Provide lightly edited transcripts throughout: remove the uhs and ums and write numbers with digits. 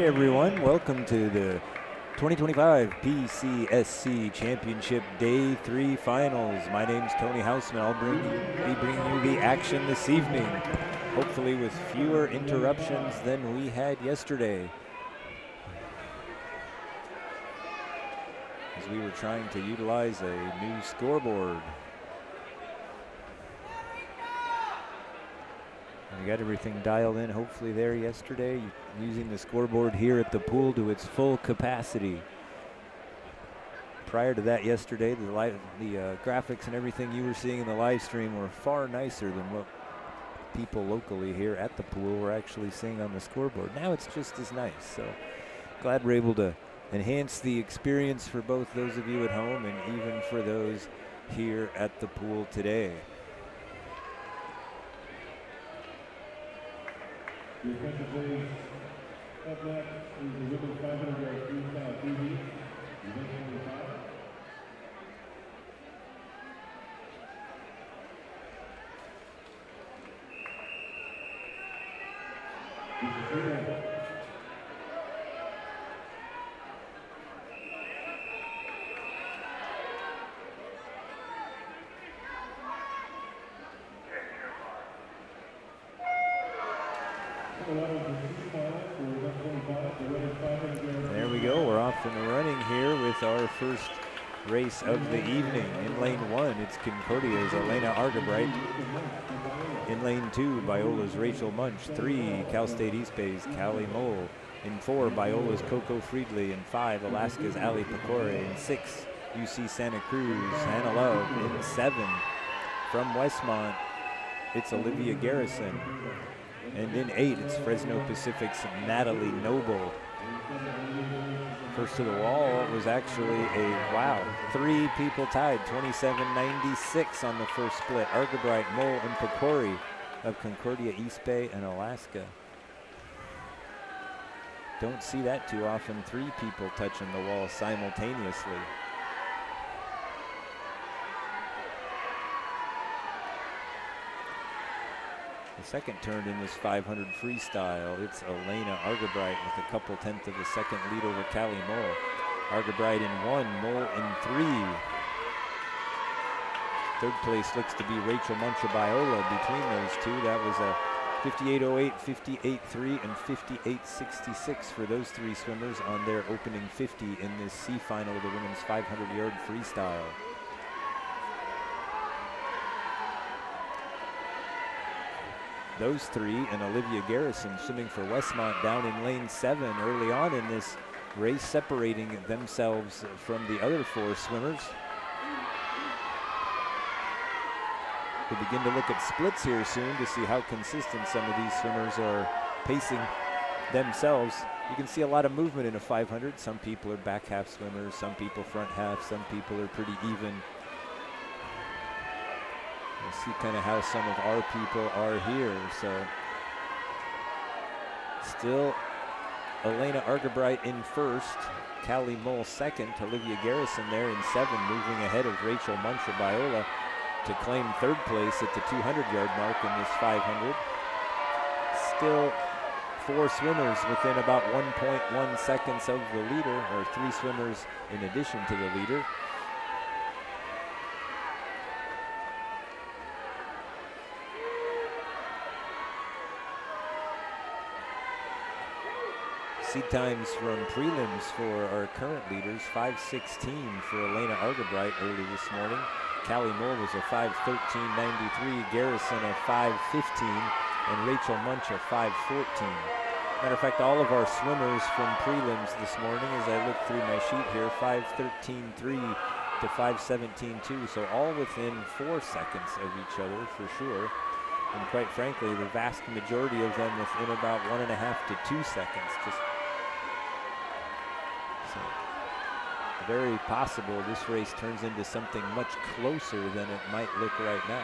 everyone, welcome to the 2025 PCSC Championship Day 3 Finals. My name's Tony Houseman. I'll be bringing you the action this evening, hopefully with fewer interruptions than we had yesterday, as we were trying to utilize a new scoreboard. We got everything dialed in, hopefully there yesterday, using the scoreboard here at the pool to its full capacity. Prior to that yesterday, the graphics and everything you were seeing in the live stream were far nicer than what people locally here at the pool were actually seeing on the scoreboard. Now it's just as nice, so glad we're able to enhance the experience for both those of you at home and even for those here at the pool today. Up next is the women's 500-yard freestyle TV. There we go, we're off and running here with our first race of the evening. In lane 1, it's Concordia's Elena Argabright. In lane 2, Biola's Rachel Munch. 3, Cal State East Bay's Callie Mole. In 4, Biola's Coco Friedley. In 5, Alaska's Ali Pecore. In 6, UC Santa Cruz, Hannah Love. In 7, from Westmont, it's Olivia Garrison. And in 8, it's Fresno Pacific's Natalie Noble. First to the wall was actually a, 3 people tied, 27-96 on the first split. Argabright, Mole, and Pecori of Concordia, East Bay, and Alaska. Don't see that too often, 3 people touching the wall simultaneously. The second turn in this 500 freestyle, it's Elena Argabright with a couple tenths of a second lead over Callie Mole. Argabright in 1, Mole in 3. Third place looks to be Rachel Munch-Biola between those two. That was a 58.08, 58.3, and 58.66 for those 3 swimmers on their opening 50 in this C final of the women's 500-yard freestyle. Those 3 and Olivia Garrison swimming for Westmont down in lane 7 early on in this race, separating themselves from the other 4 swimmers. We'll begin to look at splits here soon to see how consistent some of these swimmers are pacing themselves. You can see a lot of movement in a 500. Some people are back half swimmers, some people front half, some people are pretty even. We'll see kind of how some of our people are here. So still Elena Argabright in first, Callie Mole second, Olivia Garrison there in 7, moving ahead of Rachel Munch-Biola to claim third place at the 200-yard mark in this 500. Still 4 swimmers within about 1.1 seconds of the leader, or 3 swimmers in addition to the leader. Seed times from prelims for our current leaders, 5:16 for Elena Argabright early this morning. Callie Mole was a 5:13.93, Garrison a 5:15, and Rachel Munch a 5:14. Matter of fact, all of our swimmers from prelims this morning, as I look through my sheet here, 5:13.3 to 5:17.2, so all within 4 seconds of each other for sure. And quite frankly, the vast majority of them within about 1.5 to 2 seconds. Just so very possible this race turns into something much closer than it might look right now.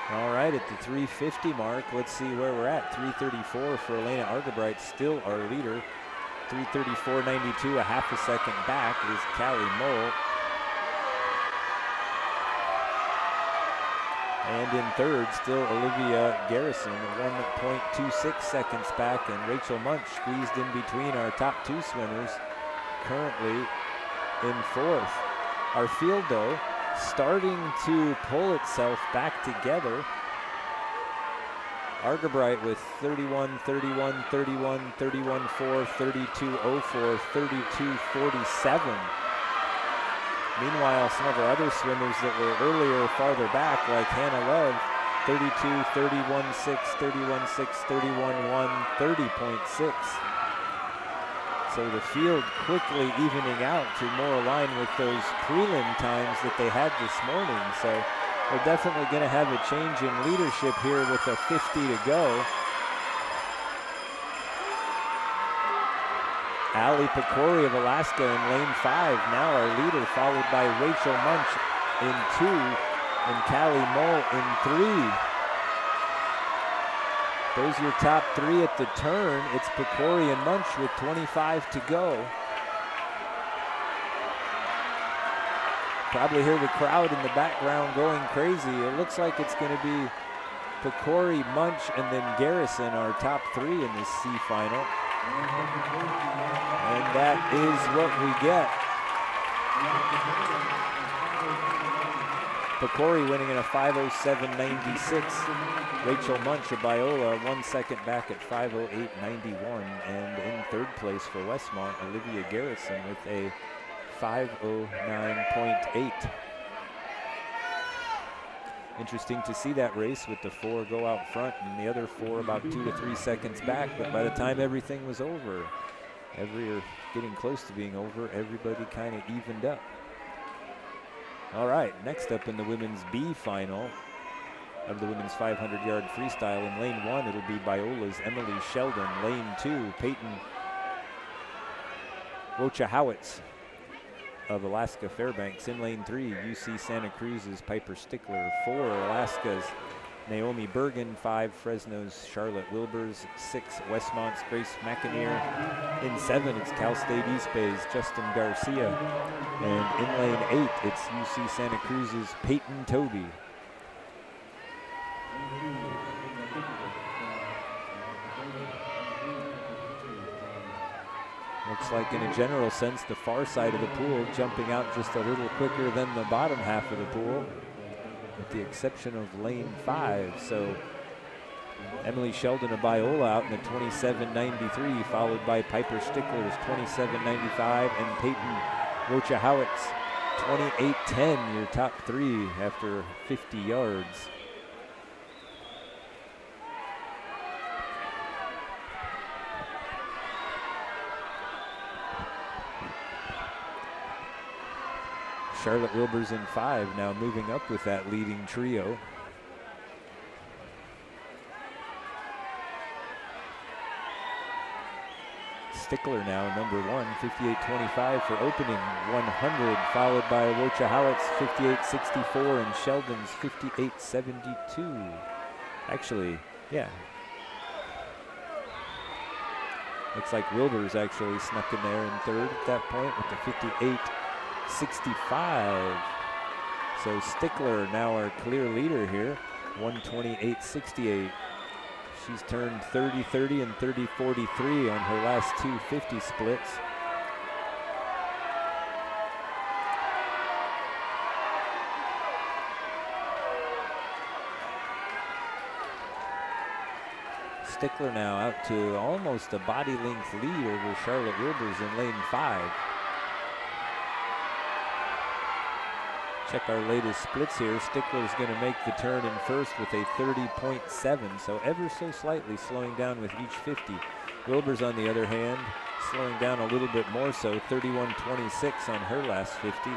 All right, at the 3:50 mark, let's see where we're at. 3:34 for Elena Argebright, still our leader. 3:34.92, a half a second back is Callie Mole. And in third, still Olivia Garrison, 1.26 seconds back, and Rachel Munch squeezed in between our top two swimmers, currently in fourth. Our field, though, starting to pull itself back together. Argebright with 31, 31, 31, 31.4, 32.04, 32.47. Meanwhile, some of our other swimmers that were earlier farther back, like Hannah Love, 32, 31.6, 31.6, 31.1, 30.6. So the field quickly evening out to more align with those prelim times that they had this morning. So we're definitely going to have a change in leadership here with a 50 to go. Ali Pecori of Alaska in lane 5, now our leader, followed by Rachel Munch in 2 and Callie Mole in 3. Those are your top 3 at the turn. It's Pecori and Munch with 25 to go. Probably hear the crowd in the background going crazy. It looks like it's going to be Pecori, Munch, and then Garrison, our top 3 in this C final. And that is what we get. Pecori winning in a 5:07.96. Rachel Munch of Biola 1 second back at 5:08.91. And in third place for Westmont, Olivia Garrison with a 5:09.8. Interesting to see that race with the 4 go out front and the other 4 about 2 to 3 seconds back. But by the time everything was over, or getting close to being over, everybody kind of evened up. All right, next up in the women's B final of the women's 500-yard freestyle, in lane 1, it'll be Biola's Emily Sheldon. Lane 2, Peyton Wojciechowicz of Alaska Fairbanks. In lane 3, UC Santa Cruz's Piper Stickler. 4, Alaska's Naomi Bergen. 5, Fresno's Charlotte Wilbers. 6, Westmont's Grace McInerney. In 7, it's Cal State East Bay's Justin Garcia. And in lane 8, it's UC Santa Cruz's Peyton Toby. Looks like in a general sense, the far side of the pool jumping out just a little quicker than the bottom half of the pool, with the exception of lane 5. So Emily Sheldon of Biola out in the 27.93, followed by Piper Stickler's 27.95, and Peyton Wojciechowicz 28.10, your top 3 after 50 yards. Charlotte Wilbers in 5, now moving up with that leading trio. Stickler now number 1, 58.25 for opening 100, followed by Wojciechowicz 58.64 and Sheldon's 58.72. Actually, yeah. Looks like Wilbers actually snuck in there in third at that point with the 58.65. So Stickler now our clear leader here, 128.68. She's turned 30-30 and 30-43 on her last 2 50 splits. Stickler now out to almost a body length lead over Charlotte Wilbers in lane 5. Check our latest splits here. Stickler's going to make the turn in first with a 30.7, so ever so slightly slowing down with each 50. Wilbers, on the other hand, slowing down a little bit more so, 31.26 on her last 50.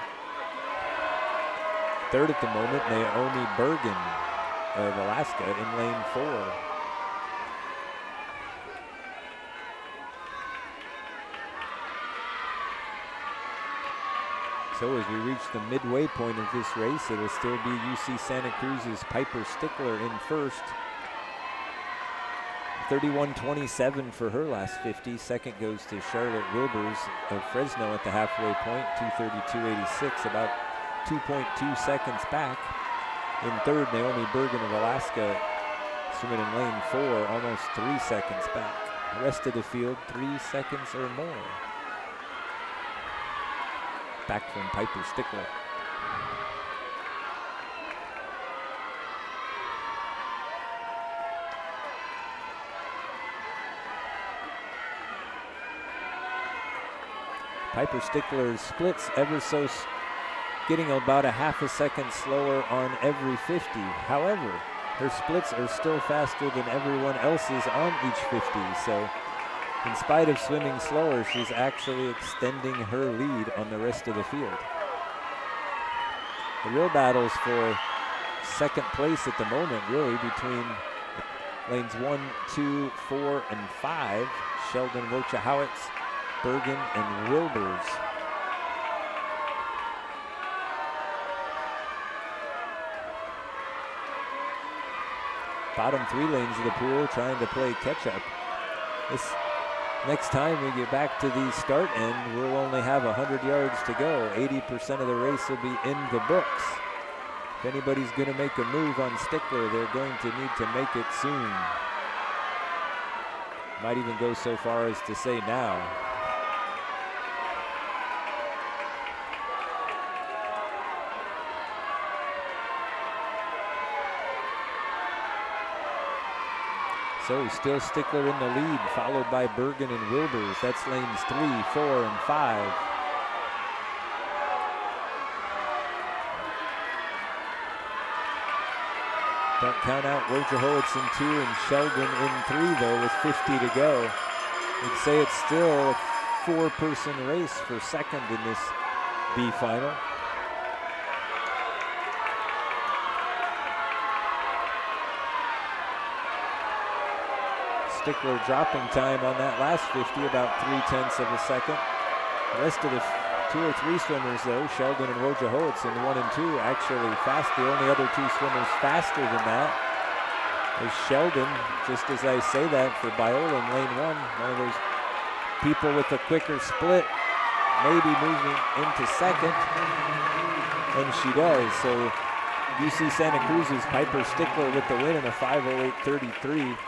Third at the moment, Naomi Bergen of Alaska in lane 4. So as we reach the midway point of this race, it'll still be UC Santa Cruz's Piper Stickler in first. 31:27 for her last 50. Second goes to Charlotte Wilbers of Fresno at the halfway point, 2:32.86, about 2.2 seconds back. In third, Naomi Bergen of Alaska, swimming in lane 4, almost 3 seconds back. The rest of the field, 3 seconds or more back from Piper Stickler. Piper Stickler splits getting about a half a second slower on every 50. However, her splits are still faster than everyone else's on each 50. So in spite of swimming slower, she's actually extending her lead on the rest of the field. The real battles for second place at the moment really between lanes 1, 2, 4, and 5. Sheldon Wojciechowicz, Bergen, and Wilbers. Bottom 3 lanes of the pool trying to play catch up. This next time we get back to the start end, we'll only have 100 yards to go. 80% of the race will be in the books. If anybody's going to make a move on Stickler, they're going to need to make it soon. Might even go so far as to say now. So still Stickler in the lead, followed by Bergen and Wilbers. That's lanes 3, 4, and 5. Don't count out Wojciechowicz in 2 and Sheldon in 3 though with 50 to go. We'd say it's still a 4-person race for second in this B final. Stickler dropping time on that last 50, about 0.3 seconds. The rest of the 2 or 3 swimmers though, Sheldon and Wojciechowicz in 1 and 2, actually fast. The only other 2 swimmers faster than that is Sheldon, just as I say that for Biola in lane 1. One of those people with a quicker split, maybe moving into second, and she does. So UC Santa Cruz's Piper Stickler with the win in a 5:08.33.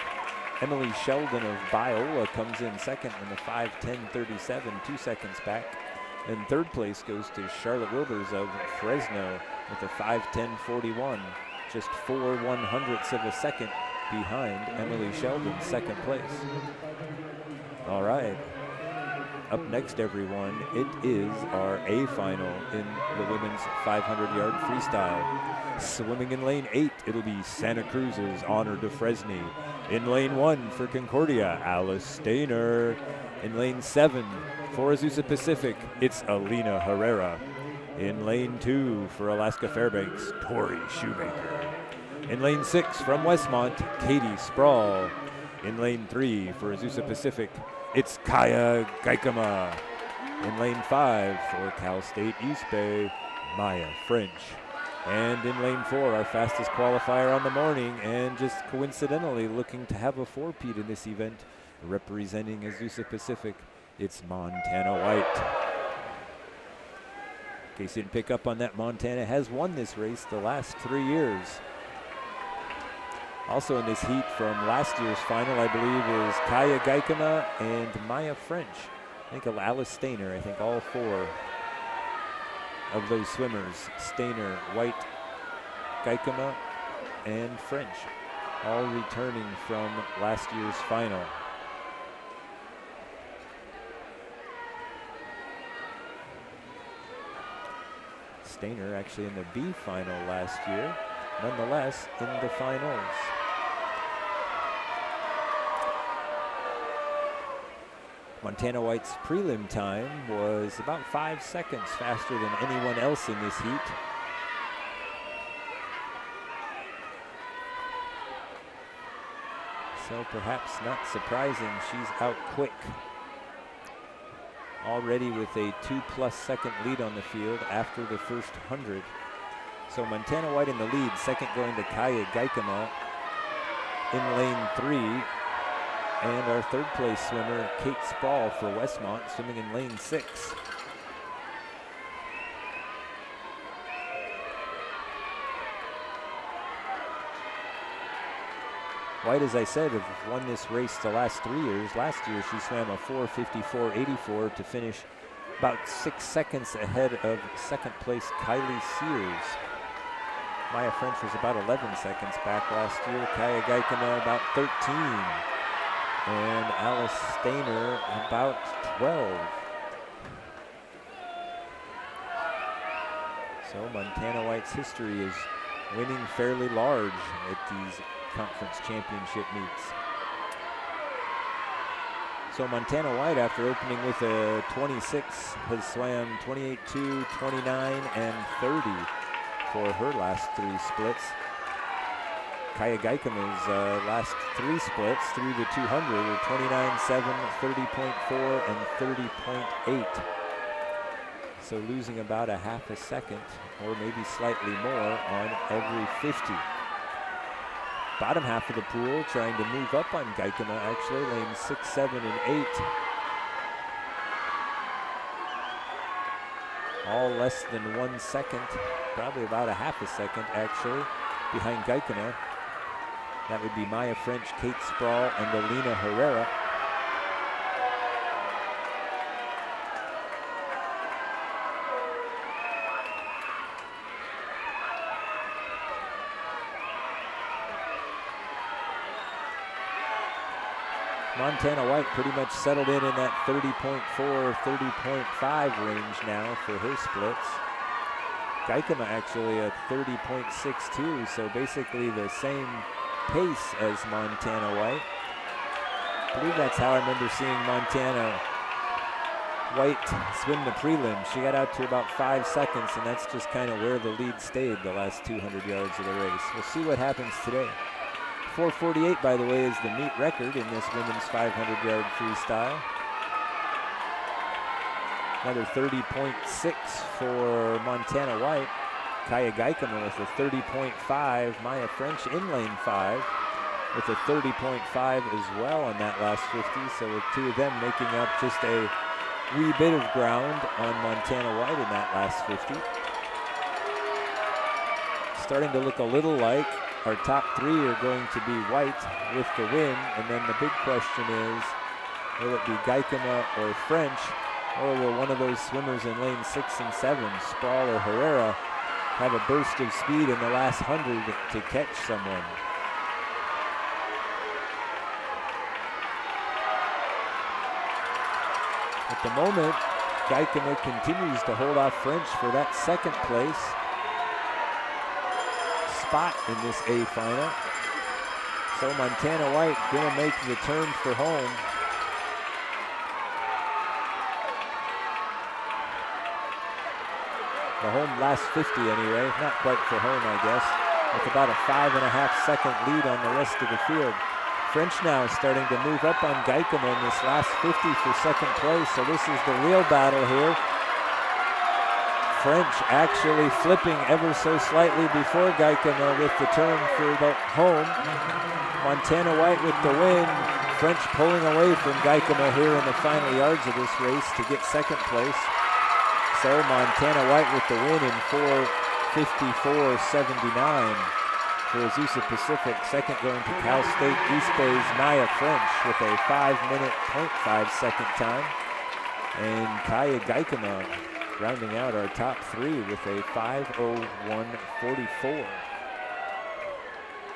Emily Sheldon of Biola comes in second in a 5:10.37, 2 seconds back. And third place goes to Charlotte Wilbers of Fresno with a 5:10.41, just 4/100ths of a second behind Emily Sheldon's second place. All right. Up next, everyone, it is our A final in the women's 500-yard freestyle. Swimming in lane 8, it'll be Santa Cruz's Honor de Fresney. In lane 1 for Concordia, Alice Stainer. In lane 7 for Azusa Pacific, it's Alina Herrera. In lane 2 for Alaska Fairbanks, Tori Shoemaker. In lane 6 from Westmont, Katie Sproul. In lane 3 for Azusa Pacific, it's Kaya Gaikama. In lane 5 for Cal State East Bay, Maya French. And in lane 4, our fastest qualifier on the morning, and just coincidentally looking to have a 4-peat in this event, representing Azusa Pacific, it's Montana White. In case you didn't pick up on that, Montana has won this race the last 3 years. Also in this heat from last year's final, I believe, is Kaya Gaikama and Maya French. I think Alice Stainer, I think all 4 of those swimmers, Stainer, White, Gaikama, and French, all returning from last year's final. Stainer actually in the B final last year, nonetheless in the finals. Montana White's prelim time was about 5 seconds faster than anyone else in this heat. So perhaps not surprising, she's out quick. already with a 2+ second lead on the field after the first 100. So Montana White in the lead, second going to Kaya Gaikama in lane 3. And our third place swimmer, Kate Sproul for Westmont, swimming in lane 6. White, as I said, have won this race the last 3 years. Last year, she swam a 4:54.84 to finish about 6 seconds ahead of second place Kylie Sears. Maya French was about 11 seconds back last year. Kaya Gaikama about 13. And Alice Stainer about 12. So Montana White's history is winning fairly large at these conference championship meets. So Montana White, after opening with a 26, has swam 28.2, 29, and 30 for her last 3 splits. Kaya Gaikama's last 3 splits through the 200 were 29.7, 30.4, and 30.8. So losing about a half a second, or maybe slightly more, on every 50. Bottom half of the pool trying to move up on Gaikama, actually, lanes 6, 7, and 8. All less than 1 second, probably about a half a second, actually, behind Gaikama. That would be Maya French, Kate Sproul, and Alina Herrera. Montana White pretty much settled in that 30.4, 30.5 range now for her splits. Gaikama actually a 30.62, so basically the same pace as Montana White. I believe that's how I remember seeing Montana White swim the prelim. She got out to about 5 seconds, and that's just kind of where the lead stayed the last 200 yards of the race. We'll see what happens today. 4:48, by the way, is the meet record in this women's 500-yard freestyle. Another 30.6 for Montana White. Kaya Gaikama with a 30.5. Maya French in lane 5 with a 30.5 as well on that last 50. So with 2 of them making up just a wee bit of ground on Montana White in that last 50. Starting to look a little like our top 3 are going to be White with the win, and then the big question is, will it be Gaikama or French, or will one of those swimmers in lane 6 and 7, Sproul or Herrera, have a burst of speed in the last 100 to catch someone? At the moment, Gaikama continues to hold off French for that second place spot in this A final. So Montana White gonna make the turn for home. The home last 50 anyway, not quite for home I guess, with about a 5.5 second lead on the rest of the field. French now starting to move up on Gaikama in this last 50 for second place, so this is the real battle here. French actually flipping ever so slightly before Gaikama with the turn for the home. Montana White with the win. French pulling away from Gaikama here in the final yards of this race to get second place. So Montana White with the win in 4:54.79 for Azusa Pacific. Second going to Cal State East Bay's Maya French with a 5-minute, 0.5 second time. And Kaya Gaikama rounding out our top 3 with a 5:01.44.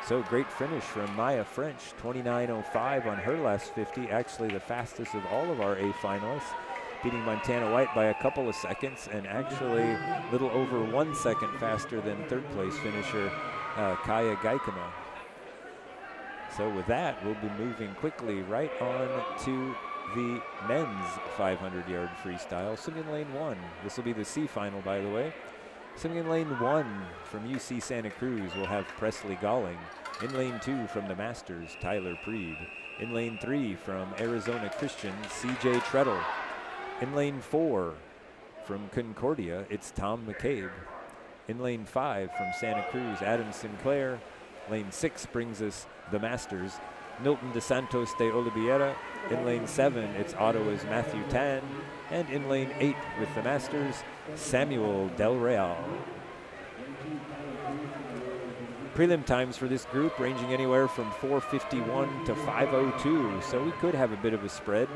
So great finish from Maya French, 29:05 on her last 50, actually the fastest of all of our A finalists, beating Montana White by a couple of seconds, and actually a little over 1 second faster than third place finisher Kaya Gaikama. So with that, we'll be moving quickly right on to the men's 500-yard freestyle, swimming in lane 1. This will be the C final, by the way. Swimming in lane 1 from UC Santa Cruz, we'll have Presley Galling. In lane 2 from the Masters, Tyler Preed. In lane 3 from Arizona Christian, CJ Treadle. In lane 4 from Concordia, it's Tom McCabe. In lane 5 from Santa Cruz, Adam Sinclair. Lane 6 brings us the Masters, Milton DeSantos de Oliveira. In lane 7, it's Ottawa's Matthew Tan. And in lane 8 with the Masters, Samuel Del Real. Prelim times for this group ranging anywhere from 4:51 to 5:02, so we could have a bit of a spread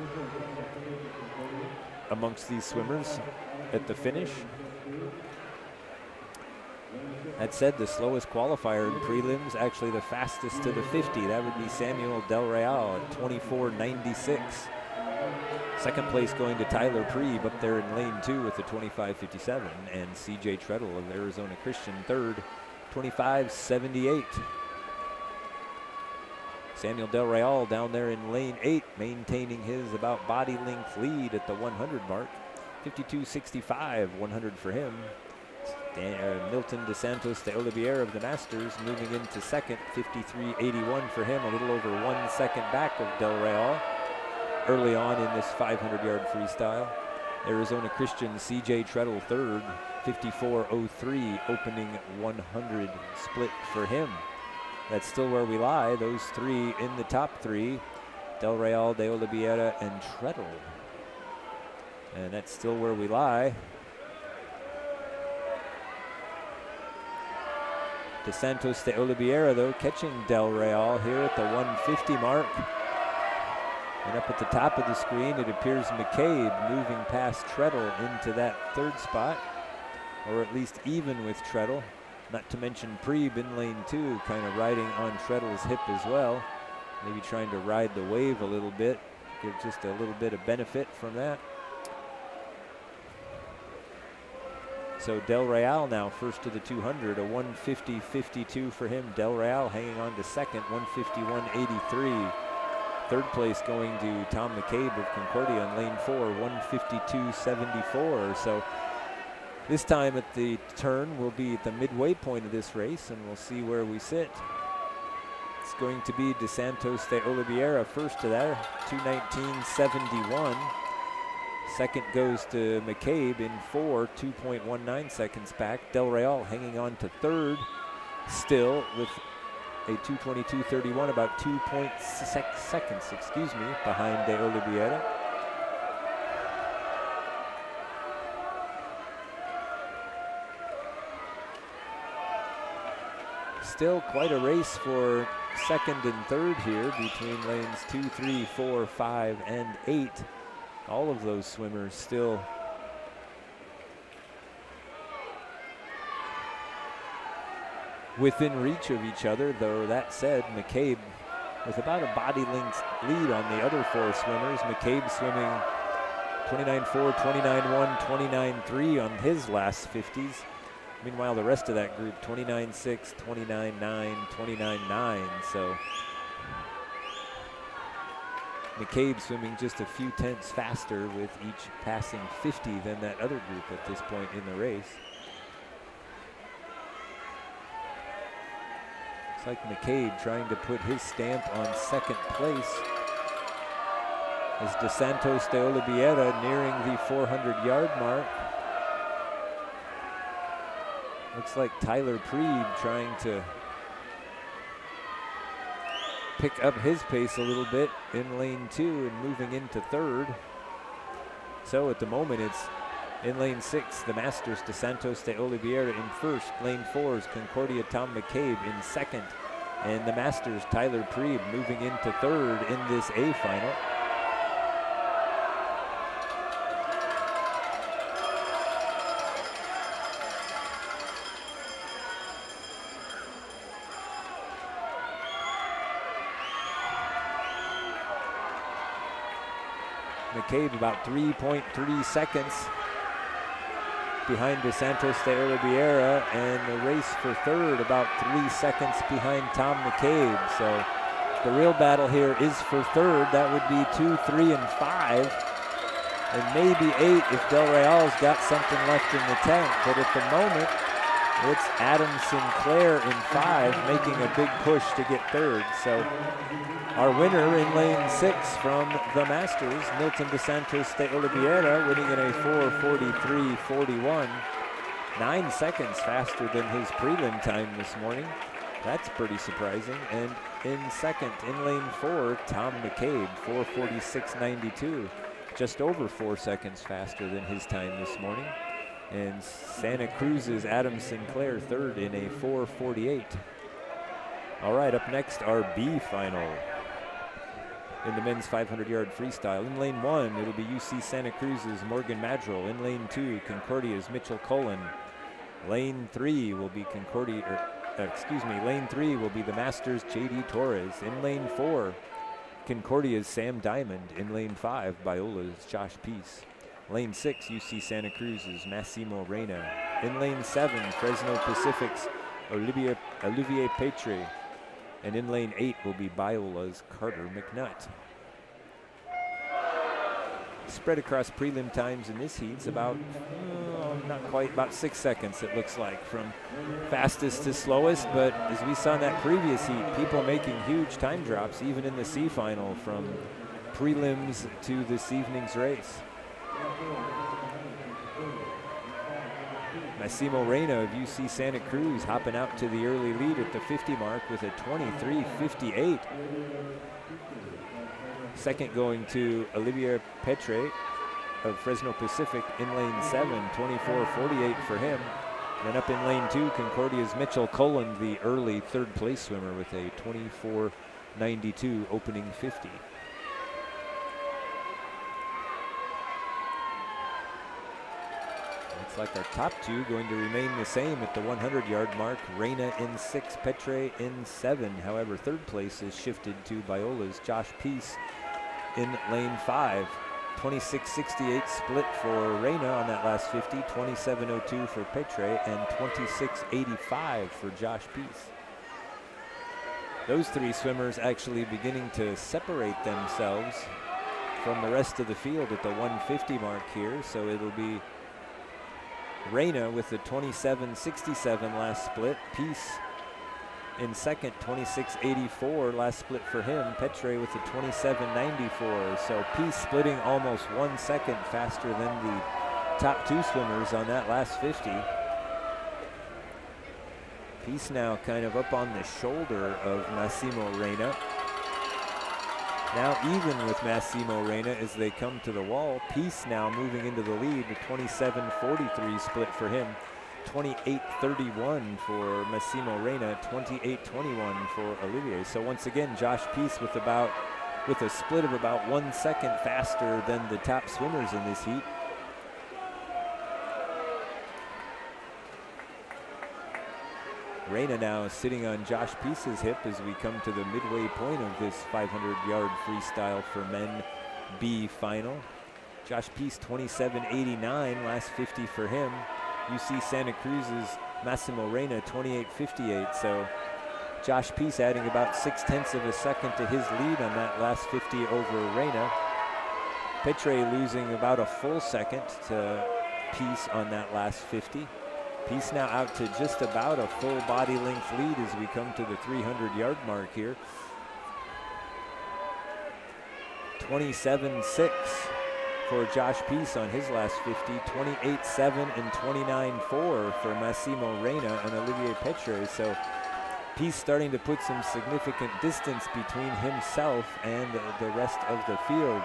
amongst these swimmers at the finish. That said, the slowest qualifier in prelims, actually the fastest to the 50, that would be Samuel Del Real at 24:96. Second place going to Tyler Preeb up there in lane 2 with the 25:57, and CJ Treadle of Arizona Christian third, 25:78. Samuel Del Real down there in lane 8, maintaining his about body length lead at the 100 mark, 52:65, 100 for him. Milton DeSantos de Oliveira of the Masters moving into second, 53:81 for him, a little over 1 second back of Del Real early on in this 500-yard freestyle. Arizona Christian CJ Treadle third, 54:03, opening 100 split for him. That's still where we lie, those three in the top three, Del Real, de Oliveira, and Treadle. And that's still where we lie. DeSantos de Oliveira, though, catching Del Real here at the 150 mark. And up at the top of the screen, it appears McCabe moving past Treadle into that third spot, or at least even with Treadle. Not to mention Preeb in lane 2, kind of riding on Treadle's hip as well. Maybe trying to ride the wave a little bit, give just a little bit of benefit from that. So Del Real now first to the 200, a 150.52 for him. Del Real hanging on to second, 151.83. Third place going to Tom McCabe of Concordia in lane 4, 152.74. So this time at the turn, we'll be at the midway point of this race, and we'll see where we sit. It's going to be DeSantos de Oliveira first to there, 2:19.71. Second goes to McCabe in 4, 2.19 seconds back. Del Real hanging on to third still with a 2:22.31, about 2.6 seconds, behind de Oliveira. Still quite a race for second and third here between lanes 2, 3, 4, 5, and 8. All of those swimmers still within reach of each other, though that said, McCabe with about a body length lead on the other four swimmers. McCabe swimming 29.4, 29.1, 29.3 on his last 50s. Meanwhile, the rest of that group, 29.6, 29.9, 29.9. So McCabe swimming just a few tenths faster with each passing 50 than that other group at this point in the race. Looks like McCabe trying to put his stamp on second place as DeSantos de Oliveira nearing the 400-yard mark. Looks like Tyler Preeb trying to pick up his pace a little bit in lane 2 and moving into third. So at the moment it's in lane 6, the Masters, DeSantos de Oliveira in first. Lane 4 is Concordia Tom McCabe in second. And the Masters, Tyler Preeb moving into third in this A final. McCabe about 3.3 seconds behind DeSantos de Oliveira, and the race for third about 3 seconds behind Tom McCabe. So the real battle here is for third. That would be 2, 3, and 5, and maybe 8 if Del Real's got something left in the tank. But at the moment, It's Adam Sinclair in 5, making a big push to get third. So our winner in lane 6 from the Masters, Milton dos Santos de Oliveira, winning in a 4:43.41. 9 seconds faster than his prelim time this morning. That's pretty surprising. And in second, in lane 4, Tom McCabe, 4:46.92. Just over 4 seconds faster than his time this morning. And Santa Cruz's Adam Sinclair third in a 4:48. All right, up next, our B final in the men's 500-yard freestyle. In lane 1, it'll be UC Santa Cruz's Morgan Madrill. In lane 2, Concordia's Mitchell Cullen. Lane 3 will be lane 3 will be the Masters' J.D. Torres. In lane 4, Concordia's Sam Diamond. In lane 5, Biola's Josh Peace. Lane 6, UC Santa Cruz's Massimo Reyna. In lane 7, Fresno Pacific's Olivier Petre. And in lane 8 will be Biola's Carter McNutt. Spread across prelim times in this heat's about, not quite, about 6 seconds it looks like, from fastest to slowest. But as we saw in that previous heat, people making huge time drops even in the C final from prelims to this evening's race. Massimo Reyna of UC Santa Cruz hopping out to the early lead at the 50 mark with a 23:58. Second going to Olivier Petre of Fresno Pacific in lane 7, 24:48 for him. Then up in lane 2, Concordia's Mitchell Cullen, the early third place swimmer, with a 24:92 opening 50. Looks like our top two going to remain the same at the 100-yard mark. Reyna in 6, Petre in 7. However, third place is shifted to Biola's Josh Peace in lane 5. 26:68 split for Reyna on that last 50, 27:02 for Petre, and 26:85 for Josh Peace. Those three swimmers actually beginning to separate themselves from the rest of the field at the 150 mark here. So it'll be Reyna with the 27:67 last split. Peace in second, 26:84 last split for him. Petre with the 27:94. So Peace splitting almost 1 second faster than the top two swimmers on that last 50. Peace now kind of up on the shoulder of Massimo Reyna. Now even with Massimo Reyna as they come to the wall. Peace now moving into the lead, the 27:43 split for him. 28:31 for Massimo Reyna, 28:21 for Olivier. So once again, Josh Peace with a split of about 1 second faster than the top swimmers in this heat. Reyna now sitting on Josh Peace's hip as we come to the midway point of this 500-yard freestyle for men B final. Josh Peace 27:89 last 50 for him. UC Santa Cruz's Massimo Reyna 28:58. So Josh Peace adding about 0.6 of a second to his lead on that last 50 over Reyna. Petre losing about a full second to Peace on that last 50. Peace now out to just about a full body length lead as we come to the 300-yard mark here. 27:6 for Josh Peace on his last 50, 28:7 and 29:4 for Massimo Reyna and Olivier Petre. So Peace starting to put some significant distance between himself and the rest of the field.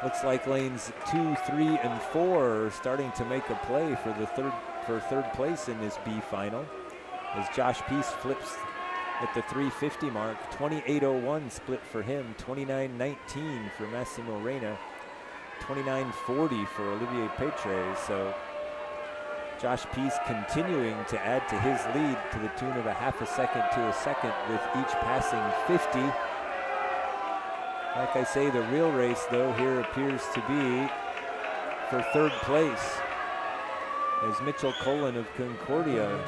Looks like lanes 2, 3, and 4 are starting to make a play for third place in this B final, as Josh Peace flips at the 350 mark. 28:01 split for him, 29:19 for Massimo Reyna, 29:40 for Olivier Petre. So Josh Peace continuing to add to his lead to the tune of a half a second to a second with each passing 50. Like I say, the real race, though, here appears to be for third place, as Mitchell Cullen of Concordia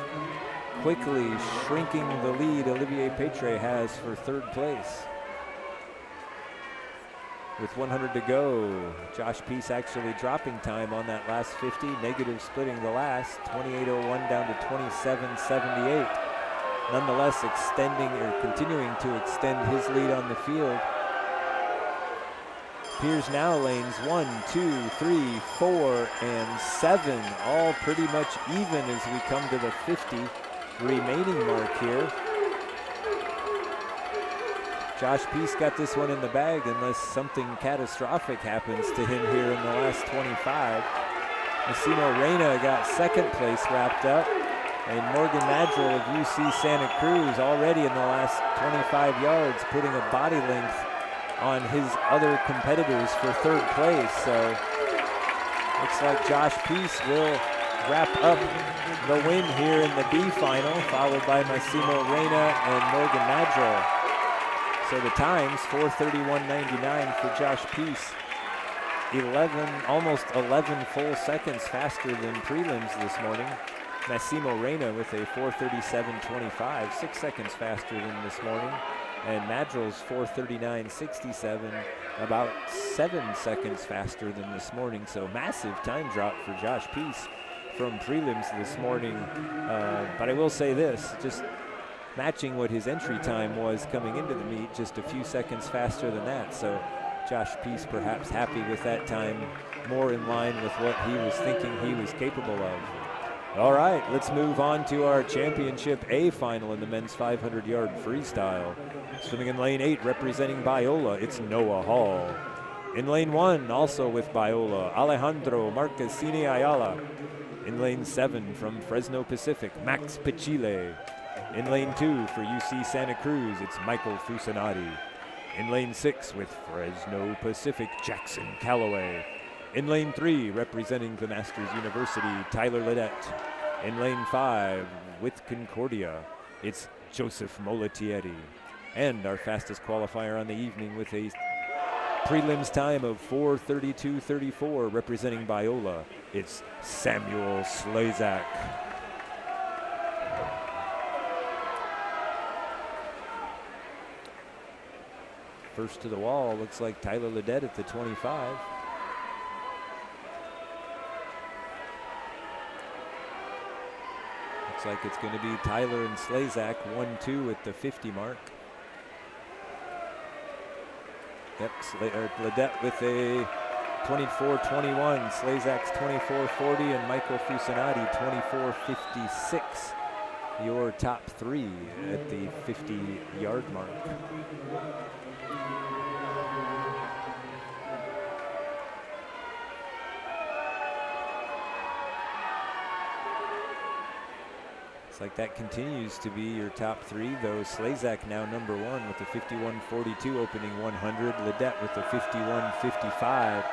quickly shrinking the lead Olivier Petre has for third place. with 100 to go. Josh Peace actually dropping time on that last 50, negative splitting the last, 28:01 down to 27:78. Nonetheless, extending or continuing to extend his lead on the field. Appears now lanes 1, 2, 3, 4, and 7, all pretty much even as we come to the 50 remaining mark here. Josh Peace got this one in the bag unless something catastrophic happens to him here in the last 25. Massimo Reyna got second place wrapped up, and Morgan Madrill of UC Santa Cruz already in the last 25 yards putting a body length on his other competitors for third place. So looks like Josh Peace will wrap up the win here in the B final, followed by Massimo Reyna and Morgan Madrill. So the times, 4:31.99 for Josh Peace, almost 11 full seconds faster than prelims this morning. Massimo Reyna with a 4:37.25, 6 seconds faster than this morning. And Madrill's 4:39.67, about 7 seconds faster than this morning. So massive time drop for Josh Peace from prelims this morning. But I will say this, just matching what his entry time was coming into the meet, just a few seconds faster than that. So Josh Peace perhaps happy with that time, more in line with what he was thinking he was capable of. All right, let's move on to our Championship A final in the men's 500-yard freestyle. Swimming in lane 8, representing Biola, it's Noah Hall. In lane 1, also with Biola, Alejandro Marquesini Ayala. In lane 7, from Fresno Pacific, Max Pichile. In lane 2, for UC Santa Cruz, it's Michael Fusinati. In lane 6, with Fresno Pacific, Jackson Calloway. In lane 3, representing the Masters University, Tyler Ledette. In lane 5, with Concordia, it's Joseph Molatieri. And our fastest qualifier on the evening with a prelims time of 4:32.34, representing Biola, it's Samuel Slazak. First to the wall, looks like Tyler Ledette at the 25. Looks like it's going to be Tyler and Slazak, 1-2 at the 50 mark. Yep, Ledette with a 24:21, Slazak's 24:40, and Michael Fusinati 24:56. Your top three at the 50-yard mark. Looks like that continues to be your top three, though Slazak now number one with the 51:42 opening 100, Ledette with the 51:55,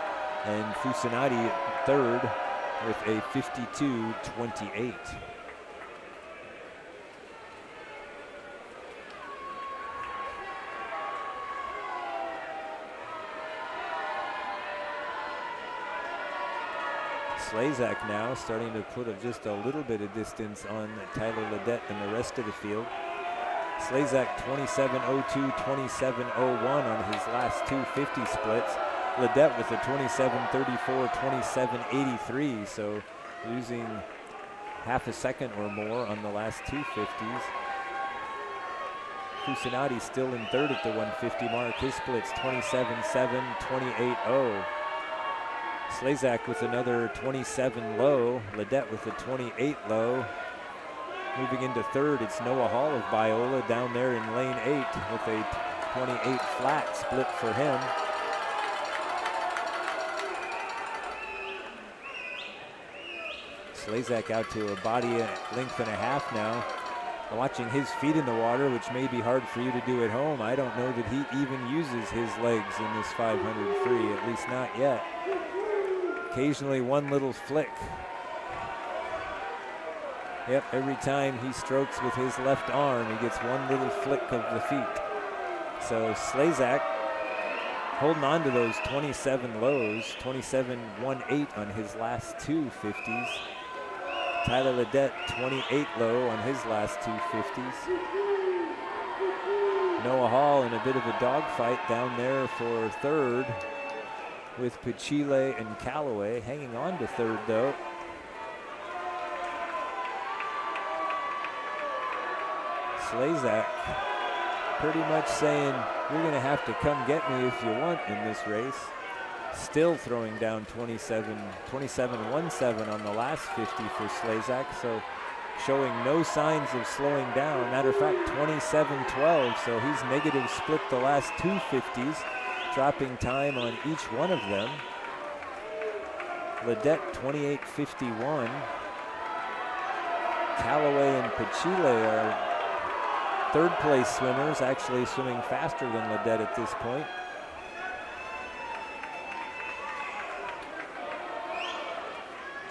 and Fusinati third with a 52:28. Slazak now starting to put just a little bit of distance on Tyler Ledette and the rest of the field. Slazak 27:02, 27:01 on his last 250 splits. Ledette with a 27:34, 27:83, so losing half a second or more on the last 250s. Fusinati still in third at the 150 mark. His splits 27:7, 28:0. Slazak with another 27 low, Ledette with a 28 low. Moving into third, it's Noah Hall of Biola down there in lane 8 with a 28 flat split for him. Slazak out to a body length and a half now. Watching his feet in the water, which may be hard for you to do at home. I don't know that he even uses his legs in this 500 free, at least not yet. Occasionally one little flick. Yep, every time he strokes with his left arm, he gets one little flick of the feet. So Slazak holding on to those 27 lows, 27:18 on his last 250s. Tyler Ledette 28 low on his last 250s. Noah Hall in a bit of a dogfight down there for third. with Pachile and Callaway. Hanging on to third, though. Slazak pretty much saying, you're going to have to come get me if you want in this race. Still throwing down 27-17 on the last 50 for Slazak, so showing no signs of slowing down. Matter of fact, 27-12, so he's negative split the last two 50s, dropping time on each one of them. Ledet 28-51. Callaway and Pachile are third place swimmers, actually swimming faster than Ledet at this point.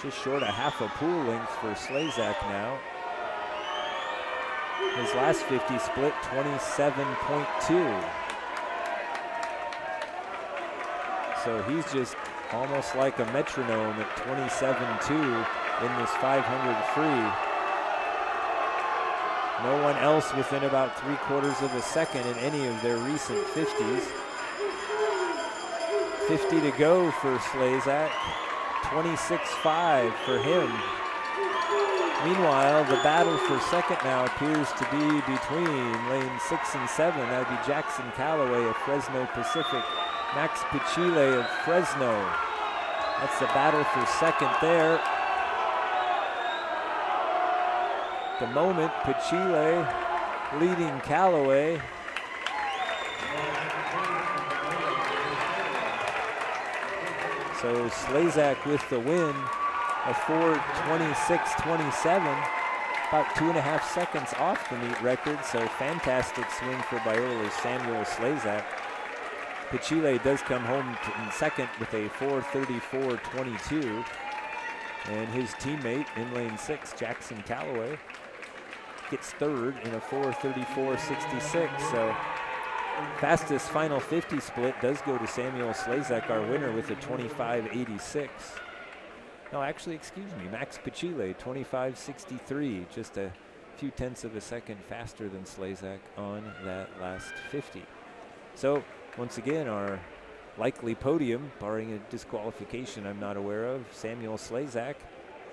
Just short of half a pool length for Slazak now. His last 50 split 27.2. So he's just almost like a metronome at 27.2 in this 500 free. No one else within about 3/4 of a second in any of their recent 50s. 50 to go for Slazak. 26.5 for him. Meanwhile, the battle for second now appears to be between lane 6 and 7. That would be Jackson Callaway of Fresno Pacific, Max Pachile of Fresno. That's the battle for second there. The moment, Pachile leading Callaway. So Slazak with the win, a 4:26.27, about 2.5 seconds off the meet record. So fantastic swing for Biola's Samuel Slazak. Pachile does come home in second with a 4:34.22. And his teammate in lane 6, Jackson Callaway, gets third in a 4:34.66. So fastest final 50 split does go to Samuel Slazak, our winner, with a 25.86. No, actually, excuse me, Max Pachile, 25.63, just a few tenths of a second faster than Slazak on that last 50. So once again, our likely podium, barring a disqualification I'm not aware of, Samuel Slazak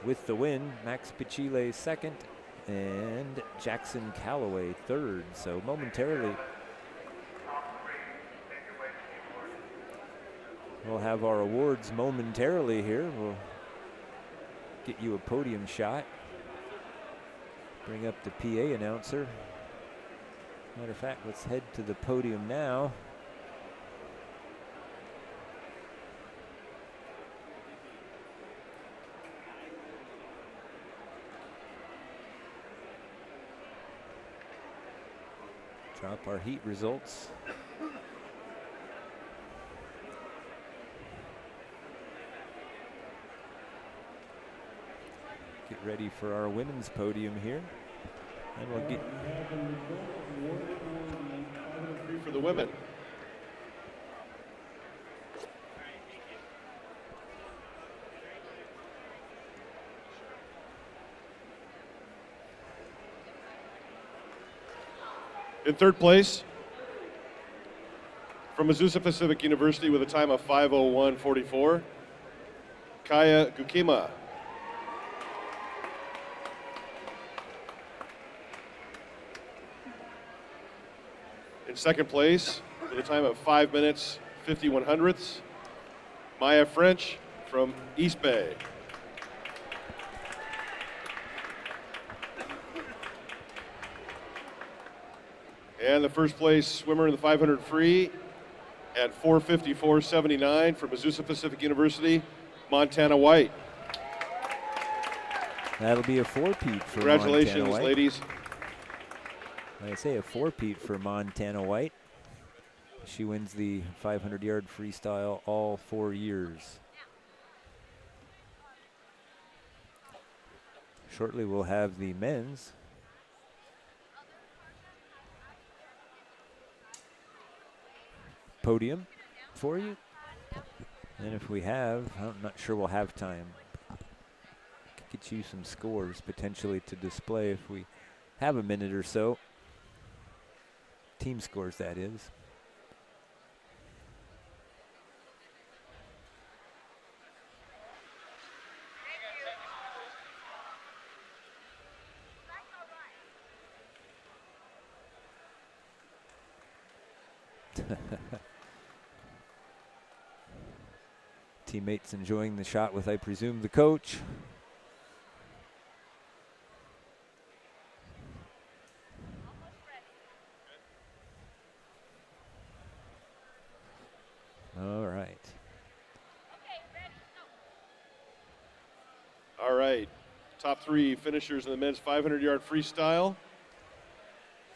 with the win, Max Pachile second, and Jackson Callaway third. So momentarily, we'll have our awards momentarily here. We'll get you a podium shot. Bring up the PA announcer. Matter of fact, let's head to the podium now. Drop our heat results. Get ready for our women's podium here. And we'll get for the women. In third place, from Azusa Pacific University with a time of 5:01.44, Kaya Gukima. In second place, with a time of 5 minutes, 51 hundredths, Maya French from East Bay. And the first place swimmer in the 500 free at 4:54.79 from Azusa Pacific University, Montana White. That'll be a four-peat for Congratulations, Montana White. ladies. Like I say, a four-peat for Montana White. She wins the 500-yard freestyle all 4 years. Shortly, we'll have the men's. Podium for you. And if we have, I'm not sure we'll have time. Get you some scores potentially to display if we have a minute or so. Team scores, that is. Teammates enjoying the shot with, I presume, the coach. All right. All right. Top three finishers in the men's 500-yard freestyle.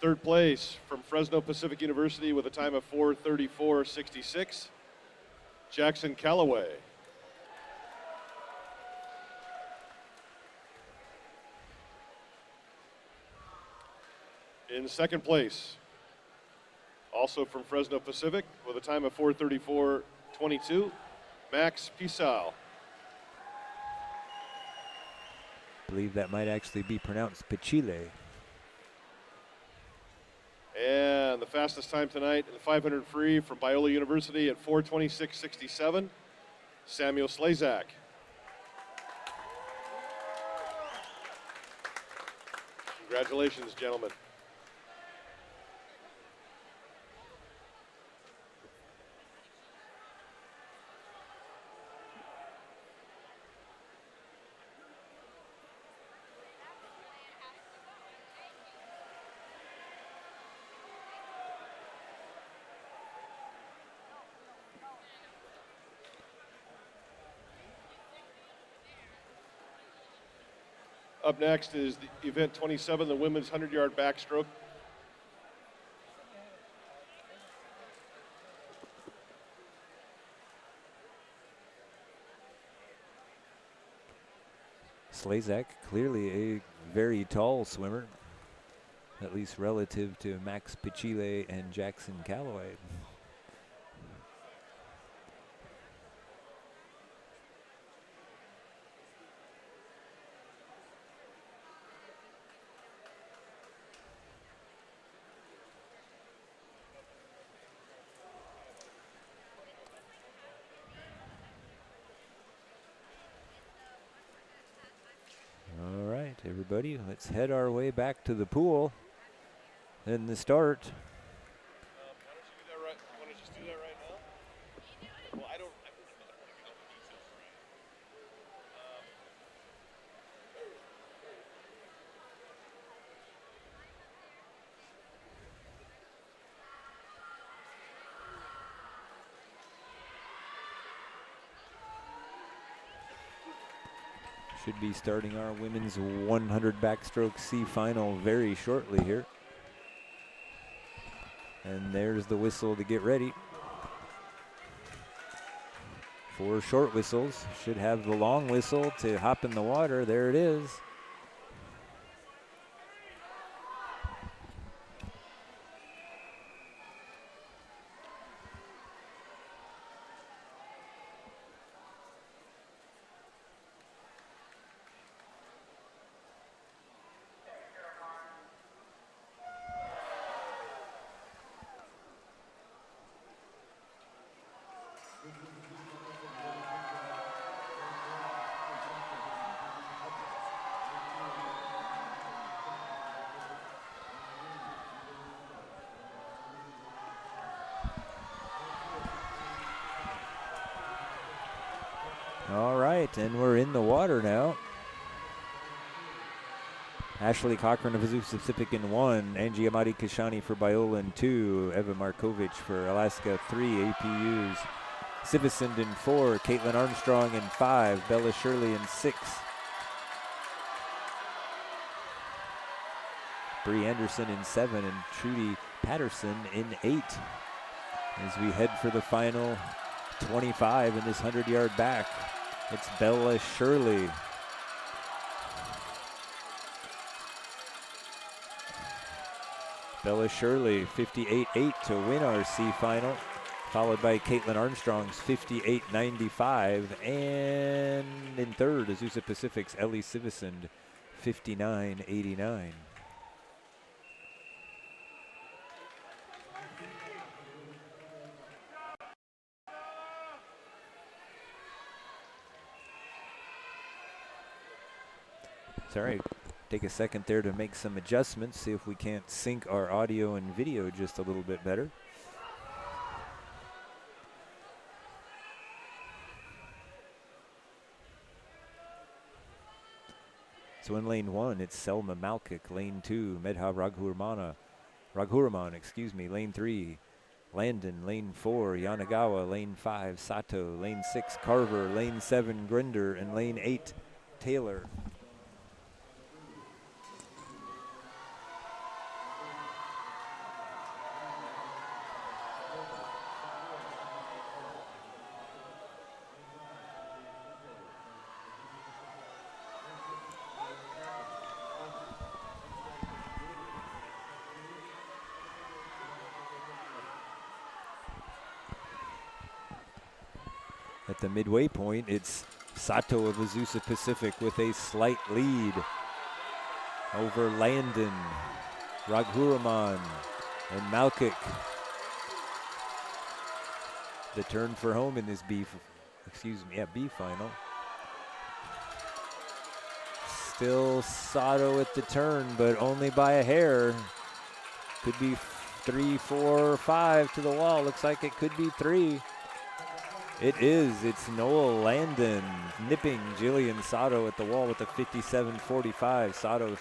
Third place from Fresno Pacific University with a time of 4:34.66, Jackson Calloway. In second place, also from Fresno Pacific with a time of 4:34.22, Max Pisal. I believe that might actually be pronounced Pichile. And the fastest time tonight in the 500 free from Biola University at 4:26.67, Samuel Slazak. Congratulations, gentlemen. Up next is the event 27, the women's 100-yard backstroke. Slazak, clearly a very tall swimmer, at least relative to Max Pichile and Jackson Calloway. All right, everybody, let's head our way back to the pool and the start. Why don't you do that right? Want to just do that right now? Well, I don't want to get all the details right. Should be starting our women's 100 backstroke C final very shortly here. And there's the whistle to get ready. 4 short whistles. Should have the long whistle to hop in the water. There it is. All right, and we're in the water now. Ashley Cochran of Azusa Pacific in 1, Angie Amati Kashani for Biola in 2, Eva Markovich for Alaska 3 APUs, Sivasund in 4, Caitlin Armstrong in 5, Bella Shirley in 6, Bree Anderson in 7, and Trudy Patterson in 8. As we head for the final 25 in this 100-yard back, it's Bella Shirley. Bella Shirley, 58.8 to win our C final, followed by Caitlin Armstrong's 58.95, and in third, Azusa Pacific's Ellie Sivasund, 59.89. Sorry, take a second there to make some adjustments, see if we can't sync our audio and video just a little bit better. So in lane 1, it's Selma Malkik. Lane 2, Medha Raghuraman, lane 3, Landon. Lane 4, Yanagawa. Lane 5, Sato. Lane 6, Carver. Lane 7, Grinder. And lane 8, Taylor. At the midway point, it's Sato of Azusa Pacific with a slight lead over Landon, Raghuraman, and Malkik. The turn for home in this B final. Still Sato at the turn, but only by a hair. Could be 3, 4, 5 to the wall. Looks like it could be 3. It is. It's Noel Landon nipping Jillian Sato at the wall with a 57.45. Sato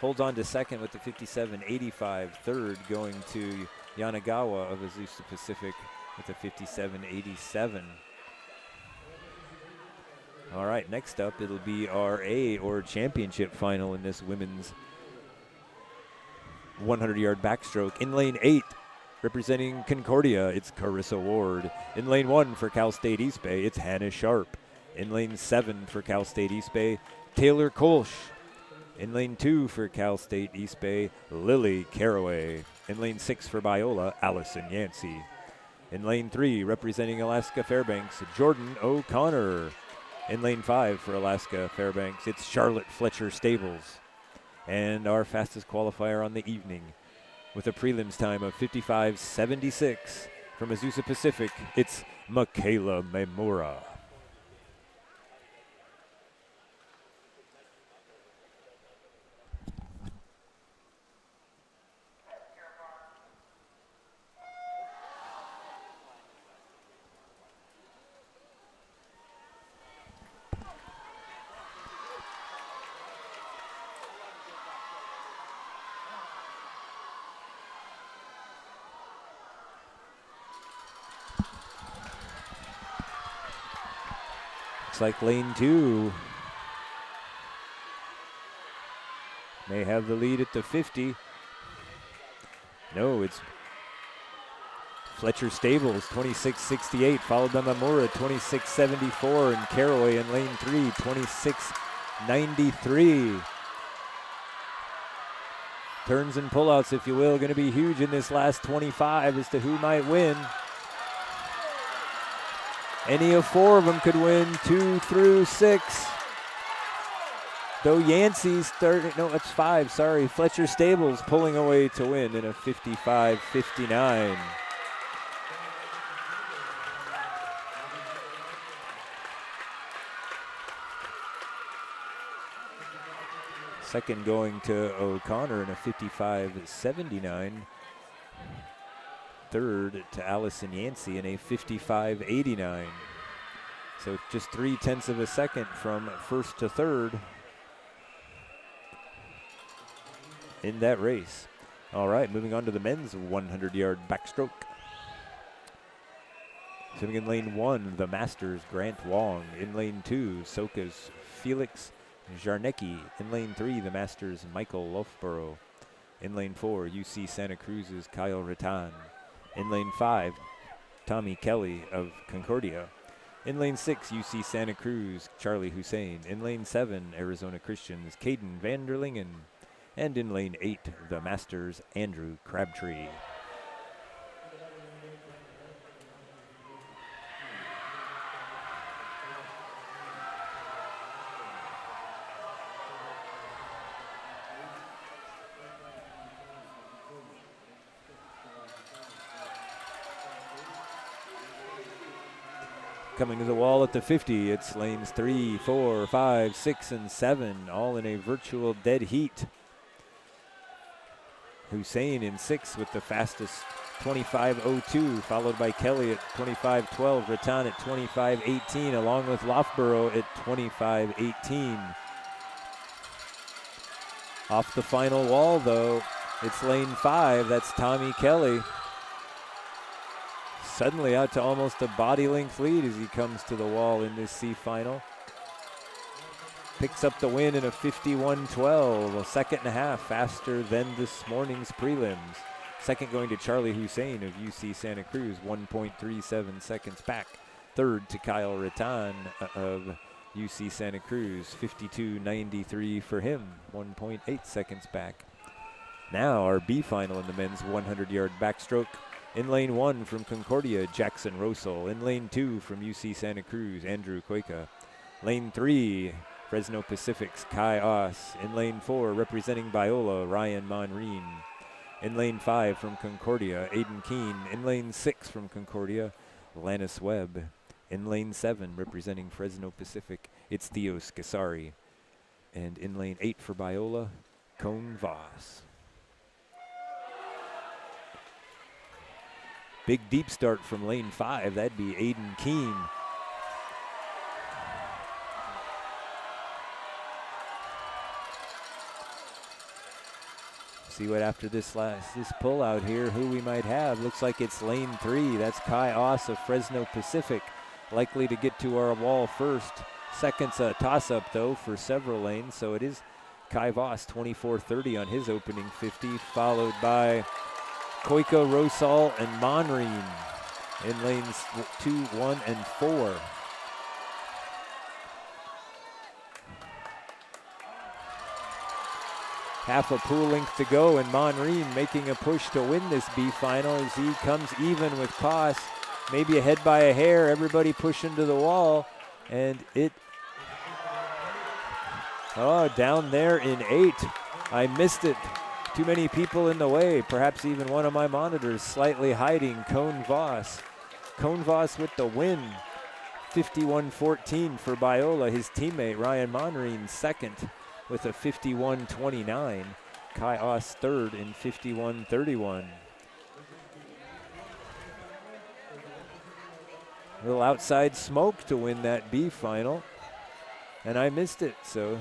holds on to second with the 57.85. Third going to Yanagawa of Azusa Pacific with a 57.87. All right, next up, it'll be our A or championship final in this women's 100-yard backstroke. In lane 8, representing Concordia, it's Carissa Ward. In lane 1 for Cal State East Bay, it's Hannah Sharp. In lane 7 for Cal State East Bay, Taylor Kolsch. In lane 2 for Cal State East Bay, Lily Caraway. In lane 6 for Biola, Allison Yancey. In lane 3, representing Alaska Fairbanks, Jordan O'Connor. In lane 5 for Alaska Fairbanks, it's Charlotte Fletcher Stables. And our fastest qualifier on the evening, with a prelims time of 55.76 from Azusa Pacific, it's Michaela Memura. Looks like lane 2 may have the lead at the 50. No, it's Fletcher Stables, 26.68, followed by Mamura, 26.74, and Caraway in lane 3, 26.93. Turns and pullouts, if you will, going to be huge in this last 25 as to who might win. Any of 4 of them could win, 2 through 6. Though Yancey's it's 5, sorry. Fletcher Stables pulling away to win in a 55.59. Second going to O'Connor in a 55.79. Third to Allison Yancey in a 55.89. So just 0.3 of a second from first to third in that race. All right, moving on to the men's 100-yard backstroke. Sitting in lane 1, the Masters, Grant Wong. In lane 2, Soka's Felix Jarnecki. In lane 3, the Masters, Michael Loughborough. In lane 4, UC Santa Cruz's Kyle Rattan. In lane 5, Tommy Kelly of Concordia. In lane 6, UC Santa Cruz, Charlie Hussein. In lane 7, Arizona Christian's Caden Vanderlingen. And in lane 8, the Masters, Andrew Crabtree. Coming to the wall at the 50, it's lanes 3, 4, 5, 6, and 7, all in a virtual dead heat. Hussein in 6 with the fastest 25.02, followed by Kelly at 25.12, Rattan at 25.18, along with Loughborough at 25.18. Off the final wall, though, it's lane 5. That's Tommy Kelly. Suddenly out to almost a body length lead as he comes to the wall in this C final. Picks up the win in a 51-12, a second and a half faster than this morning's prelims. Second going to Charlie Hussein of UC Santa Cruz, 1.37 seconds back. Third to Kyle Rattan of UC Santa Cruz, 52.93 for him, 1.8 seconds back. Now our B final in the men's 100-yard backstroke. In lane 1 from Concordia, Jackson Rosal. In lane 2 from UC Santa Cruz, Andrew Cueca. Lane 3, Fresno Pacific's Kai Oss. In lane 4, representing Biola, Ryan Monreen. In lane 5 from Concordia, Aiden Keene. In lane 6 from Concordia, Lannis Webb. In lane 7, representing Fresno Pacific, it's Theo Scasari. And in lane 8 for Biola, Cone Voss. Big deep start from lane 5, that'd be Aiden Keene. See what after this pull out here, who we might have. Looks like it's lane 3. That's Kai Oss of Fresno Pacific, likely to get to our wall first. Second's a toss-up, though, for several lanes, so it is Kai Voss, 24:30 on his opening 50, followed by Koika, Rosal, and Monreen in lanes 2, 1, and 4. Half a pool length to go, and Monreen making a push to win this B final as he comes even with Koss, maybe ahead by a hair. Everybody pushing to the wall, and down there in 8. I missed it. Too many people in the way. Perhaps even one of my monitors slightly hiding Cone Voss. Cone Voss with the win. 51-14 for Biola. His teammate Ryan Monreen second with a 51-29. Kai Oss third in 51-31. A little outside smoke to win that B final, and I missed it, so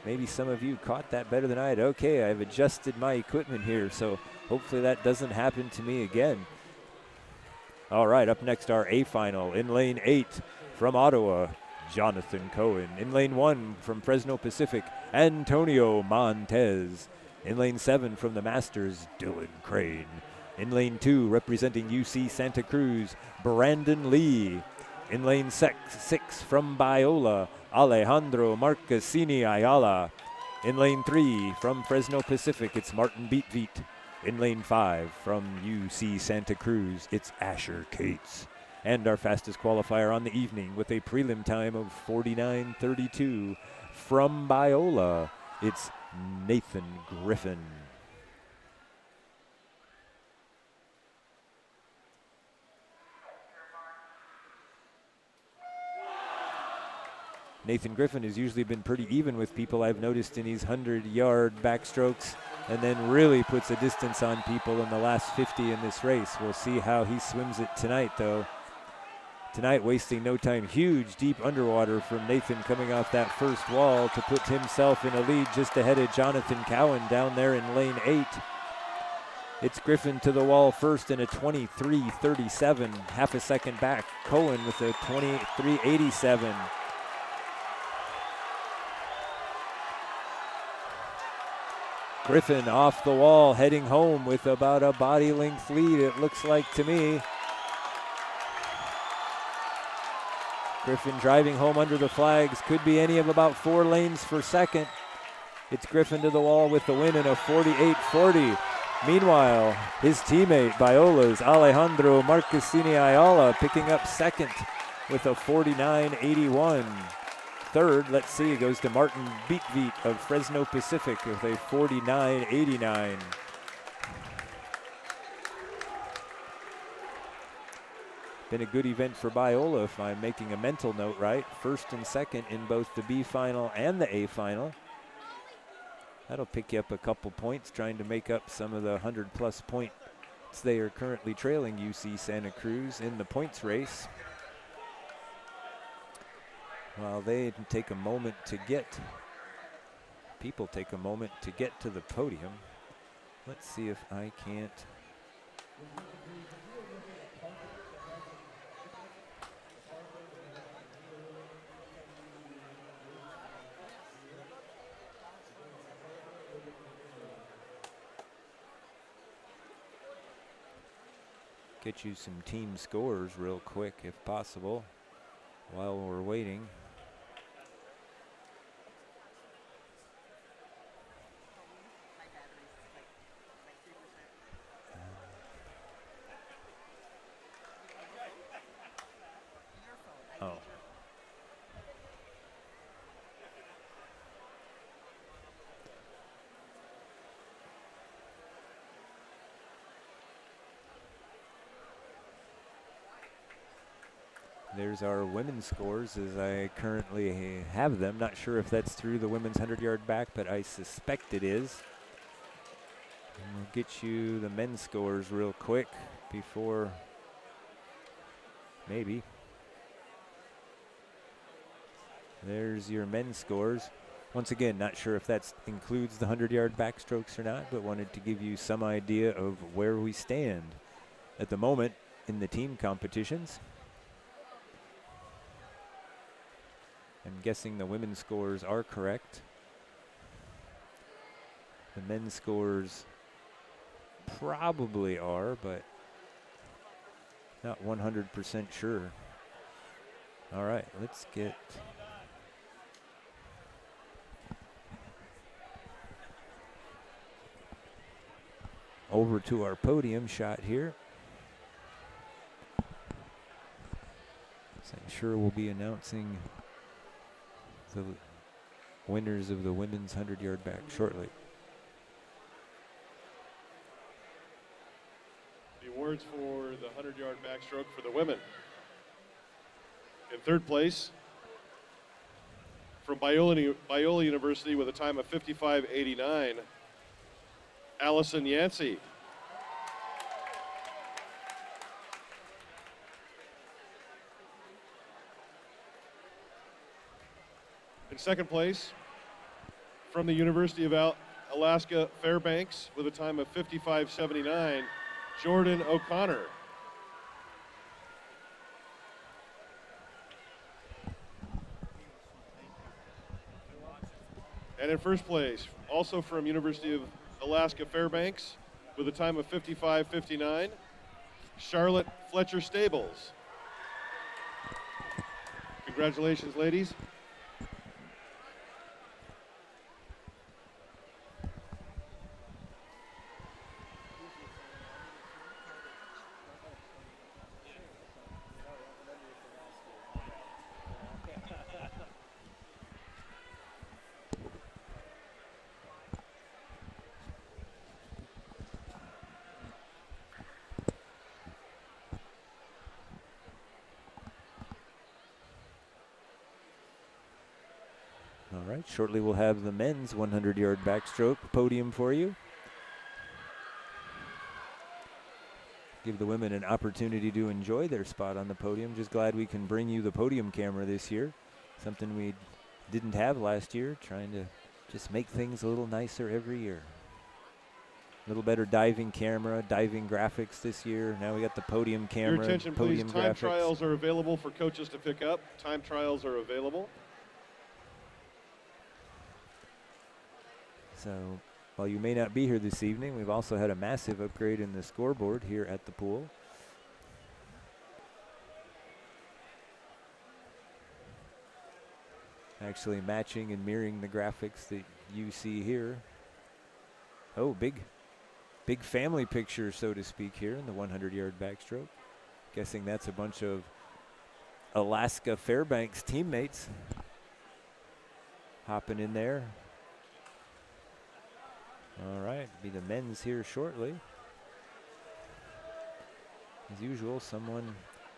maybe some of you caught that better than I had. Okay, I've adjusted my equipment here, so hopefully that doesn't happen to me again. All right, up next our A final. In lane 8 from Ottawa, Jonathan Cohen. In lane 1 from Fresno Pacific, Antonio Montez. In lane 7 from the Masters, Dylan Crane. In lane 2, representing UC Santa Cruz, Brandon Lee. In lane 6 from Biola, Alejandro Marcassini Ayala. In lane 3 from Fresno Pacific, it's Martin Beatveit. In lane 5 from UC Santa Cruz, it's Asher Cates. And our fastest qualifier on the evening with a prelim time of 49:32 from Biola, it's Nathan Griffin. Nathan Griffin has usually been pretty even with people, I've noticed, in these 100-yard backstrokes, and then really puts a distance on people in the last 50 in this race. We'll see how he swims it tonight, though. Tonight, wasting no time. Huge deep underwater from Nathan coming off that first wall to put himself in a lead just ahead of Jonathan Cowan down there in lane 8. It's Griffin to the wall first in a 23:37, half a second back. Cohen with a 23:87. Griffin off the wall, heading home with about a body length lead, it looks like to me. Griffin driving home under the flags, could be any of about 4 lanes for second. It's Griffin to the wall with the win in a 48:40. Meanwhile, his teammate, Biola's Alejandro Marcassini Ayala, picking up second with a 49:81. Third, let's see, it goes to Martin Beatveit of Fresno Pacific with a 49:89. Been a good event for Biola, if I'm making a mental note right. First and second in both the B final and the A final. That'll pick you up a couple points, trying to make up some of the 100-plus points they are currently trailing UC Santa Cruz in the points race. While they take a moment to get people take a moment to get to the podium. Let's see if I can't. Get you some team scores real quick if possible while we're waiting. Oh. There's our women's scores as I currently have them. Not sure if that's through the women's 100-yard back, but I suspect it is. And we'll get you the men's scores real quick before, maybe. There's your men's scores. Once again, not sure if that includes the 100-yard backstrokes or not, but wanted to give you some idea of where we stand at the moment in the team competitions. I'm guessing the women's scores are correct. The men's scores probably are, but not 100% sure. All right, let's get over to our podium shot here. So I'm sure we'll be announcing the winners of the women's 100-yard back shortly. The awards for the 100-yard backstroke for the women. In third place, from Biola University with a time of 55:89, Allison Yancey. In second place, from the University of Alaska Fairbanks with a time of 55:79, Jordan O'Connor. And in first place, also from University of Alaska Fairbanks with a time of 55:59, Charlotte Fletcher Stables. Congratulations, ladies. All right, shortly we'll have the men's 100-yard backstroke podium for you. Give the women an opportunity to enjoy their spot on the podium. Just glad we can bring you the podium camera this year. Something we didn't have last year, trying to just make things a little nicer every year. A little better diving camera, diving graphics this year. Now we got the podium camera. Your attention, podium please. Time graphics. trials are available for coaches to pick up. Time trials are available. So while you may not be here this evening, we've also had a massive upgrade in the scoreboard here at the pool. Actually matching and mirroring the graphics that you see here. Oh, big family picture, so to speak, here in the 100-yard backstroke. Guessing that's a bunch of Alaska Fairbanks teammates hopping in there. All right, be the men's here shortly. As usual,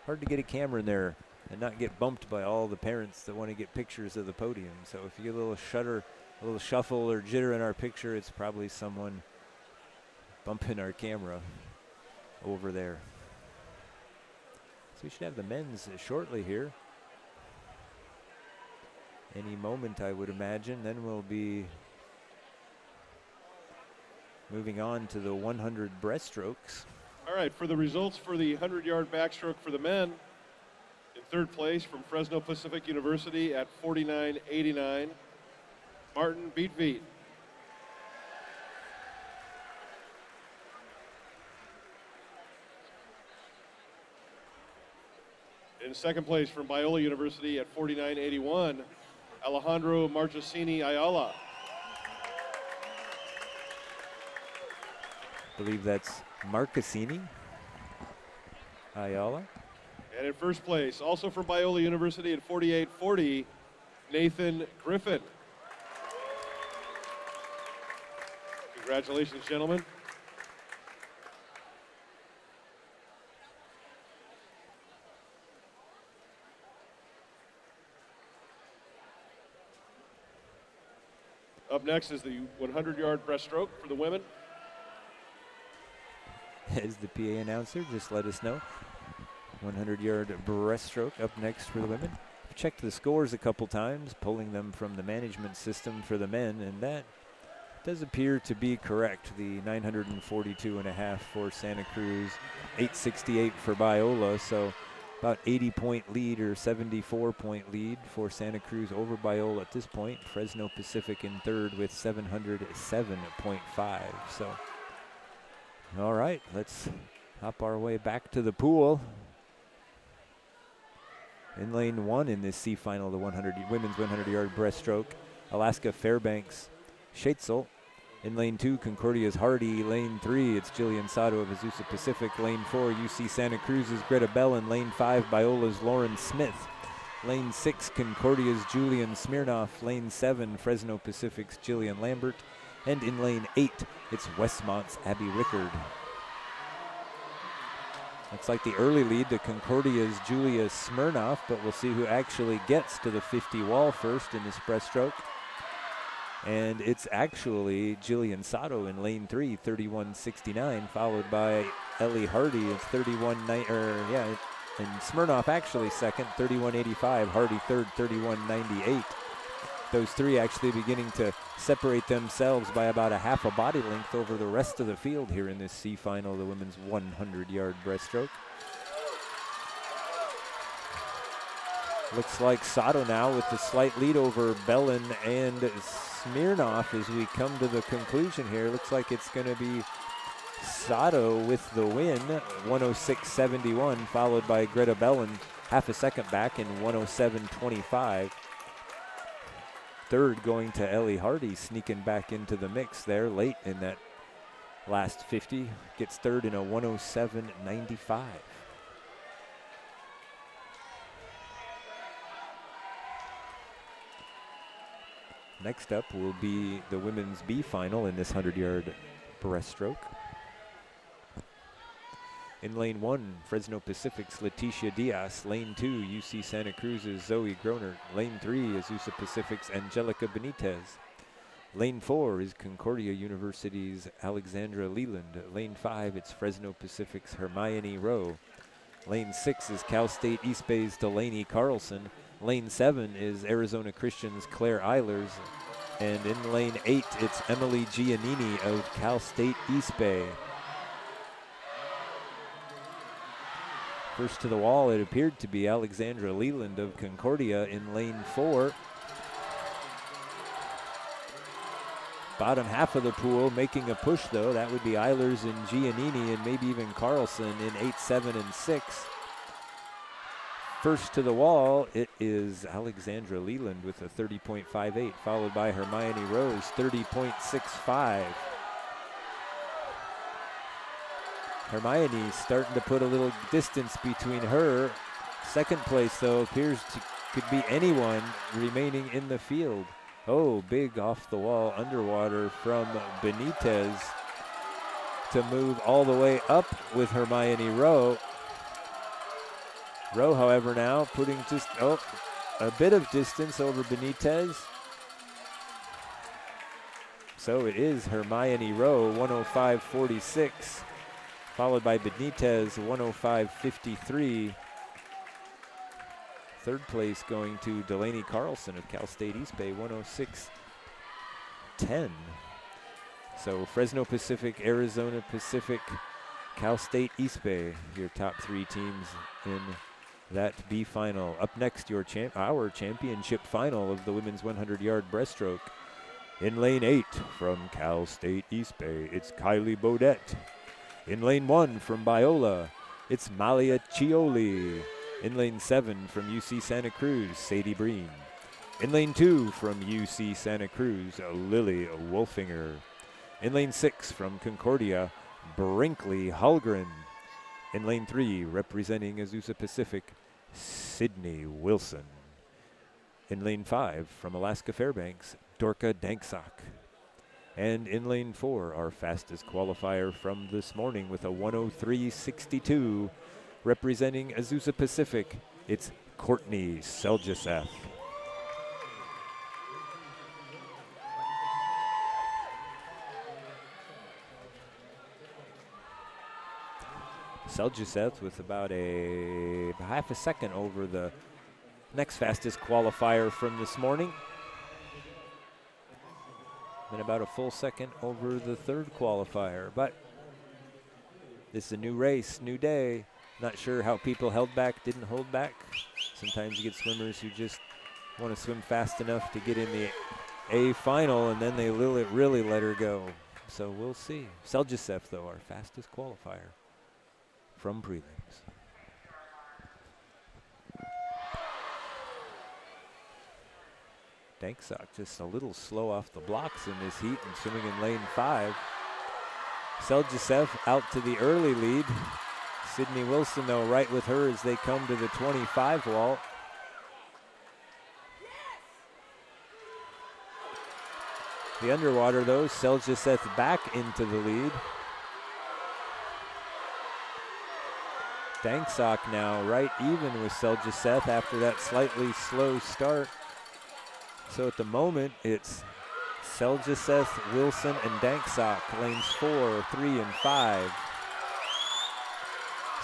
hard to get a camera in there and not get bumped by all the parents that want to get pictures of the podium. So if you get a little shuffle or jitter in our picture, it's probably someone bumping our camera over there. So we should have the men's shortly here. Any moment, I would imagine. Then we'll be Moving on to the 100 breaststrokes. All right, for the results for the 100-yard backstroke for the men, in third place from Fresno Pacific University at 49.89, Martin Beatveet. In second place from Biola University at 49.81, Alejandro Marchesini Ayala. I believe that's Marcassini Ayala. And in first place, also from Biola University at 48.40, Nathan Griffin. Congratulations, gentlemen. Up next is the 100-yard breaststroke for the women. As the PA announcer, just let us know. 100-yard breaststroke up next for the women. I've checked the scores a couple times, pulling them from the management system for the men, and that does appear to be correct. The 942.5 for Santa Cruz, 868 for Biola, so about 80-point lead or 74-point lead for Santa Cruz over Biola at this point. Fresno Pacific in third with 707.5. So, all right, let's hop our way back to the pool. In lane one in this C final, the women's 100-yard breaststroke, Alaska Fairbanks Schatzel. In lane two, Concordia's Hardy. Lane three, it's Jillian Sato of Azusa Pacific. Lane four, UC Santa Cruz's Greta Bellin. Lane five, Biola's Lauren Smith. Lane six, Concordia's Julian Smirnoff. Lane seven, Fresno Pacific's Jillian Lambert. And in lane eight, it's Westmont's Abby Rickard. Looks like the early lead to Concordia's Julia Smirnoff, but we'll see who actually gets to the 50 wall first in this breaststroke. And it's actually Jillian Sato in lane three, 31.69, followed by Ellie Hardy at 31.9, and Smirnoff actually second, 31.85, Hardy third, 31.98. Those three actually beginning to separate themselves by about a half a body length over the rest of the field here in this C final, the women's 100-yard breaststroke. Looks like Sato now with the slight lead over Bellin and Smirnoff as we come to the conclusion here. Looks like it's going to be Sato with the win, 106.71, followed by Greta Bellin half a second back in 107.25. Third going to Ellie Hardy, sneaking back into the mix there late in that last 50. Gets third in a 107.95. Next up will be the women's B final in this 100-yard breaststroke. In lane one, Fresno Pacific's Leticia Diaz. Lane two, UC Santa Cruz's Zoe Groner. Lane three, Azusa Pacific's Angelica Benitez. Lane four is Concordia University's Alexandra Leland. Lane five, it's Fresno Pacific's Hermione Rowe. Lane six is Cal State East Bay's Delaney Carlson. Lane seven is Arizona Christian's Claire Eilers. And in lane eight, it's Emily Giannini of Cal State East Bay. First to the wall, it appeared to be Alexandra Leland of Concordia in lane four. Bottom half of the pool making a push, though. That would be Eilers and Giannini and maybe even Carlson in 8, 7, and 6. First to the wall, it is Alexandra Leland with a 30.58, followed by Hermione Rose, 30.65. Hermione starting to put a little distance between her. Second place, though, appears to could be anyone remaining in the field. Oh, big off the wall underwater from Benitez to move all the way up with Hermione Rowe. Rowe, however, now putting just a bit of distance over Benitez. So it is Hermione Rowe, 105.46, followed by Benitez, 105.53. Third place going to Delaney Carlson of Cal State East Bay, 106.10. So Fresno Pacific, Arizona Pacific, Cal State East Bay, your top 3 teams in that B final. Up next, our championship final of the women's 100-yard breaststroke. In lane 8 from Cal State East Bay, it's Kylie Bodette. In lane 1 from Biola, it's Malia Chioli. In lane 7 from UC Santa Cruz, Sadie Breen. In lane 2 from UC Santa Cruz, Lily Wolfinger. In lane 6 from Concordia, Brinkley Hulgren. In lane 3, representing Azusa Pacific, Sydney Wilson. In lane 5 from Alaska Fairbanks, Dorka Danksock. And in lane 4, our fastest qualifier from this morning with a 1:03.62, representing Azusa Pacific, it's Courtney Seljaseth. Seljaseth with about a half a second over the next fastest qualifier from this morning. And about a full second over the third qualifier. But this is a new race, new day. Not sure how people held back, didn't hold back. Sometimes you get swimmers who just want to swim fast enough to get in the A final, and then they really let her go. So we'll see. Seljaseth, though, our fastest qualifier from prelims. Danksock just a little slow off the blocks in this heat and swimming in lane 5. Seljaseth out to the early lead. Sydney Wilson, though, right with her as they come to the 25 wall. The underwater, though, Seljaseth back into the lead. Danksock now right even with Seljaseth after that slightly slow start. So at the moment, it's Seljaseth, Wilson, and Danksock, lanes 4, 3, and 5.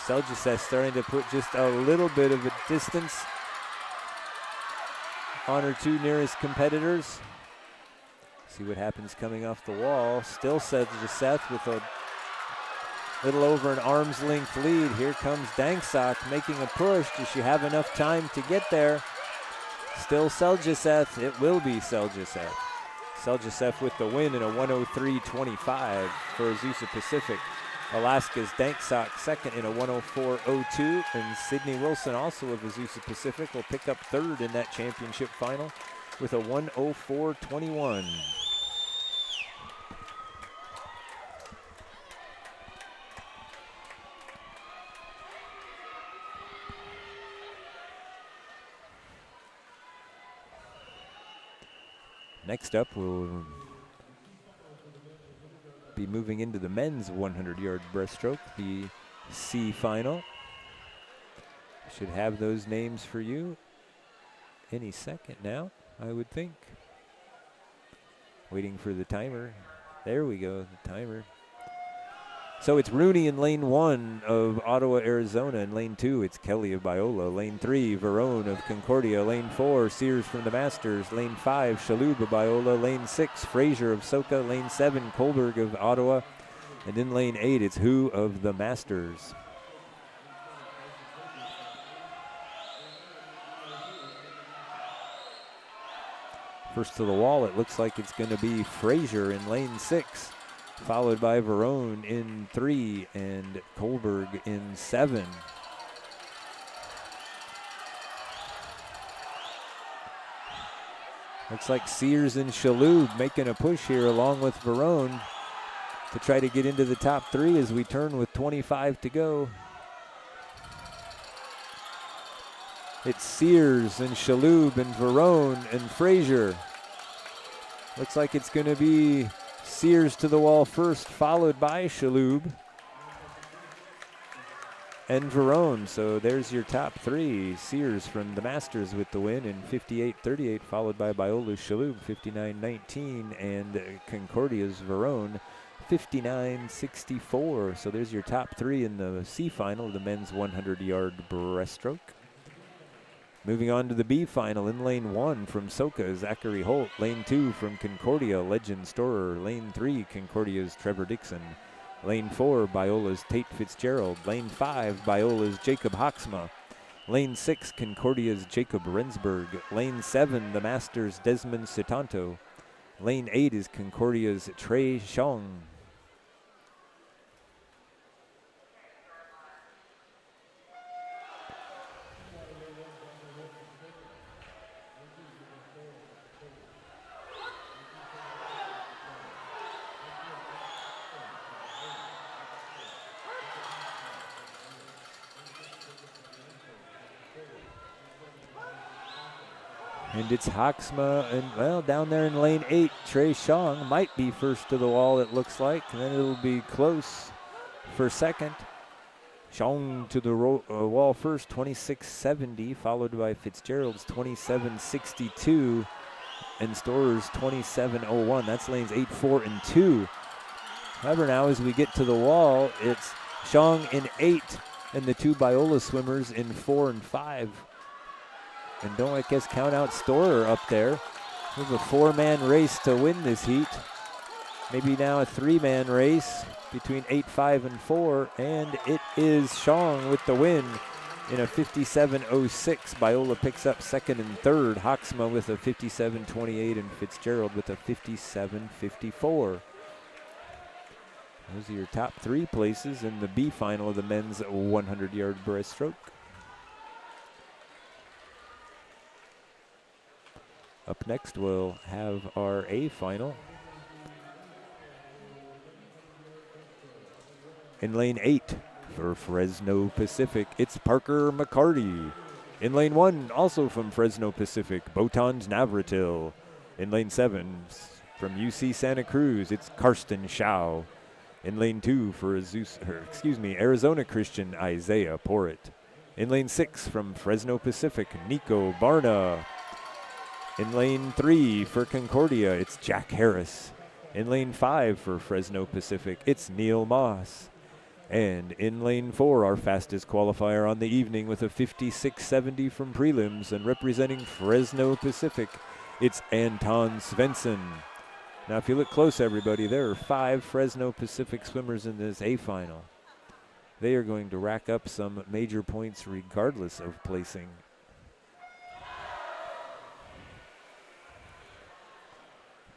Seljaseth starting to put just a little bit of a distance on her 2 nearest competitors. See what happens coming off the wall. Still Seljaseth with a little over an arm's length lead. Here comes Danksock making a push. Does she have enough time to get there? Still Seljaseth. It will be Seljaseth. Seljaseth with the win in a 1:03.25 for Azusa Pacific. Alaska's Danksock second in a 1:04.02. And Sydney Wilson, also of Azusa Pacific, will pick up third in that championship final with a 1:04.21. Next up, we'll be moving into the men's 100-yard breaststroke, the C final. Should have those names for you any second now, I would think. Waiting for the timer. There we go, the timer. So it's Rooney in lane 1 of Ottawa, Arizona. In lane 2, it's Kelly of Biola. Lane 3, Verone of Concordia. Lane 4, Sears from the Masters. Lane 5, Shaloub of Biola. Lane 6, Frazier of Soka. Lane 7, Kohlberg of Ottawa. And in lane 8, it's Hu of the Masters. First to the wall, it looks like it's going to be Frazier in lane 6. Followed by Verone in 3 and Kohlberg in 7. Looks like Sears and Shaloub making a push here along with Verone to try to get into the top 3 as we turn with 25 to go. It's Sears and Shaloub and Verone and Frazier. Looks like it's going to be Sears to the wall first, followed by Shaloub and Verone. So there's your top 3. Sears from the Masters with the win in 58.38, followed by Biola Shaloub 59.19, and Concordia's Verone 59.64. So there's your top 3 in the C final of the men's 100-yard breaststroke. Moving on to the B final in lane 1 from Soka, Zachary Holt. Lane 2 from Concordia, Legend Storer. Lane 3, Concordia's Trevor Dixon. Lane 4, Biola's Tate Fitzgerald. Lane 5, Biola's Jacob Hoxma. Lane 6, Concordia's Jacob Rensburg. Lane 7, the Masters' Desmond Sitanto. Lane 8 is Concordia's Trey Xiong. And it's Hoxma, and well, down there in lane 8, Trey Xiong might be first to the wall, it looks like. And then it'll be close for second. Xiong to the wall first, 26.70, followed by Fitzgerald's 27.62, and Storer's 27.01. That's lanes 8, 4, and 2. However, now as we get to the wall, it's Xiong in 8, and the two Biola swimmers in 4 and 5. And don't, I guess, count out Storer up there. We have a 4-man race to win this heat. Maybe now a 3-man race between 8, 5, and 4. And it is Xiong with the win in a 57.06. Biola picks up second and third. Hoxma with a 57.28 and Fitzgerald with a 57.54. Those are your top 3 places in the B final of the men's 100-yard breaststroke. Up next, we'll have our A final. In lane 8 for Fresno Pacific, it's Parker McCarty. In lane 1, also from Fresno Pacific, Botond Navratil. In lane 7, from UC Santa Cruz, it's Karsten Schau. In lane 2 for Arizona Christian, Isaiah Porritt. In lane 6 from Fresno Pacific, Nico Barna. In lane 3 for Concordia, it's Jack Harris. In lane 5 for Fresno Pacific, it's Neil Moss. And in lane 4, our fastest qualifier on the evening with a 56.70 from prelims, and representing Fresno Pacific, it's Anton Svensson. Now, if you look close, everybody, there are 5 Fresno Pacific swimmers in this A final. They are going to rack up some major points regardless of placing.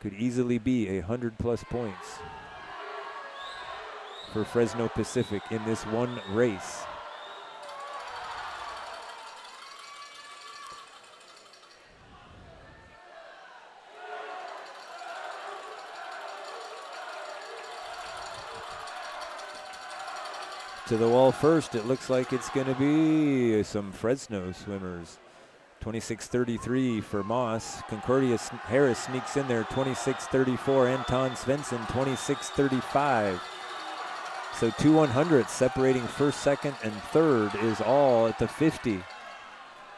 Could easily be 100+ points for Fresno Pacific in this one race. To the wall first, it looks like it's going to be some Fresno swimmers. 26.33 for Moss. Concordia Harris sneaks in there, 26.34. Anton Svensson, 26.35. So 2 100s separating first, second, and third is all at the 50.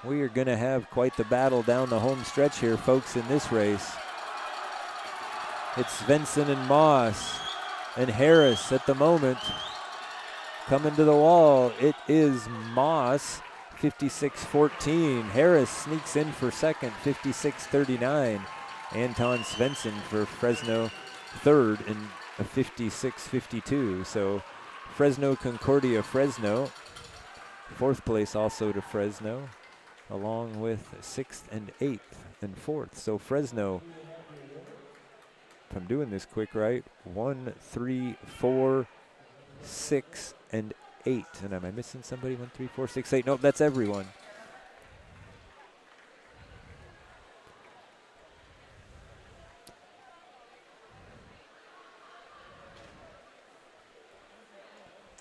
We are going to have quite the battle down the home stretch here, folks, in this race. It's Svensson and Moss and Harris at the moment. Coming to the wall, it is Moss. 56.14. Harris sneaks in for second, 56.39. Anton Svensson for Fresno third in a 56.52. So Fresno, Concordia, Fresno. Fourth place also to Fresno, along with 6th and 8th and 4th. So Fresno, if I'm doing this quick right, 1, 3, 4, 6, and 8. And am I missing somebody? 1, 3, 4, 6, 8. Nope, that's everyone.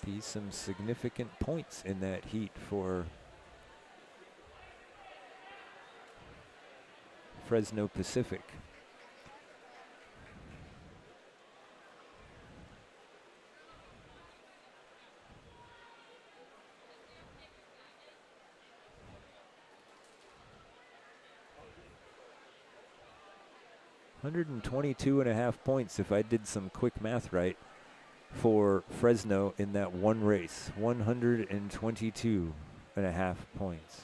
Be some significant points in that heat for Fresno Pacific. $122.5 points, if I did some quick math right, for Fresno in that one race. 122.5 points.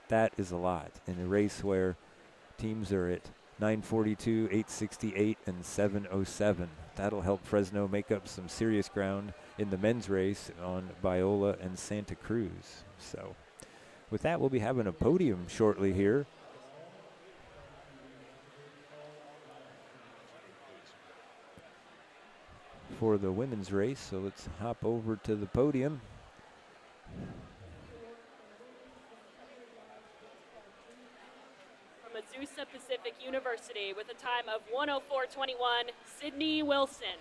That is a lot in a race where teams are at 942, 868, and 707. That'll help Fresno make up some serious ground in the men's race on Biola and Santa Cruz. So with that, we'll be having a podium shortly here. For the women's race, so let's hop over to the podium. From Azusa Pacific University with a time of 1:04:21, Sydney Wilson.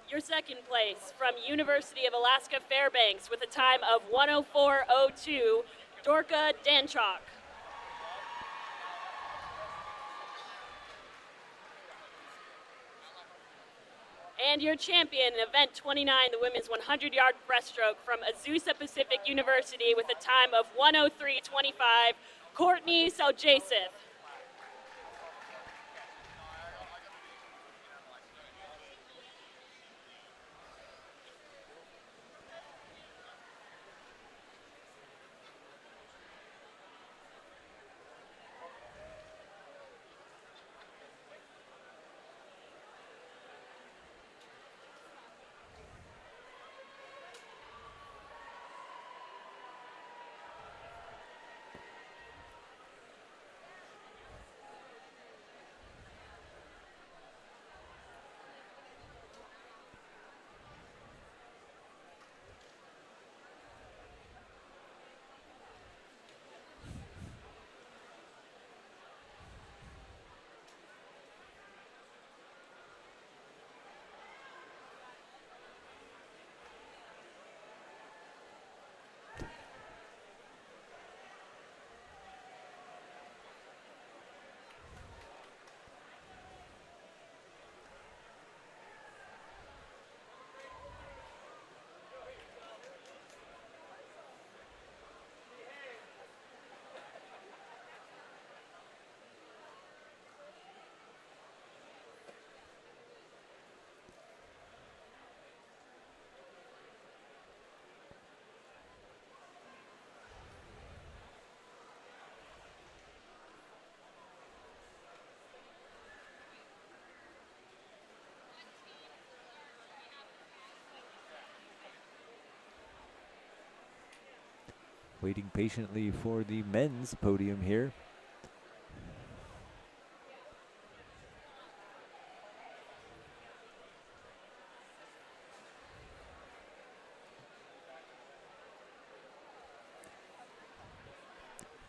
Your second place from University of Alaska Fairbanks with a time of 1:04:02, Dorka Danchok. And your champion in event 29, the women's 100-yard breaststroke from Azusa Pacific University with a time of 1:03:25, Courtney Saljasith. Waiting patiently for the men's podium here.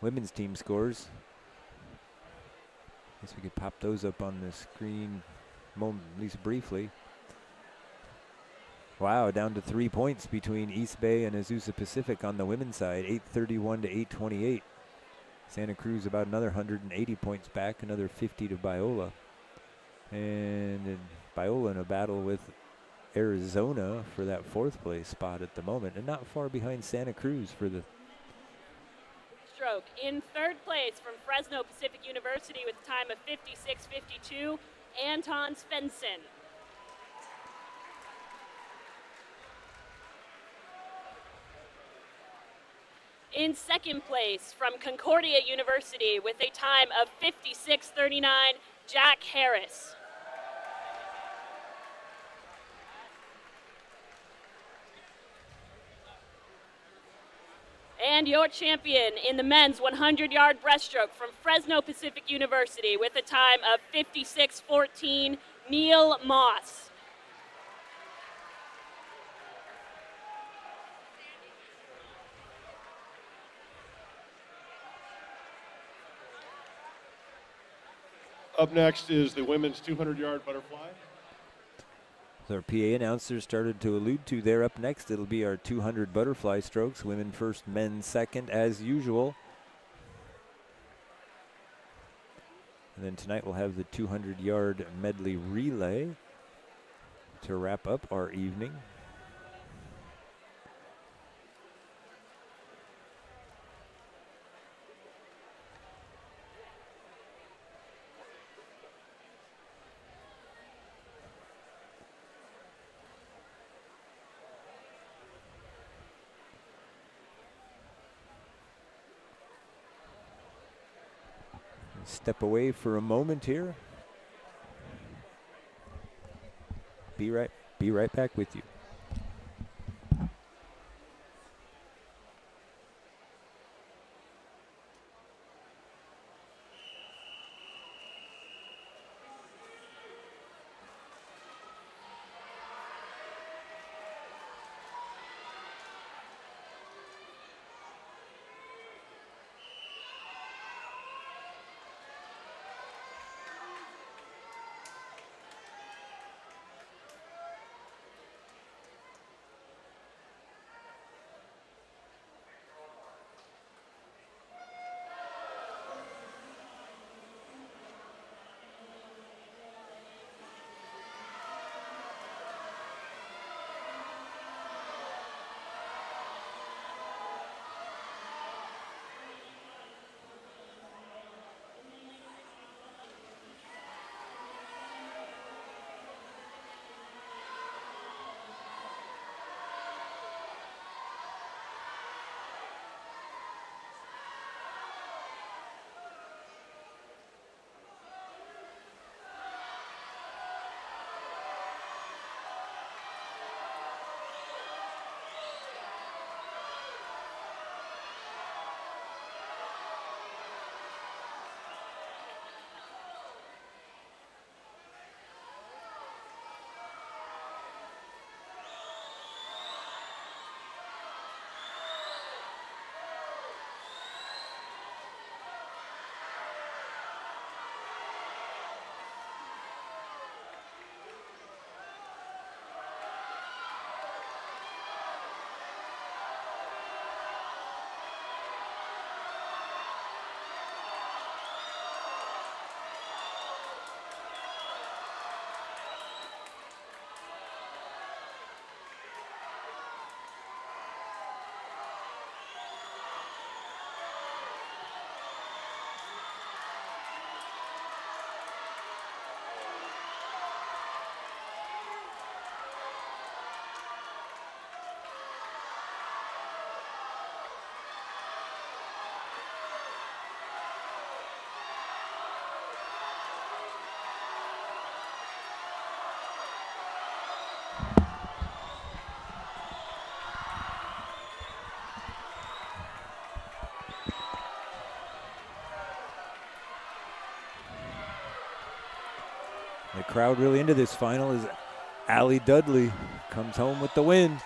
Women's team scores. Guess we could pop those up on the screen at least briefly. Wow, down to 3 points between East Bay and Azusa Pacific on the women's side, 831 to 828. Santa Cruz about another 180 points back, another 50 to Biola. And Biola in a battle with Arizona for that fourth place spot at the moment, and not far behind Santa Cruz for the Stroke. In third place from Fresno Pacific University with a time of 56:52, Anton Svensson. In second place from Concordia University with a time of 56:39, Jack Harris. And your champion in the men's 100-yard breaststroke from Fresno Pacific University with a time of 56:14, Neil Moss. Up next is the women's 200-yard butterfly. So our PA announcer started to allude to there. Up next, it'll be our 200 butterfly strokes. Women first, men second, as usual. And then tonight we'll have the 200-yard medley relay to wrap up our evening. step away for a moment here. Be right back with you. The crowd really into this final as Allie Dudley comes home with the win.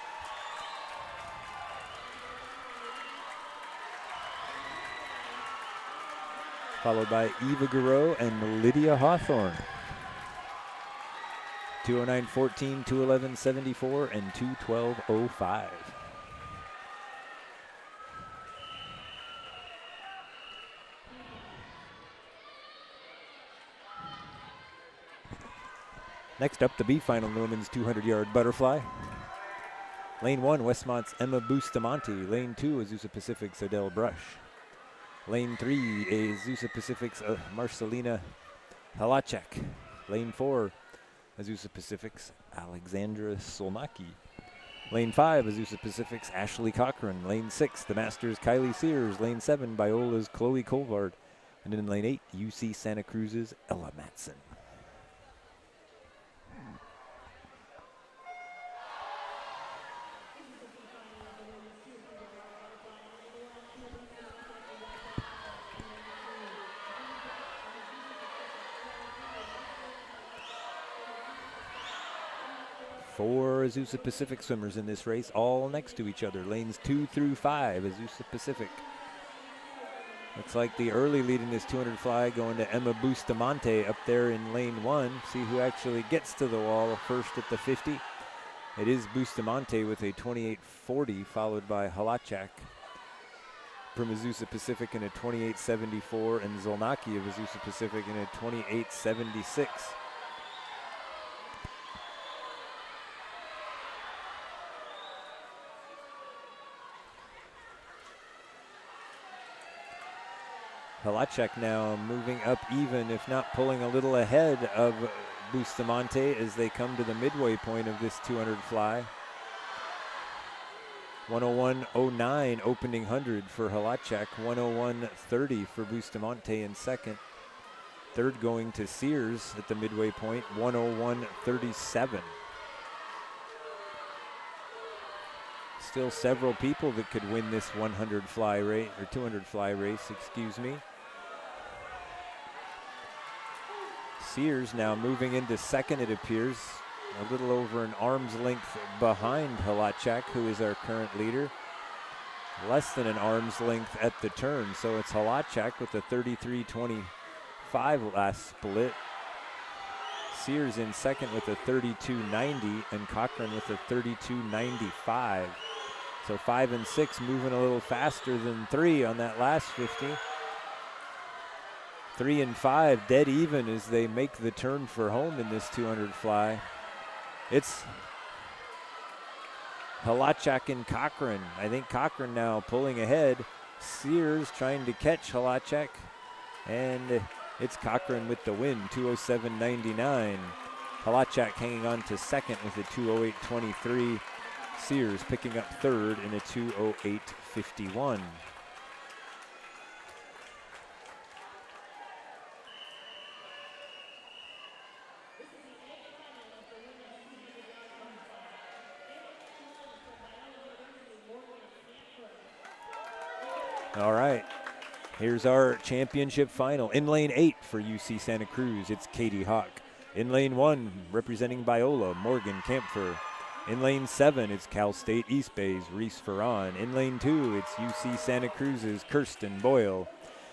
Followed by Eva Garreau and Lydia Hawthorne. 209.14, 211.74, and 212.05. Next up, the B final in the women's 200-yard butterfly. Lane 1, Westmont's Emma Bustamante. Lane 2, Azusa Pacific's Adele Brush. Lane 3, Azusa Pacific's Marcelina Halacek. Lane 4, Azusa Pacific's Alexandra Solnaki. Lane 5, Azusa Pacific's Ashley Cochran. Lane 6, the Masters' Kylie Sears. Lane 7, Biola's Chloe Colvard. And in Lane 8, UC Santa Cruz's Ella Matson. Four Azusa Pacific swimmers in this race, all next to each other. Lanes 2 through 5, Azusa Pacific. Looks like the early lead in this 200 fly going to Emma Bustamante up there in lane 1. See who actually gets to the wall first at the 50. It is Bustamante with a 28.40, followed by Halachak from Azusa Pacific in a 28.74, and Zolnacki of Azusa Pacific in a 28.76. Halachek now moving up even, if not pulling a little ahead of Bustamante as they come to the midway point of this 200 fly. 101.09 opening 100 for Halachek, 101.30 for Bustamante in second. Third going to Sears at the midway point, 101.37. Still several people that could win this 100 fly race, or 200 fly race, excuse me. Sears now moving into second, it appears, a little over an arm's length behind Halachak, who is our current leader. Less than an arm's length at the turn, so it's Halachak with a 33.25 last split. Sears in second with a 32.90, and Cochran with a 32.95. So 5 and 6 moving a little faster than 3 on that last 50. 3 and 5 dead even as they make the turn for home in this 200 fly. It's Halachak and Cochran. I think Cochran now pulling ahead. Sears trying to catch Halachak, and it's Cochran with the win, 207.99. Halachak hanging on to second with a 208.23. Sears picking up third in a 208.51. All right, here's our championship final. In lane 8 for UC Santa Cruz, it's Katie Hawk. In lane 1, representing Biola, Morgan Kampfer. In lane 7, it's Cal State East Bay's Reese Ferran. In lane 2, it's UC Santa Cruz's Kirsten Boyle.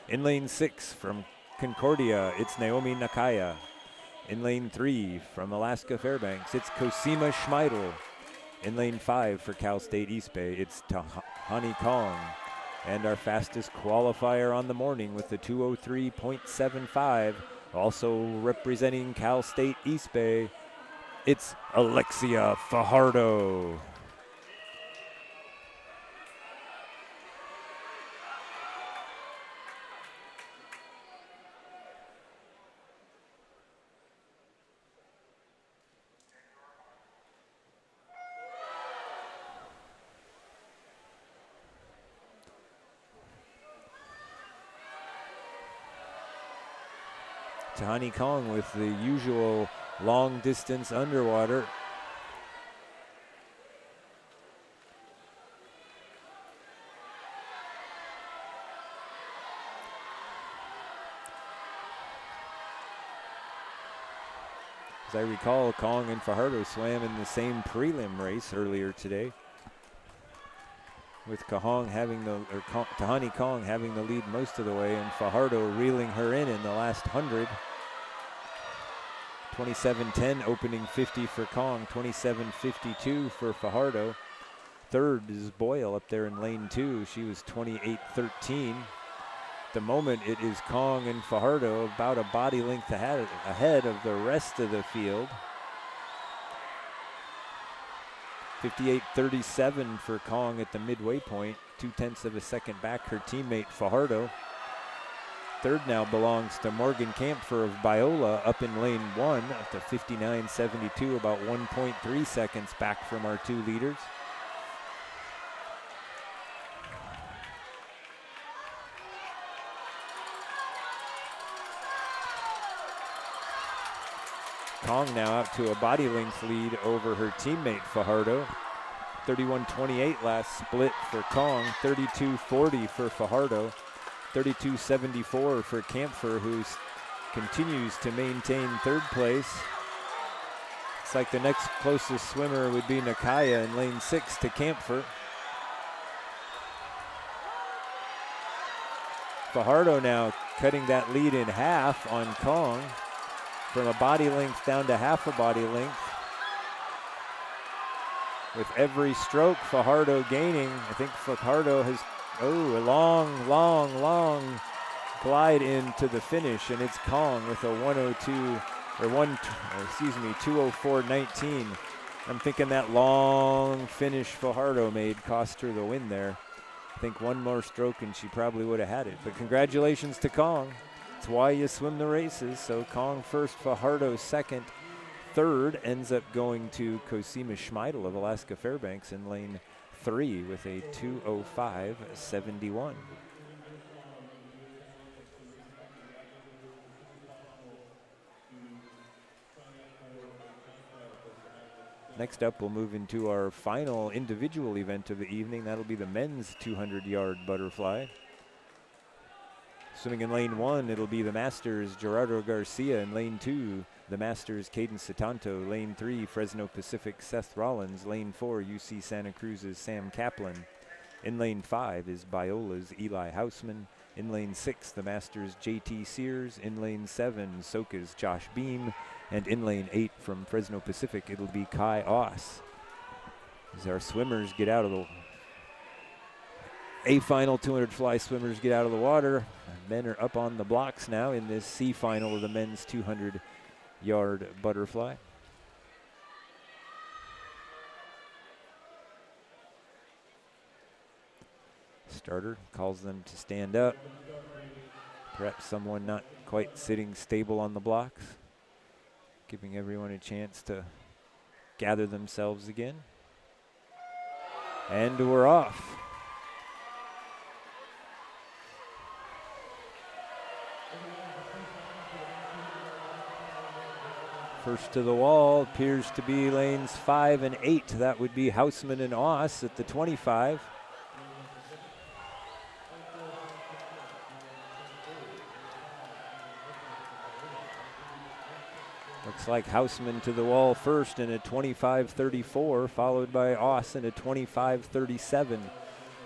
In lane 6, from Concordia, it's Naomi Nakaya. In lane 3, from Alaska Fairbanks, it's Cosima Schmeidel. In lane 5 for Cal State East Bay, it's Tahani Kong. And our fastest qualifier on the morning with the 203.75, also representing Cal State East Bay, it's Alexia Fajardo. Tahani Kong with the usual long distance underwater. As I recall, Kong and Fajardo swam in the same prelim race earlier today, with Tahani Kong having the lead most of the way and Fajardo reeling her in the last 100. 27.10 opening 50 for Kong, 27.52 for Fajardo. Third is Boyle up there in lane 2. She was 28.13. At the moment, it is Kong and Fajardo about a body length ahead of the rest of the field. 58.37 for Kong at the midway point, 0.2 of a second back her teammate Fajardo. Third now belongs to Morgan Kampfer of Biola up in lane 1 at the 59.72, about 1.3 seconds back from our two leaders. Kong now out to a body length lead over her teammate Fajardo. 31.28 last split for Kong, 32.40 for Fajardo. 32.74 for Kampfer, who continues to maintain third place. It's like the next closest swimmer would be Nakaya in lane 6 to Kampfer. Fajardo now cutting that lead in half on Kong, from a body length down to half a body length. With every stroke, Fajardo gaining. I think Fajardo has a long glide into the finish, and it's Kong with a 204.19. I'm thinking that long finish Fajardo made cost her the win there. I think one more stroke and she probably would have had it. But congratulations to Kong. It's why you swim the races. So Kong first, Fajardo second. Third ends up going to Cosima Schmeidel of Alaska Fairbanks in lane 3 with a 205.71. Next up, we'll move into our final individual event of the evening. That'll be the men's 200-yard butterfly. Swimming in lane 1, it'll be the Masters Gerardo Garcia. In lane 2, the Masters Caden Satanto. Lane 3, Fresno Pacific Seth Rollins. Lane 4, UC Santa Cruz's Sam Kaplan. In lane 5 is Biola's Eli Hausman. In lane 6, the Masters JT Sears. In lane 7, Soka's Josh Beam. And in lane 8 from Fresno Pacific, it'll be Kai Oss. As our swimmers get out of the A-final 200 fly swimmers get out of the water. Men are up on the blocks now in this C final of the men's 200-yard butterfly. Starter calls them to stand up. Perhaps someone not quite sitting stable on the blocks, giving everyone a chance to gather themselves again. And we're off. First to the wall appears to be lanes 5 and 8. That would be Hausman and Oss at the 25. Looks like Hausman to the wall first in a 25.34, followed by Oss in a 25.37.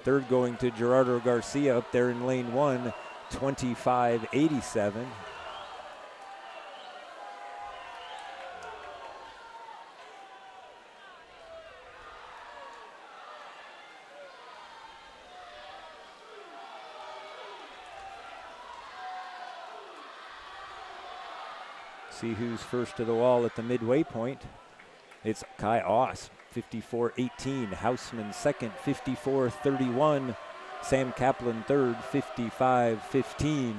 Third going to Gerardo Garcia up there in lane 1, 25.87. See who's first to the wall at the midway point. It's Kai Oss, 54.18. Hausman second, 54.31. Sam Kaplan third, 55.15.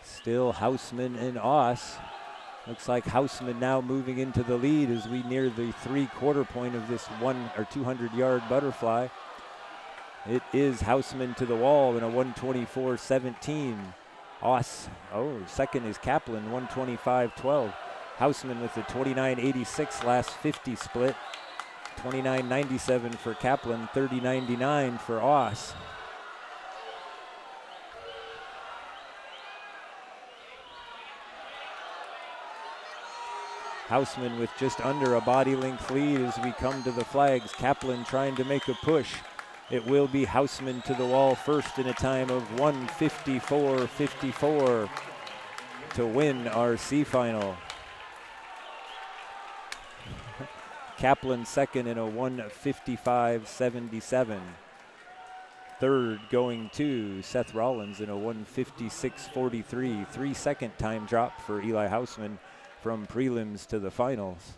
Still Hausman and Oss. Looks like Hausman now moving into the lead as we near the 3/4 point of this 200-yard butterfly. It is Hausman to the wall in a 124.17. Oss, second is Kaplan, 125.12. Hausman with the 29.86 last 50 split. 29.97 for Kaplan, 30.99 for Oss. Hausman with just under a body length lead as we come to the flags. Kaplan trying to make a push. It will be Hausman to the wall first in a time of 1:54.54 to win our C final. Kaplan second in a 1:55.77. Third going to Seth Rollins in a 1:56.43. 3-second time drop for Eli Hausman from prelims to the finals.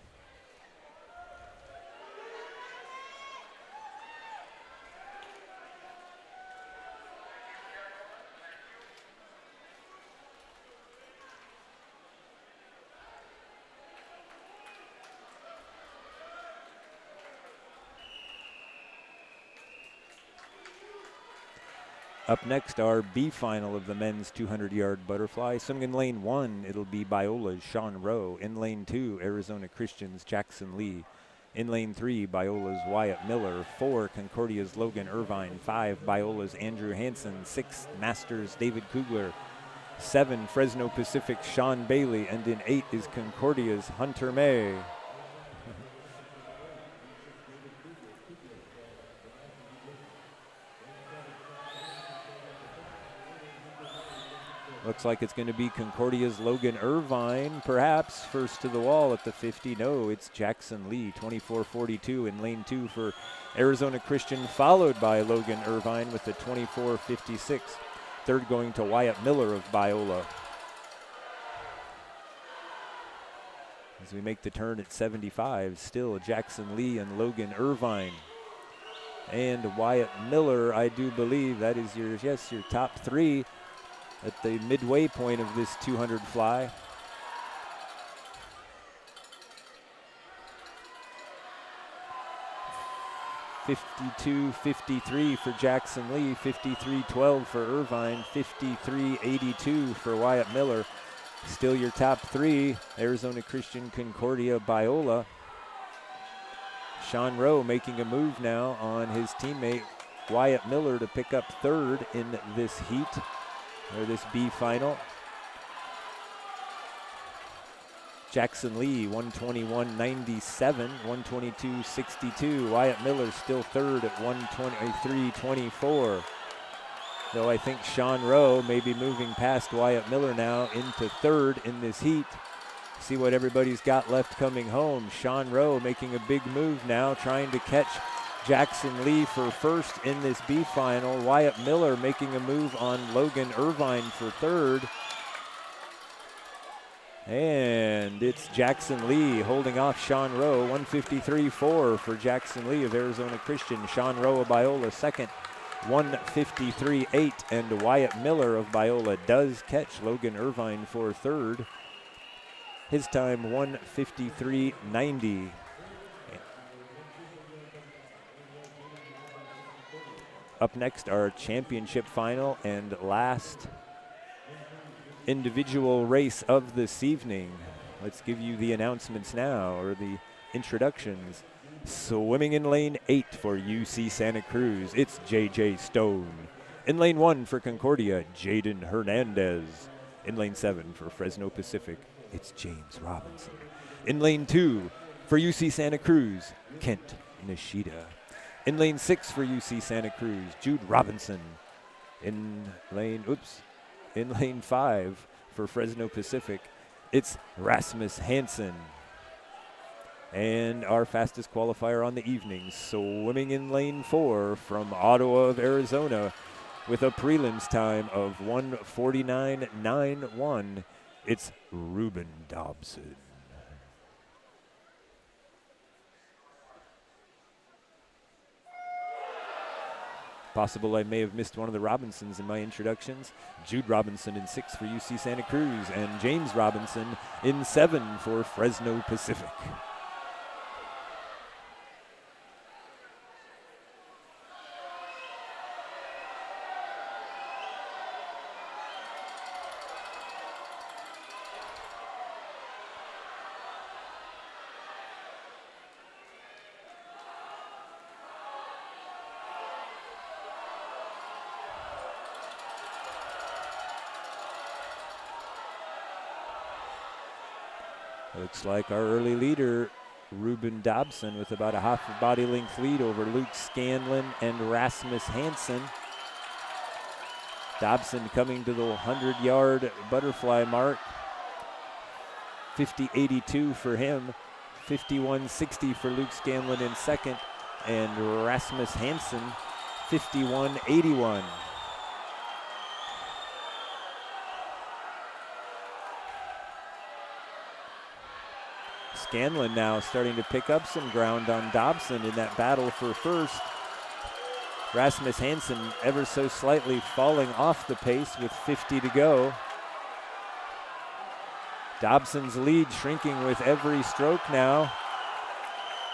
Up next, our B final of the men's 200-yard butterfly. Swimming in lane 1, it'll be Biola's Sean Rowe. In lane 2, Arizona Christian's Jackson Lee. In lane 3, Biola's Wyatt Miller. 4, Concordia's Logan Irvine. 5, Biola's Andrew Hansen. 6, Masters David Kugler. 7, Fresno Pacific Sean Bailey. And in 8 is Concordia's Hunter May. Looks like it's going to be Concordia's Logan Irvine, perhaps, first to the wall at the 50. No, it's Jackson Lee, 24.42 in lane 2 for Arizona Christian, followed by Logan Irvine with the 24.56. Third going to Wyatt Miller of Biola. As we make the turn at 75, still Jackson Lee and Logan Irvine. And Wyatt Miller, I do believe that is your top 3 at the midway point of this 200 fly. 52-53 for Jackson Lee, 53-12 for Irvine, 53-82 for Wyatt Miller. Still your top three, Arizona Christian, Concordia, Biola. Sean Rowe making a move now on his teammate Wyatt Miller to pick up third in this heat, or this B final. Jackson Lee, 121.97, 122.62. Wyatt Miller still third at 123.24. Though I think Sean Rowe may be moving past Wyatt Miller now into third in this heat. See what everybody's got left coming home. Sean Rowe making a big move now, trying to catch Jackson Lee for first in this B final. Wyatt Miller making a move on Logan Irvine for third. And it's Jackson Lee holding off Sean Rowe, 153.4 for Jackson Lee of Arizona Christian. Sean Rowe of Biola second, 153.8. And Wyatt Miller of Biola does catch Logan Irvine for third. His time 153.90. Up next, our championship final and last individual race of this evening. Let's give you the announcements now, or the introductions. Swimming in lane 8 for UC Santa Cruz, it's JJ Stone. In lane 1 for Concordia, Jaden Hernandez. In lane 7 for Fresno Pacific, it's James Robinson. In lane 2 for UC Santa Cruz, Kent Nishida. In lane 6 for UC Santa Cruz, Jude Robinson. In lane 5 for Fresno Pacific, it's Rasmus Hansen. And our fastest qualifier on the evening, swimming in lane 4 from Ottawa of Arizona with a prelims time of 1:49.91, it's Ruben Dobson. Possible I may have missed one of the Robinsons in my introductions. Jude Robinson in 6 for UC Santa Cruz, and James Robinson in 7 for Fresno Pacific. Looks like our early leader, Ruben Dobson, with about a half a body length lead over Luke Scanlon and Rasmus Hansen. Dobson coming to the 100-yard butterfly mark. 50.82 for him, 51.60 for Luke Scanlon in second, and Rasmus Hansen, 51.81. Scanlon now starting to pick up some ground on Dobson in that battle for first. Rasmus Hansen ever so slightly falling off the pace with 50 to go. Dobson's lead shrinking with every stroke now.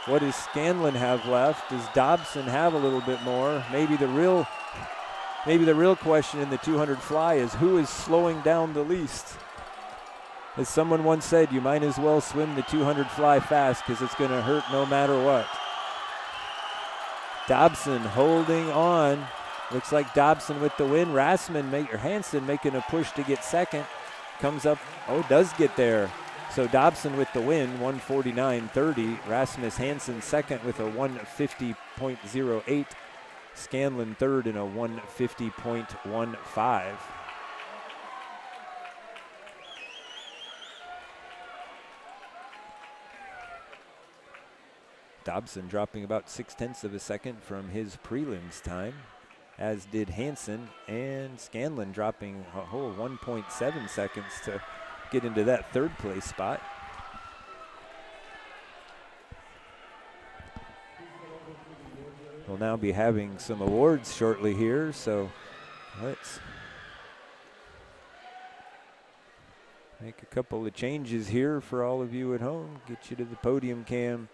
What does Scanlon have left? Does Dobson have a little bit more? Maybe the real question in the 200 fly is who is slowing down the least? As someone once said, you might as well swim the 200 fly fast because it's going to hurt no matter what. Dobson holding on. Looks like Dobson with the win. Hansen making a push to get second. Comes up, does get there. So Dobson with the win, 149.30. Rasmus Hansen second with a 150.08. Scanlon third in a 150.15. Dobson dropping about 0.6 of a second from his prelims time, as did Hansen, and Scanlon dropping a whole 1.7 seconds to get into that third place spot. We'll now be having some awards shortly here, so let's make a couple of changes here for all of you at home. Get you to the podium cam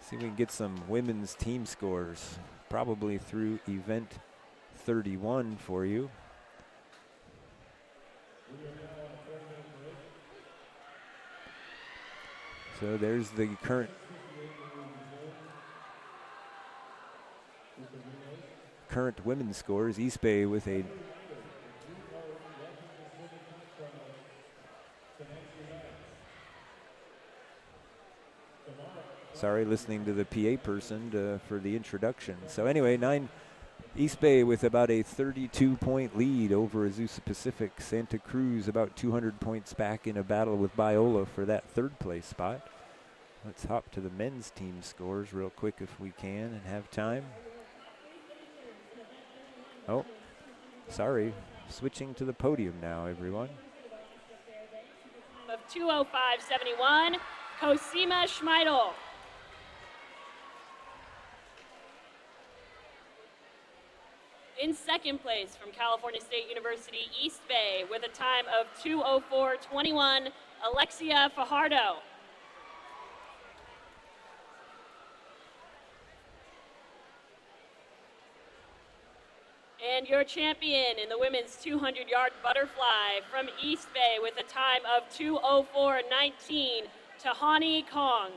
See if we can get some women's team scores, probably through event 31 for you. So there's the current women's scores. East Bay with a listening to the PA person for the introduction. So anyway, East Bay with about a 32-point lead over Azusa Pacific. Santa Cruz about 200 points back in a battle with Biola for that third place spot. Let's hop to the men's team scores real quick if we can and have time. Oh, sorry. Switching to the podium now, everyone. Of 205.71, Cosima Schmeidel. In second place from California State University, East Bay, with a time of 2:04.21, Alexia Fajardo. And your champion in the women's 200-yard butterfly from East Bay with a time of 2:04.19, Tahani Kong.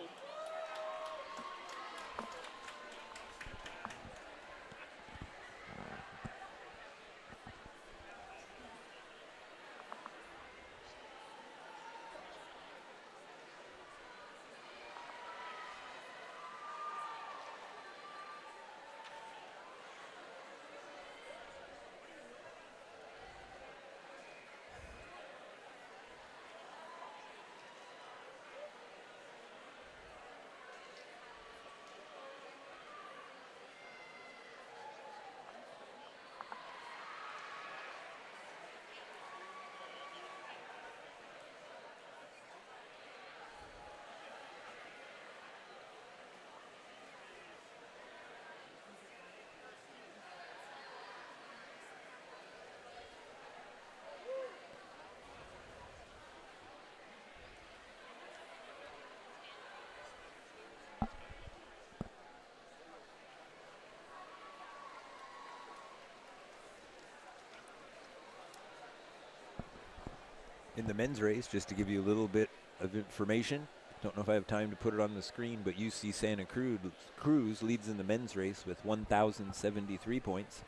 In the men's race, just to give you a little bit of information, don't know if I have time to put it on the screen, but UC Santa Cruz leads in the men's race with 1,073 points.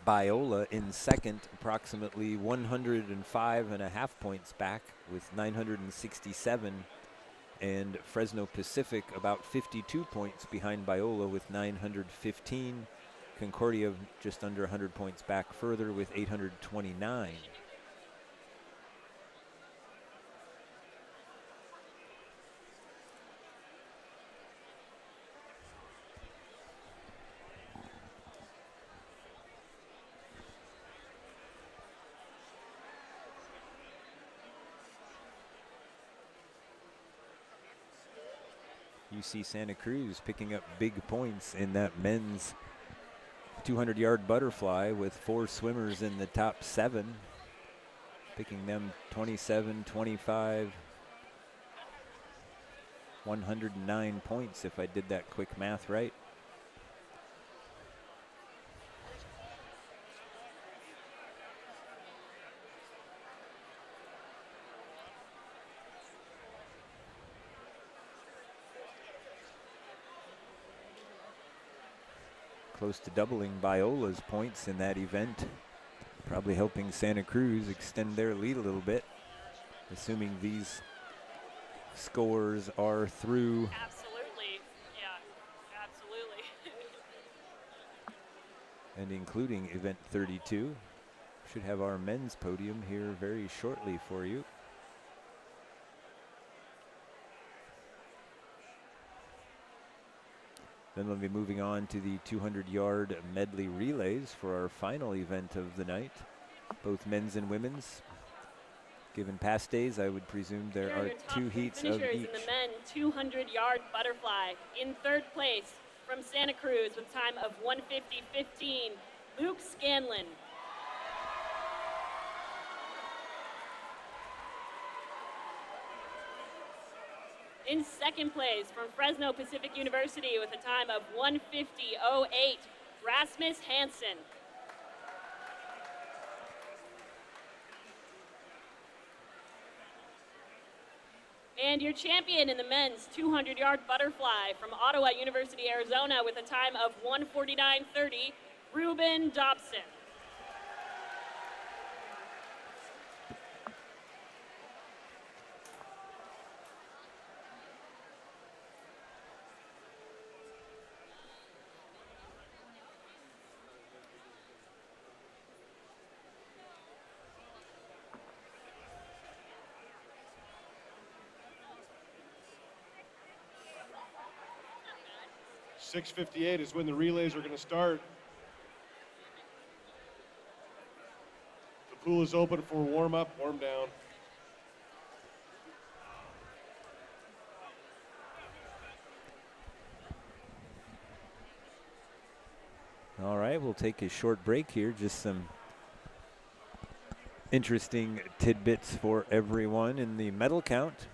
Biola in second, approximately 105.5 points back with 967. And Fresno Pacific about 52 points behind Biola with 915. Concordia just under 100 points back further with 829. UC Santa Cruz picking up big points in that men's 200-yard butterfly with 4 swimmers in the top 7, picking them 27, 25, 109 points if I did that quick math right. Close to doubling Biola's points in that event, probably helping Santa Cruz extend their lead a little bit, assuming these scores are through. Absolutely, yeah, absolutely. And including event 32. Should have our men's podium here very shortly for you. Then we'll be moving on to the 200-yard medley relays for our final event of the night, both men's and women's. Given past days, I would presume there are 2 heats of each. In the men 200-yard butterfly. In third place from Santa Cruz with time of 1:50.15, Luke Scanlon. In second place from Fresno Pacific University with a time of 1:50.08, Rasmus Hansen. And your champion in the men's 200-yard butterfly from Ottawa University, Arizona with a time of 1:49.30, Ruben Dobson. .658 is when the relays are going to start. The pool is open for warm-up, warm-down. All right, we'll take a short break here. Just some interesting tidbits for everyone in the medal count,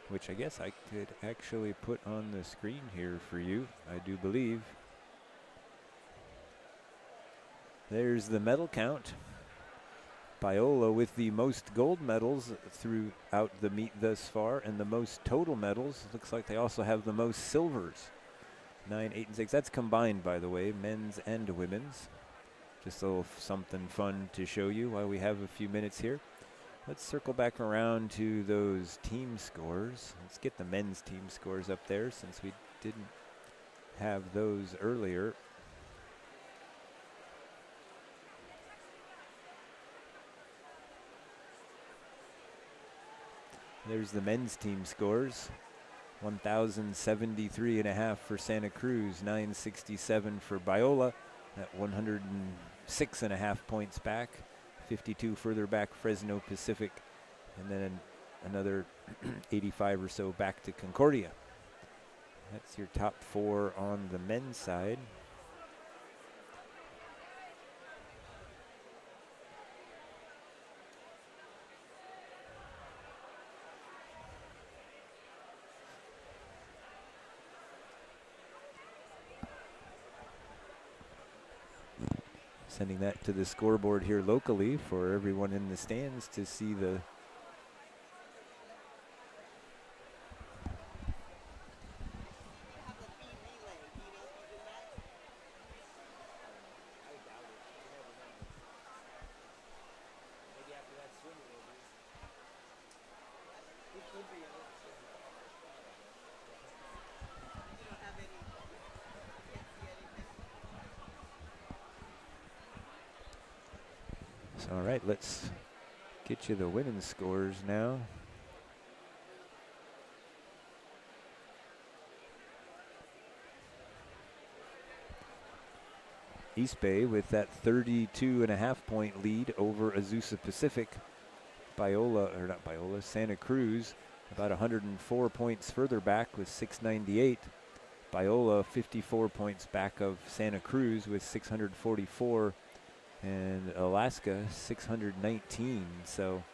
which I guess I could actually put on the screen here for you, I do believe. There's the medal count. Biola with the most gold medals throughout the meet thus far and the most total medals. Looks like they also have the most silvers. 9, 8, and 6. That's combined, by the way, men's and women's. Just a little something fun to show you while we have a few minutes here. Let's circle back around to those team scores. Let's get the men's team scores up there since we didn't have those earlier. There's the men's team scores. 1,073.5 for Santa Cruz, 967 for Biola, at 106.5 points back, 52 further back Fresno Pacific, and then another 85 or so back to Concordia. That's your top 4 on the men's side. Sending that to the scoreboard here locally for everyone in the stands to see the all right, let's get you the women's scores now. East Bay with that 32.5 point lead over Azusa Pacific. Santa Cruz about 104 points further back with 698. Biola 54 points back of Santa Cruz with 644. And Alaska 619. So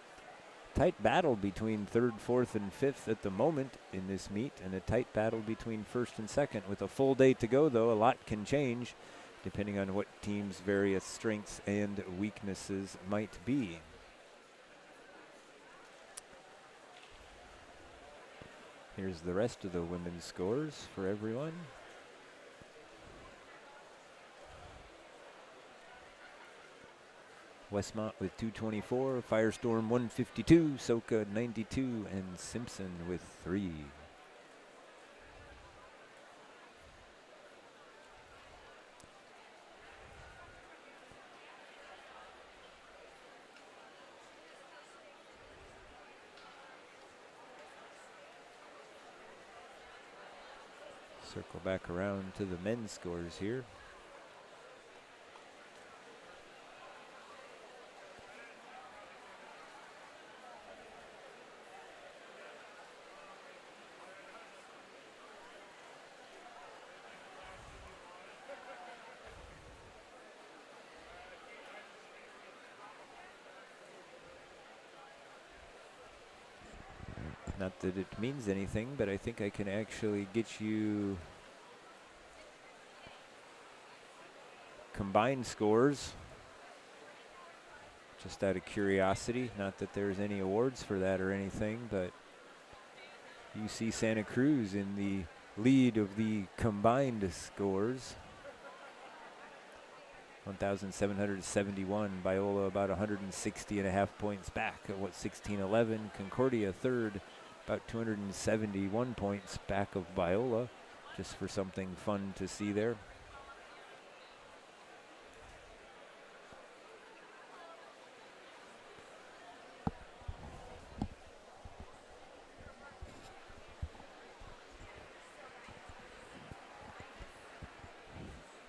tight battle between 3rd, 4th, and 5th at the moment in this meet, and a tight battle between 1st and 2nd. With a full day to go, though, a lot can change depending on what teams' various strengths and weaknesses might be. Here's the rest of the women's scores for everyone. Westmont with 224, Firestorm 152, Soka 92, and Simpson with 3. Circle back around to the men's scores here. Not that it means anything, but I think I can actually get you combined scores. Just out of curiosity, not that there's any awards for that or anything, but UC Santa Cruz in the lead of the combined scores. 1,771. Biola about 160.5 points back at 1611. Concordia third, about 271 points back of Biola, just for something fun to see there.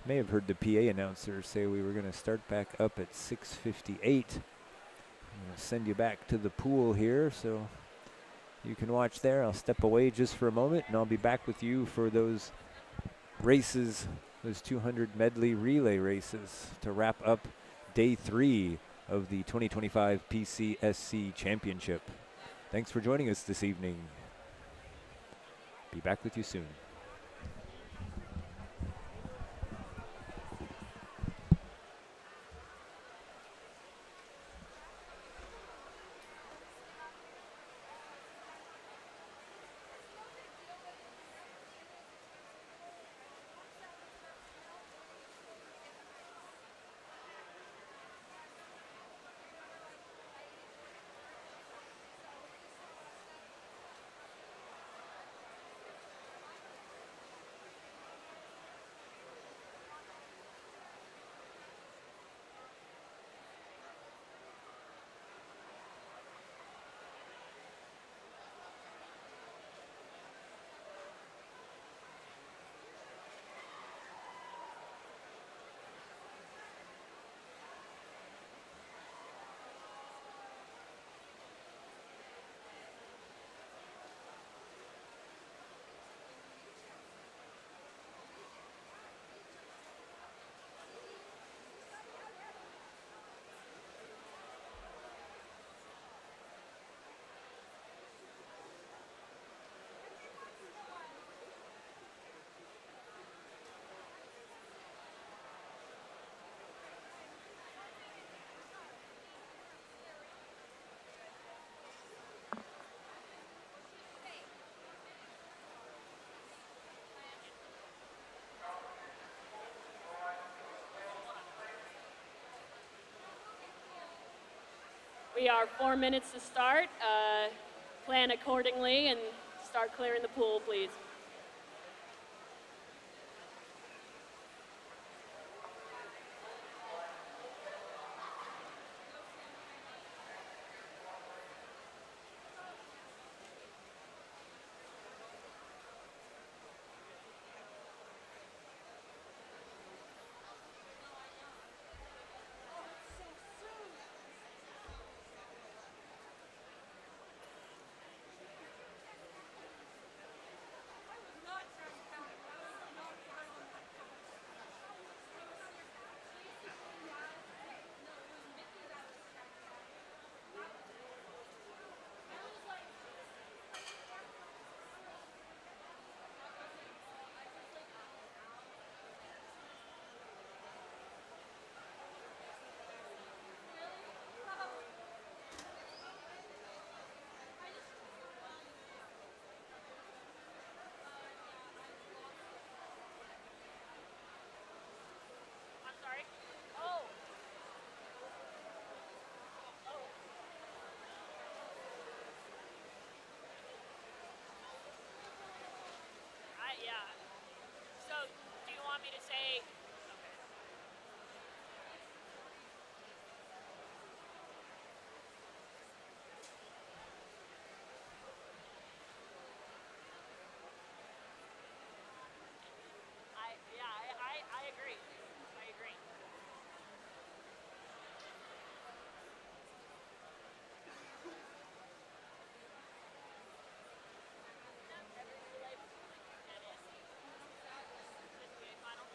May have heard the PA announcer say we were going to start back up at 6:58. I'm going to send you back to the pool here so you can watch there. I'll step away just for a moment and I'll be back with you for those races, those 200 medley relay races to wrap up day 3 of the 2025 PCSC Championship. Thanks for joining us this evening. Be back with you soon. We are 4 minutes to start. Plan accordingly and start clearing the pool, please. Yeah. So, do you want me to say? Okay. I agree. I agree. Every relay that is. This PA final.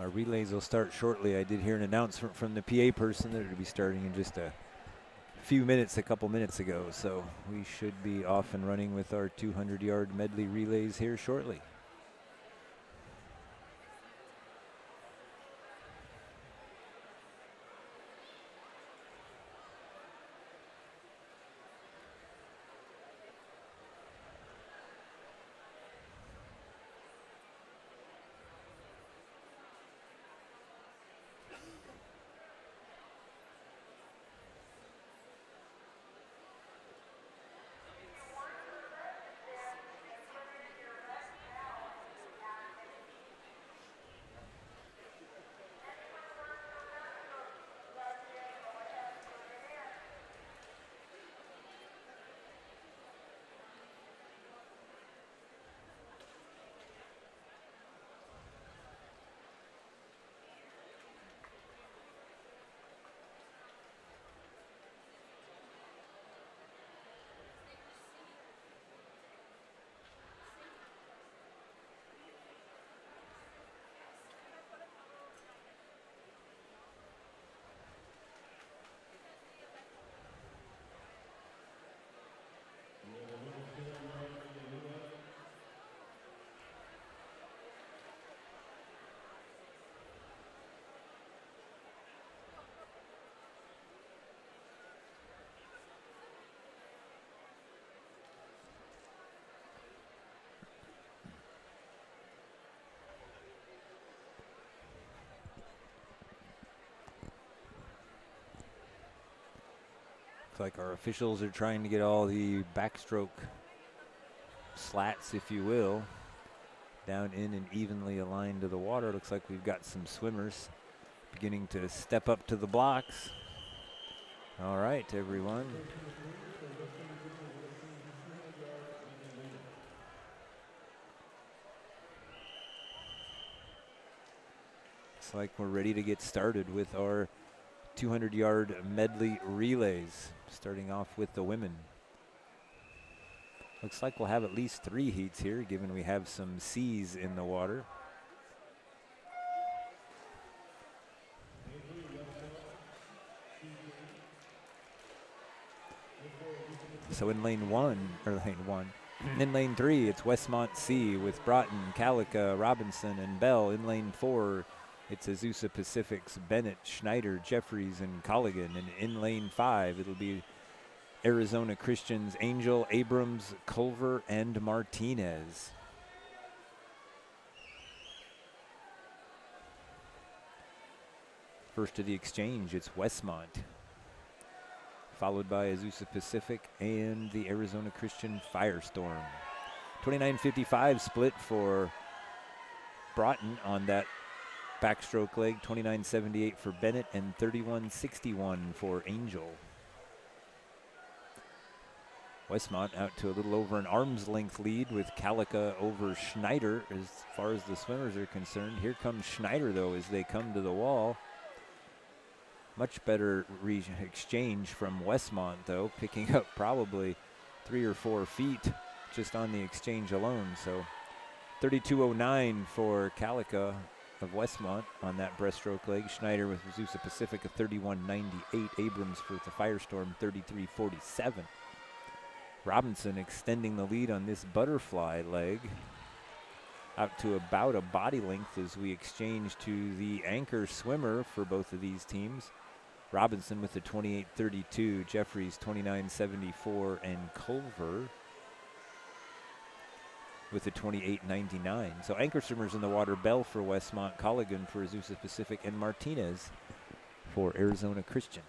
Our relays will start shortly. I did hear an announcement from the PA person that it'll be starting in just a few minutes, a couple minutes ago. So we should be off and running with our 200-yard medley relays here shortly. Looks like our officials are trying to get all the backstroke slats, if you will, down in and evenly aligned to the water. Looks like we've got some swimmers beginning to step up to the blocks. All right, everyone. Looks like we're ready to get started with our 200-yard medley relays, starting off with the women. Looks like we'll have at least 3 heats here, given we have some C's in the water. So in lane 3, it's Westmont C with Broughton, Calica, Robinson, and Bell. In lane 4, it's Azusa Pacific's Bennett, Schneider, Jeffries, and Colligan. And in lane 5, it'll be Arizona Christian's Angel, Abrams, Culver, and Martinez. First to the exchange, it's Westmont, followed by Azusa Pacific and the Arizona Christian Firestorm. 29:55 split for Broughton on that backstroke leg, 29:78 for Bennett, and 31:61 for Angel. Westmont out to a little over an arm's length lead with Calica over Schneider as far as the swimmers are concerned. Here comes Schneider, though, as they come to the wall. Much better exchange from Westmont, though, picking up probably 3 or 4 feet just on the exchange alone. So 32:09 for Calica of Westmont on that breaststroke leg. Schneider with Azusa Pacific, a 31:98. Abrams for the Firestorm, 33:47. Robinson extending the lead on this butterfly leg out to about a body length as we exchange to the anchor swimmer for both of these teams. Robinson with the 28:32, Jeffries 29:74, and Culver with the 28:99. So anchor swimmers in the water: Bell for Westmont, Colligan for Azusa Pacific, and Martinez for Arizona Christian.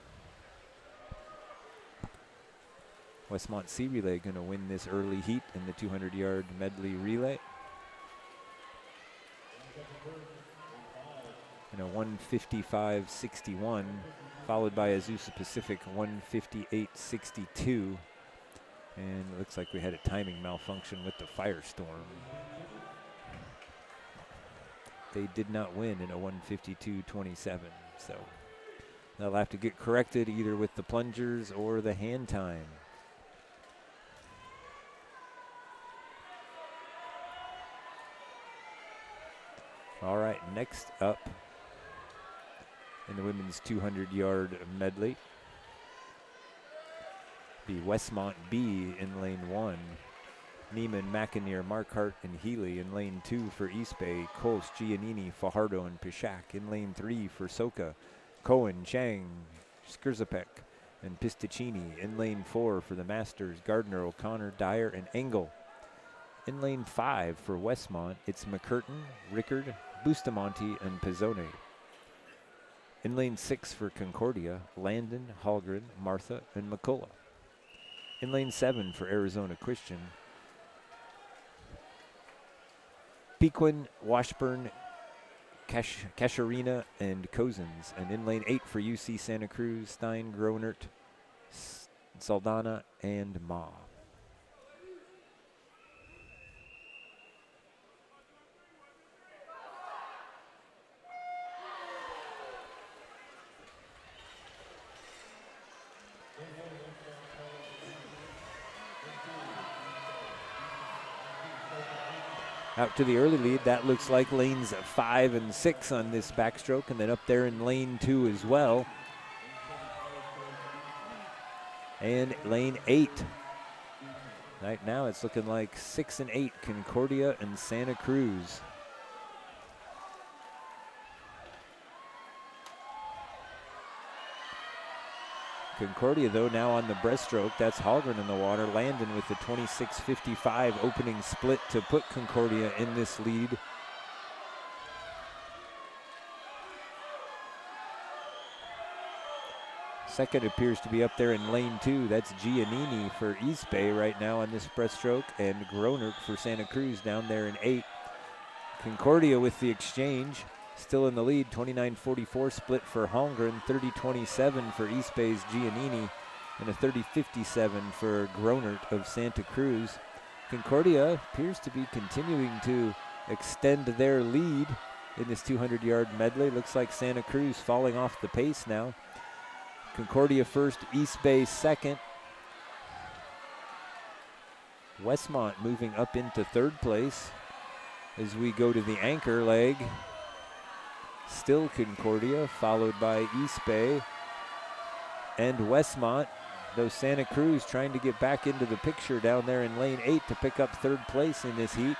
Westmont C Relay going to win this early heat in the 200-yard medley relay. In a 1:55.61, followed by Azusa Pacific 1:58.62. And it looks like we had a timing malfunction with the Firestorm. They did not win in a 1:52.27, so they'll have to get corrected either with the plungers or the hand time. All right, next up in the women's 200-yard medley, the Westmont B in lane 1. Neiman, McInerney, Marquardt, and Healy. In lane 2 for East Bay, Coles, Giannini, Fajardo, and Pishak. In lane 3 for Soka, Cohen, Chang, Skurzapek, and Pisticini. In lane 4 for the Masters, Gardner, O'Connor, Dyer, and Engel. In lane 5 for Westmont, it's McCurtain, Rickard, Bustamante, and Pizzone. In lane 6 for Concordia, Landon, Hallgren, Martha, and McCullough. In lane 7 for Arizona Christian, Pequin, Washburn, Casharina, and Cozens. And in lane 8 for UC Santa Cruz, Stein, Gronert, Saldana, and Ma. Out to the early lead, that looks like lanes 5 and 6 on this backstroke, and then up there in lane 2 as well. And lane 8. Right now it's looking like 6 and 8, Concordia and Santa Cruz. Concordia, though, now on the breaststroke. That's Hallgren in the water. Landon with the 26.55 opening split to put Concordia in this lead. Second appears to be up there in lane 2. That's Giannini for East Bay right now on this breaststroke, and Gronert for Santa Cruz down there in 8. Concordia with the exchange. Still in the lead, 29.44 split for Holmgren, 30.27 for East Bay's Giannini, and a 30.57 for Gronert of Santa Cruz. Concordia appears to be continuing to extend their lead in this 200-yard medley. Looks like Santa Cruz falling off the pace now. Concordia first, East Bay second. Westmont moving up into third place as we go to the anchor leg. Still Concordia, followed by East Bay and Westmont, though Santa Cruz trying to get back into the picture down there in lane 8 to pick up third place in this heat.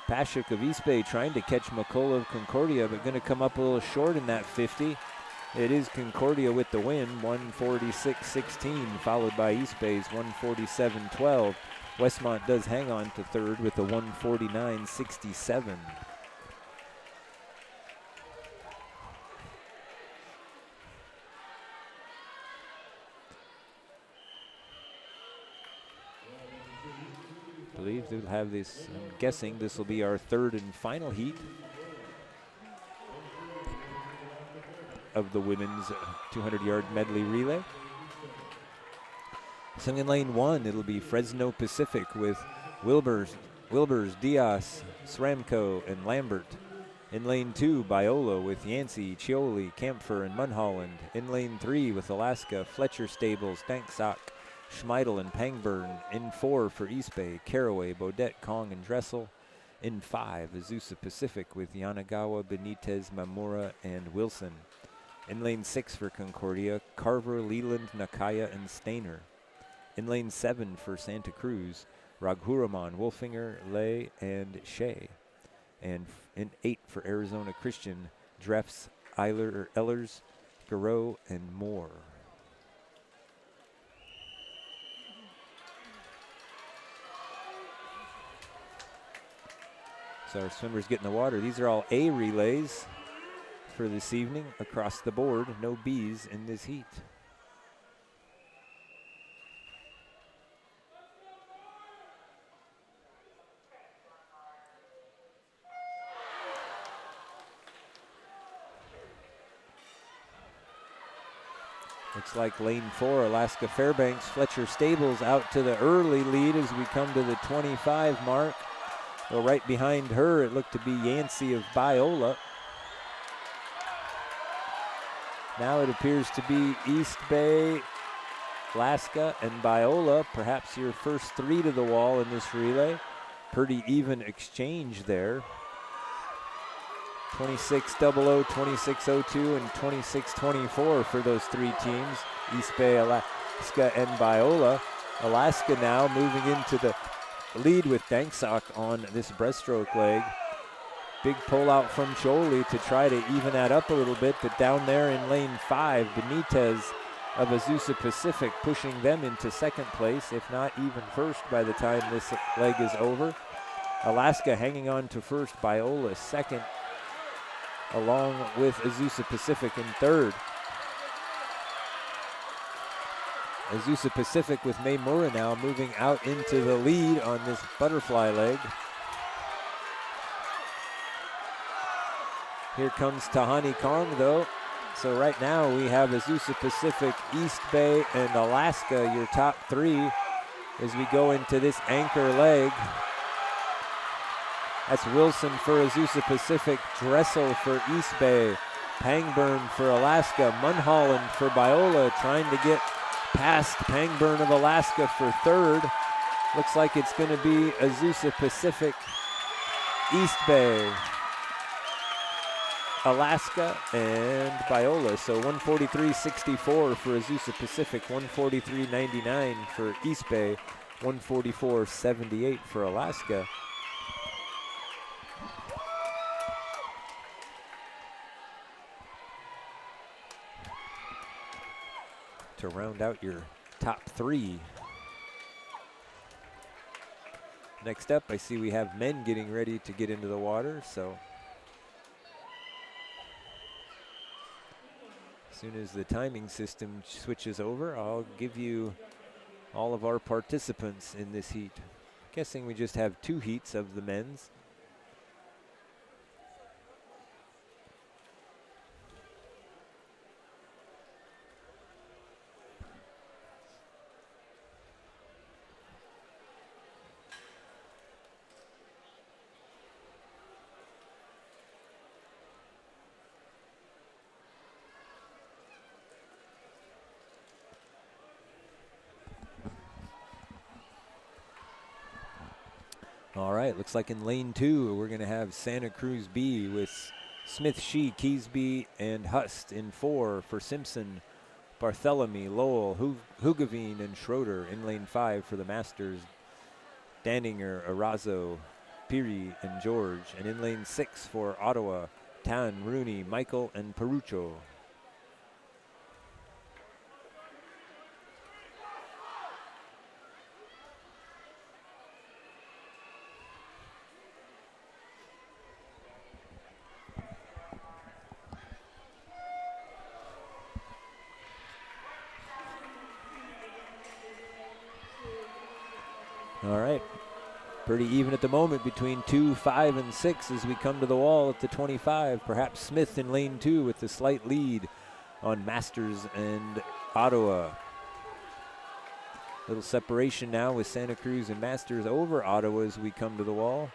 Pashik of East Bay trying to catch McCullough of Concordia, but going to come up a little short in that 50. It is Concordia with the win, 146.16, followed by East Bay's 147.12. Westmont does hang on to third with a 149.67. I believe they'll have this, I'm guessing this will be our third and final heat of the women's 200-yard medley relay. So in lane 1, it'll be Fresno Pacific with Wilbers, Diaz, Sramko, and Lambert. In lane 2, Biola with Yancey, Chioli, Kampfer, and Munholland. In lane 3 with Alaska, Fletcher Stables, Danksock, Schmeidel, and Pangburn. In 4 for East Bay, Caraway, Bodette, Kong, and Dressel. In 5, Azusa Pacific with Yanagawa, Benitez, Mamura, and Wilson. In lane 6 for Concordia, Carver, Leland, Nakaya, and Stainer. In lane 7 for Santa Cruz, Raghuraman, Wolfinger, Lay, and Shea. And in 8 for Arizona Christian, Drefts, Ehlers, Garreau, and Moore. So our swimmers get in the water. These are all A relays for this evening across the board. No B's in this heat. Looks like lane 4, Alaska Fairbanks, Fletcher Stables out to the early lead as we come to the 25 mark. Well, right behind her, it looked to be Yancey of Biola. Now it appears to be East Bay, Alaska, and Biola. Perhaps your first 3 to the wall in this relay. Pretty even exchange there. 26:00, 26:02, and 26:24 for those three teams, East Bay, Alaska, and Biola. Alaska now moving into the lead with Danksock on this breaststroke leg. Big pull out from Choli to try to even that up a little bit, but down there in lane 5, Benitez of Azusa Pacific pushing them into second place, if not even first by the time this leg is over. Alaska hanging on to first, Biola second, along with Azusa Pacific in third. Azusa Pacific with May Mura now moving out into the lead on this butterfly leg. Here comes Tahani Kong though. So right now we have Azusa Pacific, East Bay, and Alaska, your top three as we go into this anchor leg. That's Wilson for Azusa Pacific, Dressel for East Bay, Pangburn for Alaska, Munholland for Biola, trying to get past Pangburn of Alaska for third. Looks like it's going to be Azusa Pacific, East Bay, Alaska, and Biola. So 143.64 for Azusa Pacific, 143.99 for East Bay, 144.78 for Alaska. To round out your top three. Next up, I see we have men getting ready to get into the water, so as soon as the timing system switches over, I'll give you all of our participants in this heat. Guessing we just have two heats of the men's. All right, looks like in lane 2, we're going to have Santa Cruz B with Smith, Shee, Keesby, and Hust in 4 for Simpson, Barthélemy, Lowell, Hugavine, and Schroeder. In lane 5 for the Masters, Danninger, Arazo, Piri, and George. And in lane 6 for Ottawa, Tan, Rooney, Michael, and Perucho. All right, pretty even at the moment between 2, 5, and 6 as we come to the wall at the 25. Perhaps Smith in lane 2 with the slight lead on Masters and Ottawa. Little separation now with Santa Cruz and Masters over Ottawa as we come to the wall.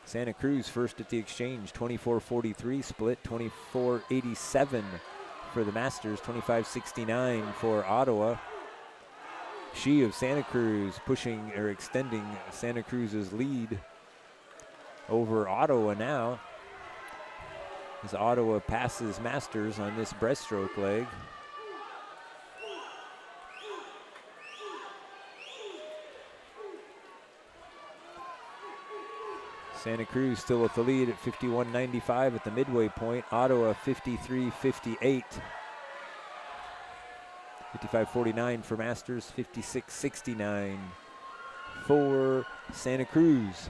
Santa Cruz first at the exchange, 24.43 split, 24.87 for the Masters, 25.69 for Ottawa. Shee of Santa Cruz pushing or extending Santa Cruz's lead over Ottawa now, as Ottawa passes Masters on this breaststroke leg. Santa Cruz still with the lead at 51.95 at the midway point. Ottawa 53.58. 55.49 for Masters, 56.69 for Santa Cruz.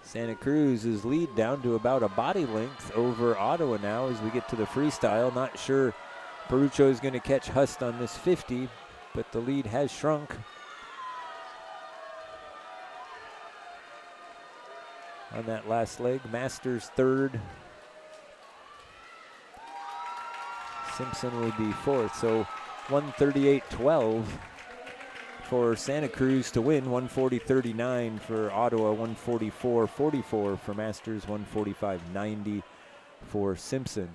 Santa Cruz's lead down to about a body length over Ottawa now as we get to the freestyle. Not sure Perucho is going to catch Hust on this 50, but the lead has shrunk. On that last leg, Masters third. Simpson would be fourth, so 138.12 for Santa Cruz to win, 140.39 for Ottawa, 144.44 for Masters, 145.90 for Simpson.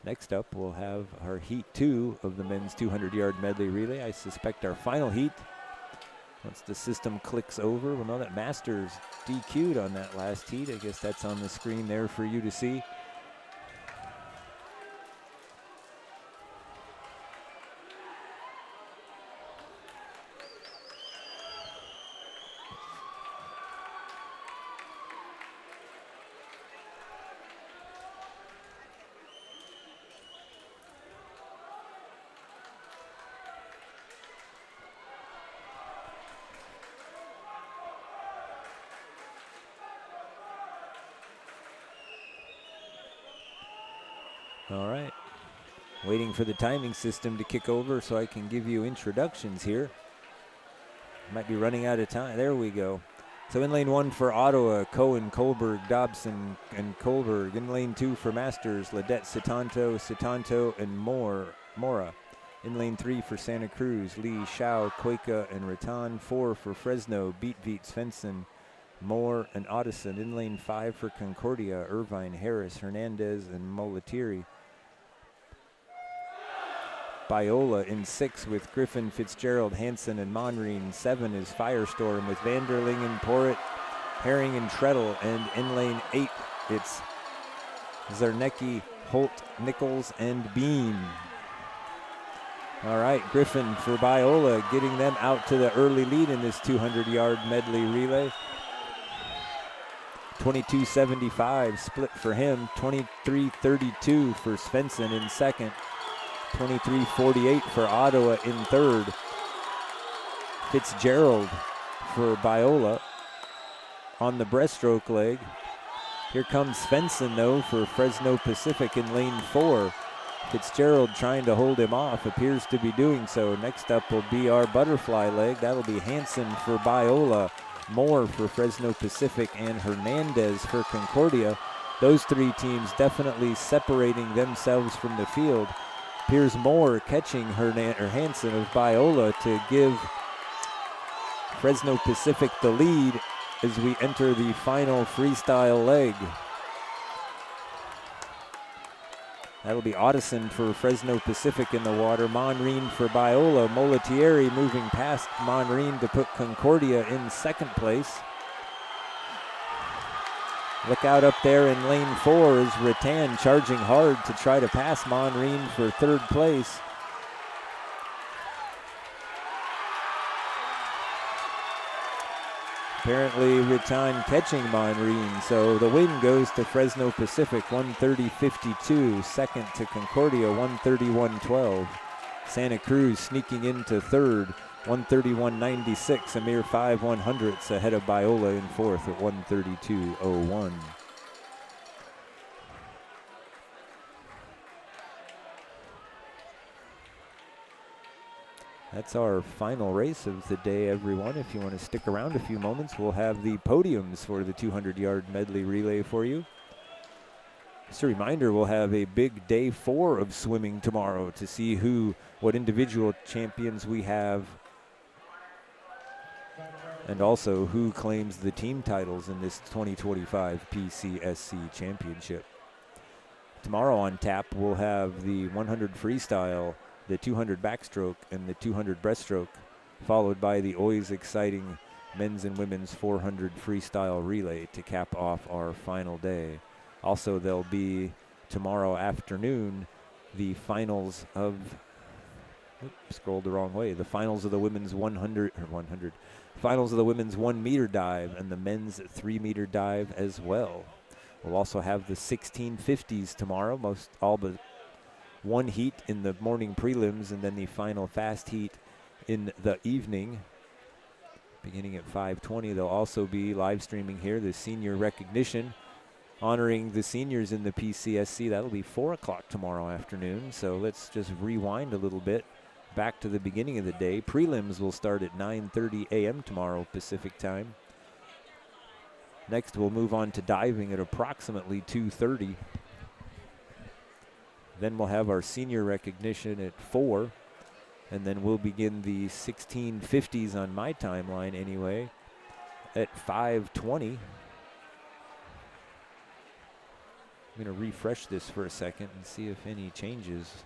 Next up, we'll have our heat 2 of the men's 200-yard medley relay. I suspect our final heat, once the system clicks over, we'll know that Masters DQ'd on that last heat. I guess that's on the screen there for you to see. All right, waiting for the timing system to kick over so I can give you introductions here. Might be running out of time. There we go. So in lane 1 for Ottawa, Cohen, Kohlberg, Dobson, and Kohlberg. In lane 2 for Masters, Ledette, Sitanto, and Mora. In lane 3 for Santa Cruz, Lee, Shao, Cueca, and Rattan. 4 for Fresno, Beat, Svensson, Moore, and Otteson. In lane 5 for Concordia, Irvine, Harris, Hernandez, and Molatiri. Biola in 6 with Griffin, Fitzgerald, Hansen, and Monreen. 7 is Firestorm with Vanderling and Porritt, Herring and Treadle. And in lane 8, it's Zarnecki, Holt, Nichols, and Bean. All right, Griffin for Biola, getting them out to the early lead in this 200-yard medley relay. 22:75 split for him. 23:32 for Svensson in second. 23:48 for Ottawa in third. Fitzgerald for Biola on the breaststroke leg. Here comes Svensson, though, for Fresno Pacific in lane 4. Fitzgerald trying to hold him off, appears to be doing so. Next up will be our butterfly leg. That'll be Hansen for Biola, Moore for Fresno Pacific, and Hernandez for Concordia. Those 3 teams definitely separating themselves from the field. Here's Moore catching Hansen of Biola to give Fresno Pacific the lead as we enter the final freestyle leg. That'll be Otteson for Fresno Pacific in the water. Monreen for Biola. Molatieri moving past Monreen to put Concordia in second place. Look out up there in lane 4 is Rattan charging hard to try to pass Monreen for third place. Apparently Rattan catching Monreen, so the win goes to Fresno Pacific, 130.52. Second to Concordia, 131.12. Santa Cruz sneaking into third, 131.96, a mere 5/100ths ahead of Biola in fourth at 132.01. That's our final race of the day, everyone. If you want to stick around a few moments, we'll have the podiums for the 200-yard medley relay for you. Just a reminder, we'll have a big day 4 of swimming tomorrow to see what individual champions we have, and also who claims the team titles in this 2025 PCSC championship. Tomorrow on tap, we'll have the 100 freestyle, the 200 backstroke, and the 200 breaststroke, followed by the always exciting men's and women's 400 freestyle relay to cap off our final day. Also, there'll be tomorrow afternoon the finals of, scrolled the wrong way, the finals of the women's finals of the women's 1 meter dive and the men's 3 meter dive as well. We'll also have the 1650s tomorrow, all but one heat in the morning prelims, and then the final fast heat in the evening, beginning at 5:20. They'll also be live streaming here the senior recognition, honoring the seniors in the PCSC. That'll be 4 o'clock tomorrow afternoon. So let's just rewind a little bit back to the beginning of the day. Prelims will start at 9:30 a.m. tomorrow Pacific time. Next, we'll move on to diving at approximately 2:30. Then we'll have our senior recognition at 4, and then we'll begin the 1650s on my timeline anyway at 5:20. I'm going to refresh this for a second and see if any changes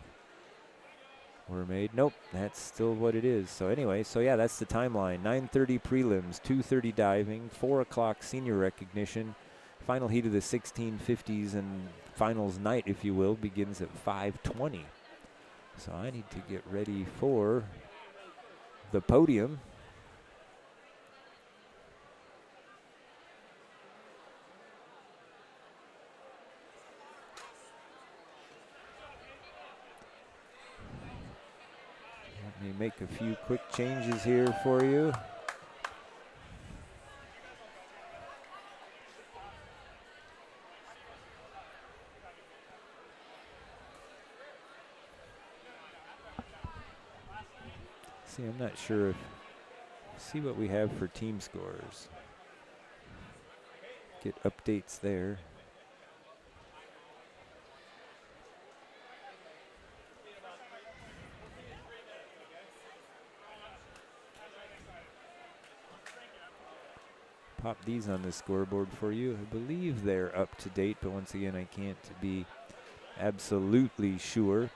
were made. Nope, that's still what it is. So anyway, so yeah, that's the timeline. 9:30 prelims, 2:30 diving, 4 o'clock senior recognition. Final heat of the 1650s and finals night, if you will, begins at 5:20. So I need to get ready for the podium. Let me make a few quick changes here for you. See, I'm not sure if, see what we have for team scores. Get updates there. Pop these on the scoreboard for you. I believe they're up to date, but once again, I can't be absolutely sure.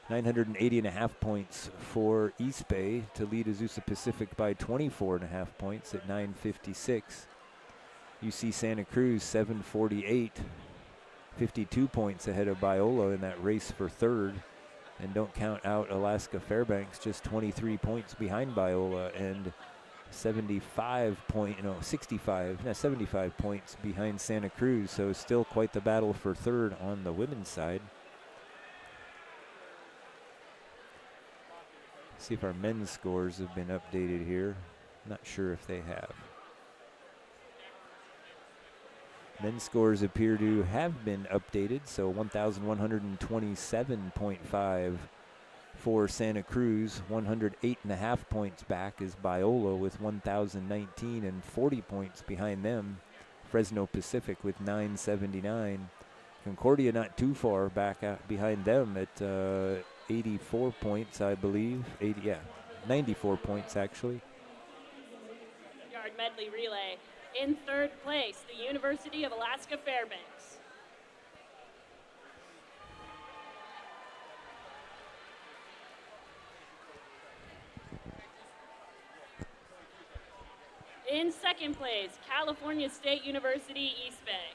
980.5 points for East Bay to lead Azusa Pacific by 24.5 points at 9:56. UC Santa Cruz 748, 52 points ahead of Biola in that race for third. And don't count out Alaska Fairbanks, just 23 points behind Biola and 75 points behind Santa Cruz. So still quite the battle for third on the women's side. See if our men's scores have been updated here. Not sure if they have. Men's scores appear to have been updated, so 1,127.5 for Santa Cruz, 108.5 points back is Biola with 1,019 and 40 points behind them. Fresno Pacific with 979. Concordia not too far back behind them at 84 points, I believe. 94 points actually. Yard medley relay. In third place, the University of Alaska Fairbanks. In second place, California State University, East Bay.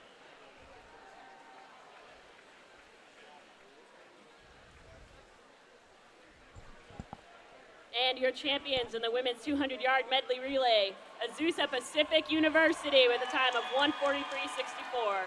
And your champions in the women's 200-yard medley relay, Azusa Pacific University with a time of 1:43.64.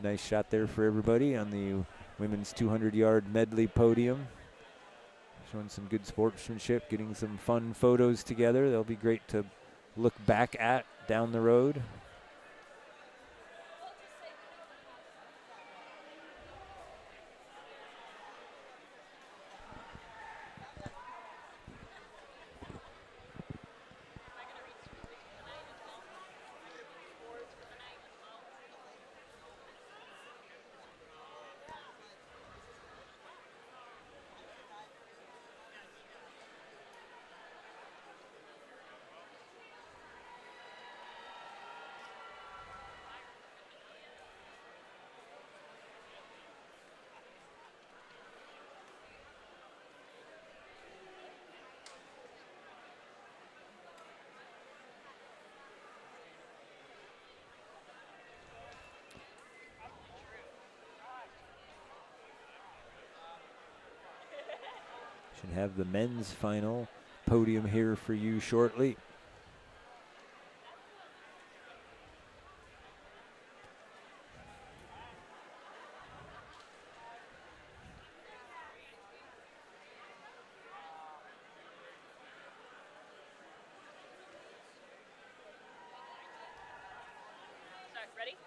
Nice shot there for everybody on the women's 200-yard medley podium. Showing some good sportsmanship, getting some fun photos together. They'll be great to look back at down the road. Should have the men's final podium here for you shortly. Ready?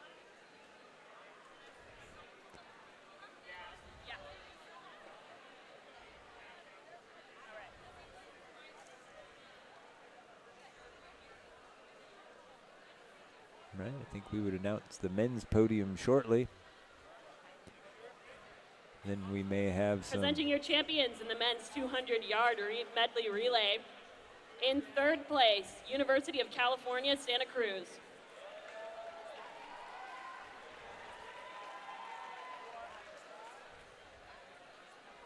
Yeah. Right, I think we would announce the men's podium shortly. Then we may have some. Presenting your champions in the men's 200-yard medley relay. In third place, University of California, Santa Cruz.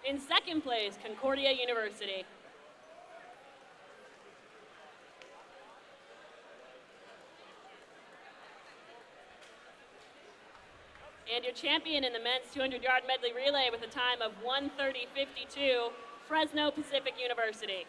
In second place, Concordia University. And your champion in the men's 200-yard medley relay with a time of 1:30.52, Fresno Pacific University.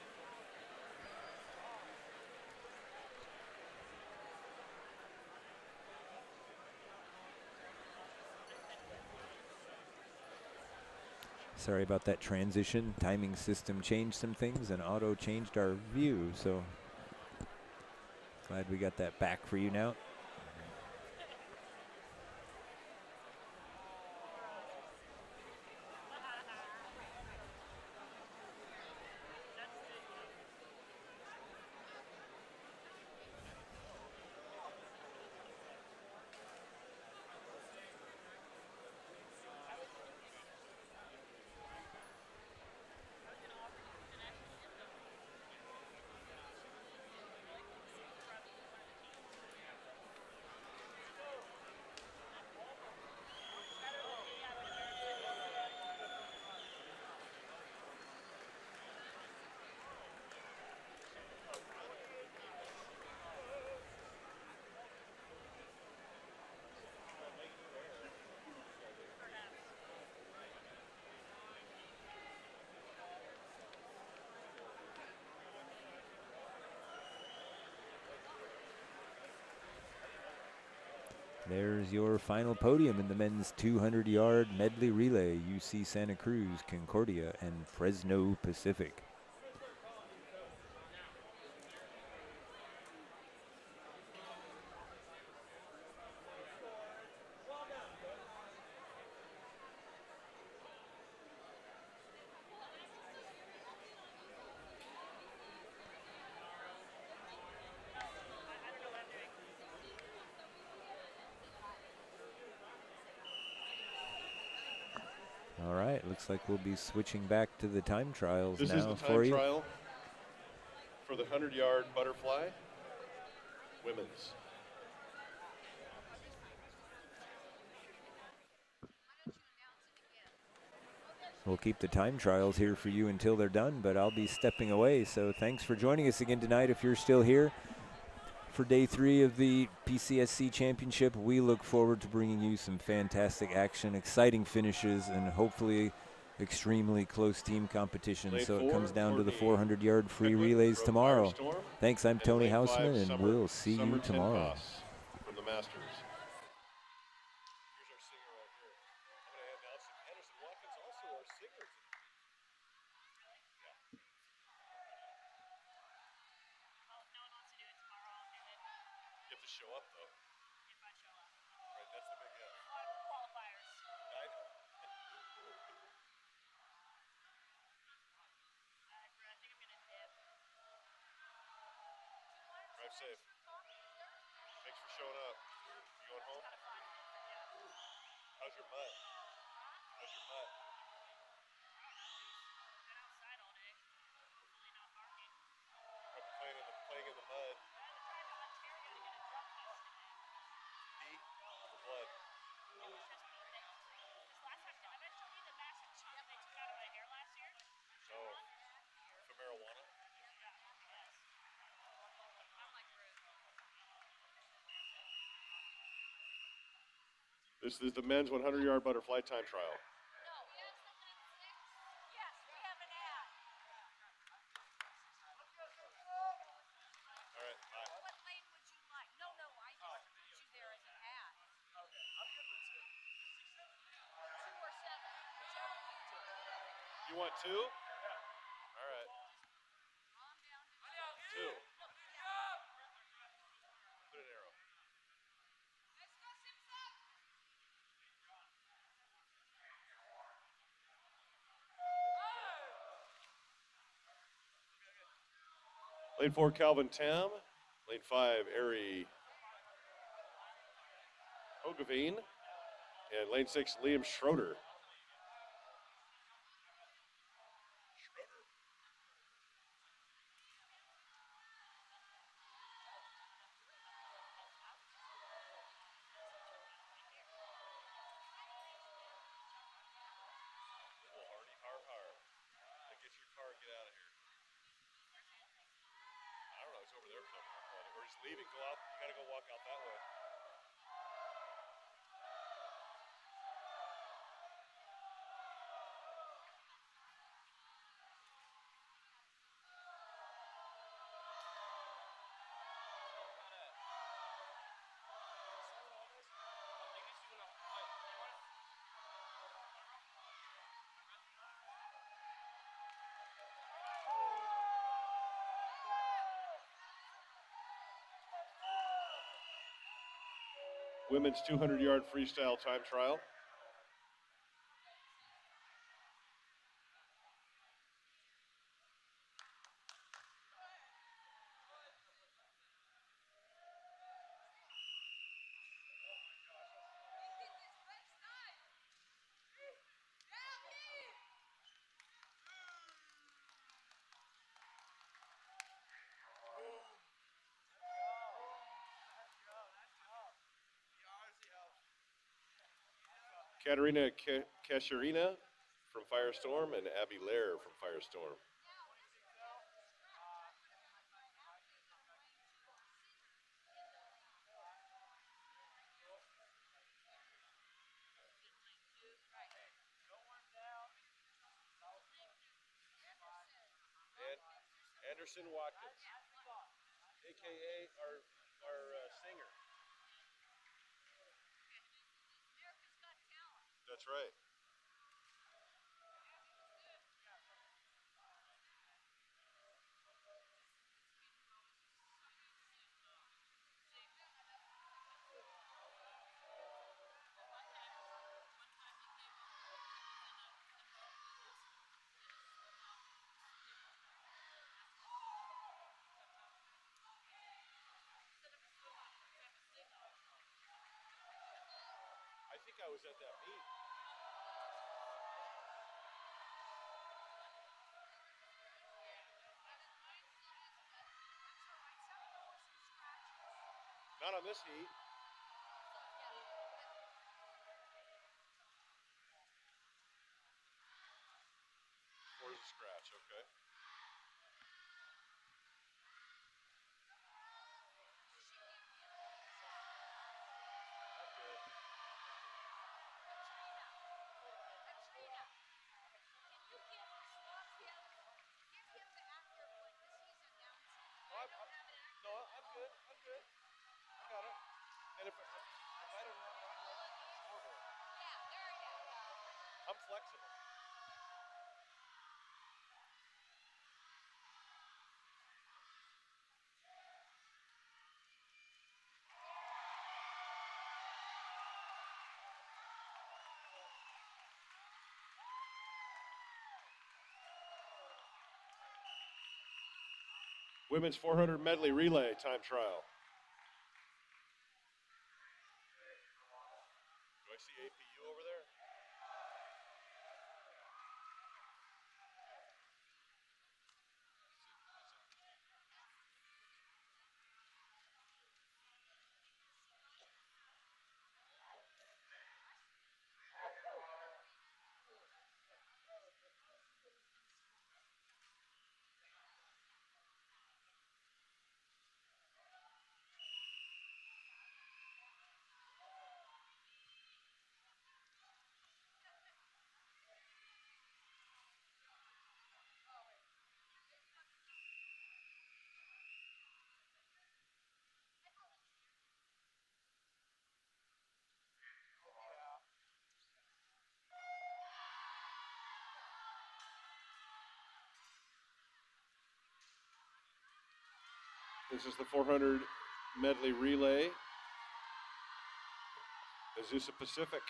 Sorry about that transition. Timing system changed some things and auto changed our view, so glad we got that back for you now. There's your final podium in the men's 200-yard medley relay. UC Santa Cruz, Concordia, and Fresno Pacific. All right, looks like we'll be switching back to the time trials this now is the for time you. trial for the 100-yard butterfly women's. We'll keep the time trials here for you until they're done, but I'll be stepping away. So thanks for joining us again tonight if you're still here for day 3 of the PCSC Championship. We look forward to bringing you some fantastic action, exciting finishes, and hopefully extremely close team competition. So it comes down to the 400-yard free relays tomorrow. Thanks, I'm Tony Hausman, and we'll see you tomorrow. From the Masters. You have to show up, though. If I show up. Right, that's the big A lot of qualifiers. I know. I think I'm going to dip. Drive safe. Thanks for showing up. You going home? How's your mutt? How's your mutt? Been outside all day. Hopefully not barking. Probably playing in the mud. Pee? Or blood? It was just moving. This last time, did I tell you the massive chunk they took out of my hair last year? Oh. For marijuana? This is the men's 100-yard butterfly time trial. No, we have something at 6. Yes, we have an ad. All right, bye. What lane would you like? No, I just put you there as an ad. Okay, I'm good with 2. 2 or 7, whichever you do. You want 2? Yeah. All right. Calm down. 2. Put an arrow. Let's go, Sim. Lane 4, Calvin Tam. Lane 5, Ari Hogeveen. And lane 6, Liam Schroeder. Get your car and get out of here. I don't know, he's over there somewhere. Or he's leaving, go out. You gotta go walk out that way. Women's 200-yard freestyle time trial. Katerina Kasharina from Firestorm and Abby Lair from Firestorm. And Anderson Watkins, a.k.a. our singer. That's right. I think I was at that meet. Not on this heat. Or is a scratch, okay. No, I'm good. I'm good. I got it. And if I don't have it, I'm like scoreboard. Yeah, there you go. I'm flexible. Women's 400 medley relay time trial. Do I see APU over there? This is the 400 medley relay. Azusa Pacific.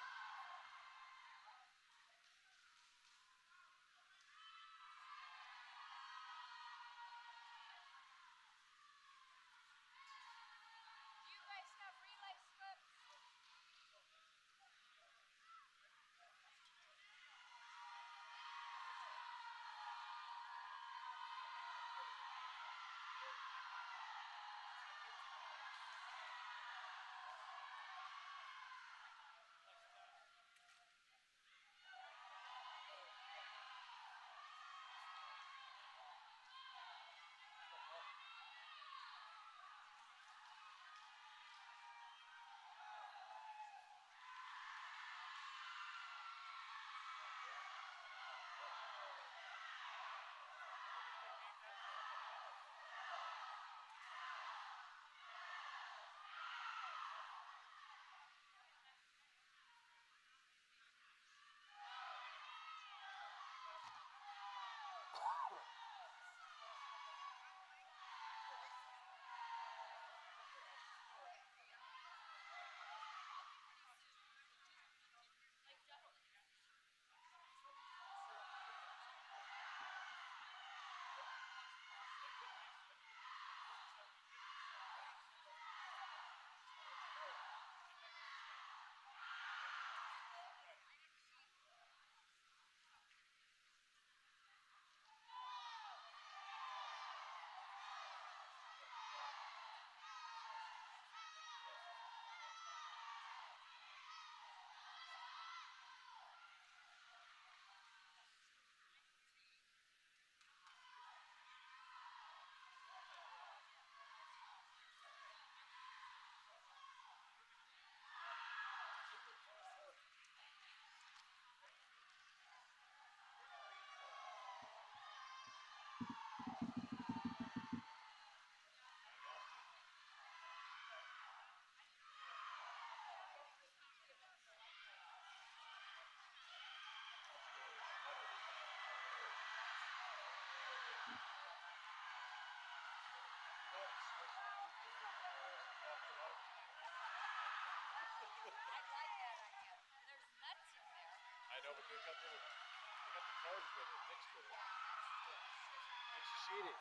cheating.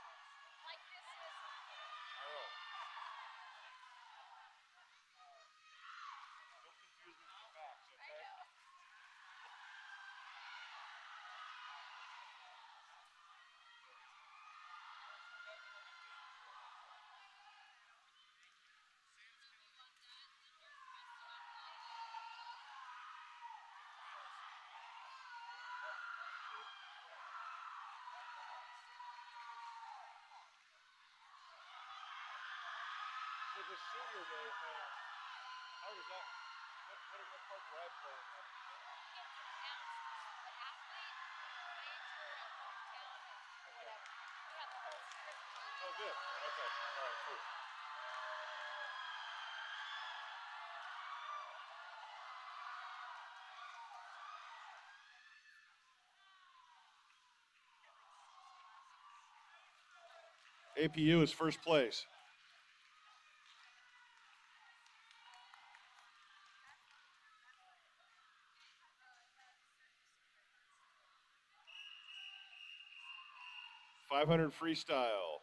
Like this is. Oh. Don't confuse me with the facts, I okay? know. So the senior day, how does that, what part do I play in that? You get to announce the athlete, major, and hometown, and whatever. We have the whole script for you. Oh, good. Okay. All right, cool. APU is first place. .500 freestyle.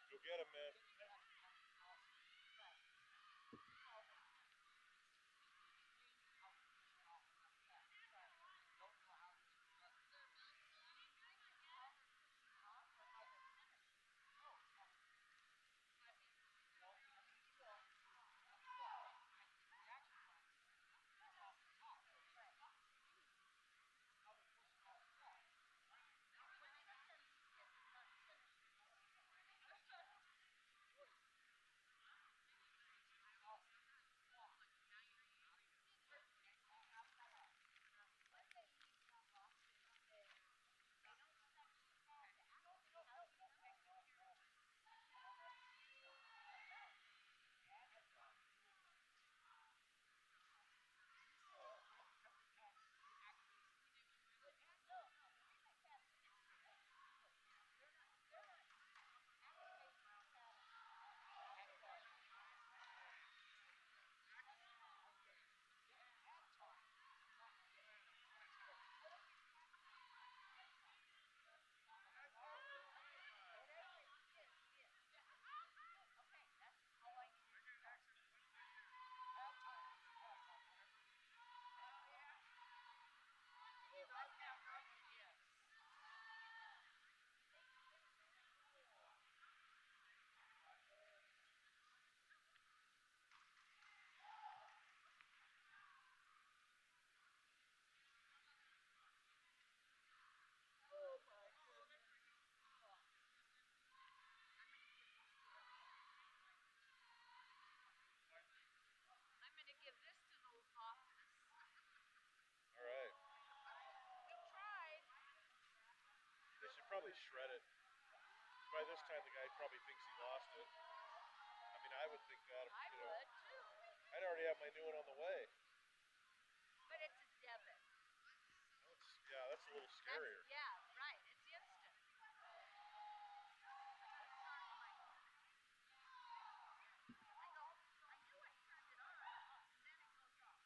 Go get him, man. I'm going to give this to the office. All right. We tried. They should probably shred it. By this time, the guy probably thinks he lost it. I mean, I would think that. I You know, would too. I'd already have my new one on the way. But it's a debit. Yeah, that's a little scarier. Yeah, right. It's instant. I go, I knew I turned it on, and then it goes off.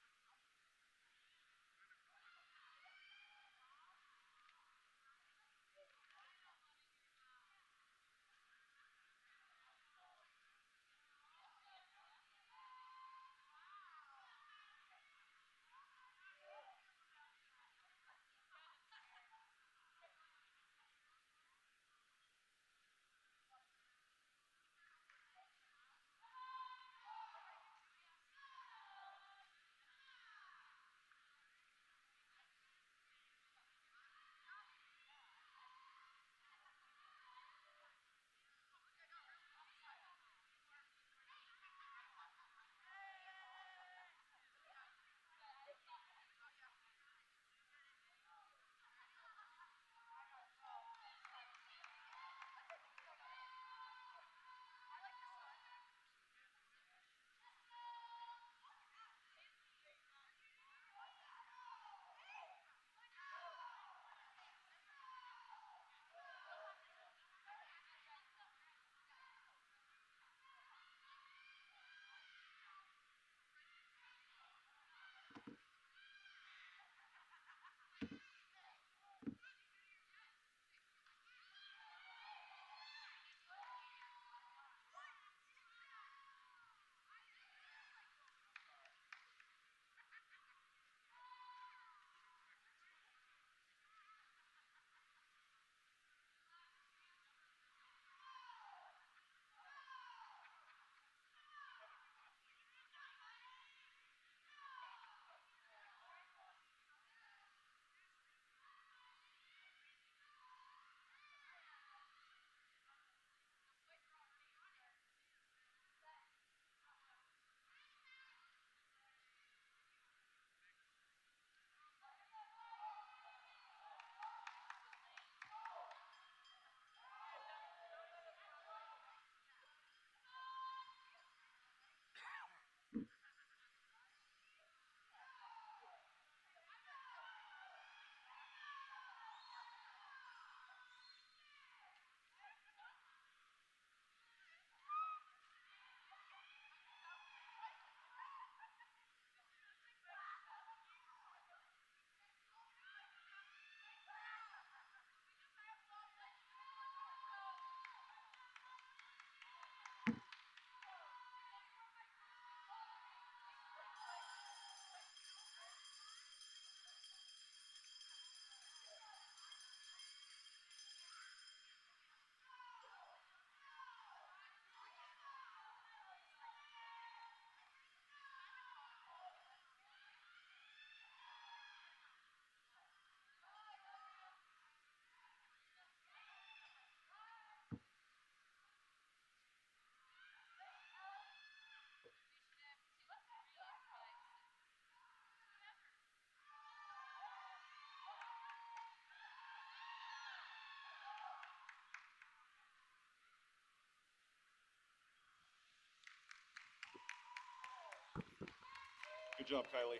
jump, Kylie.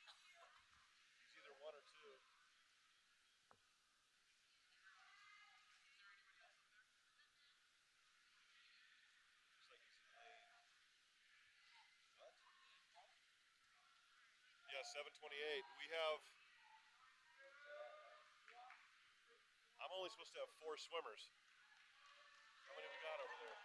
He's either one or two. Looks like he's in lane. What? Yeah, 728. We have. I'm only supposed to have 4 swimmers. How many we got over there?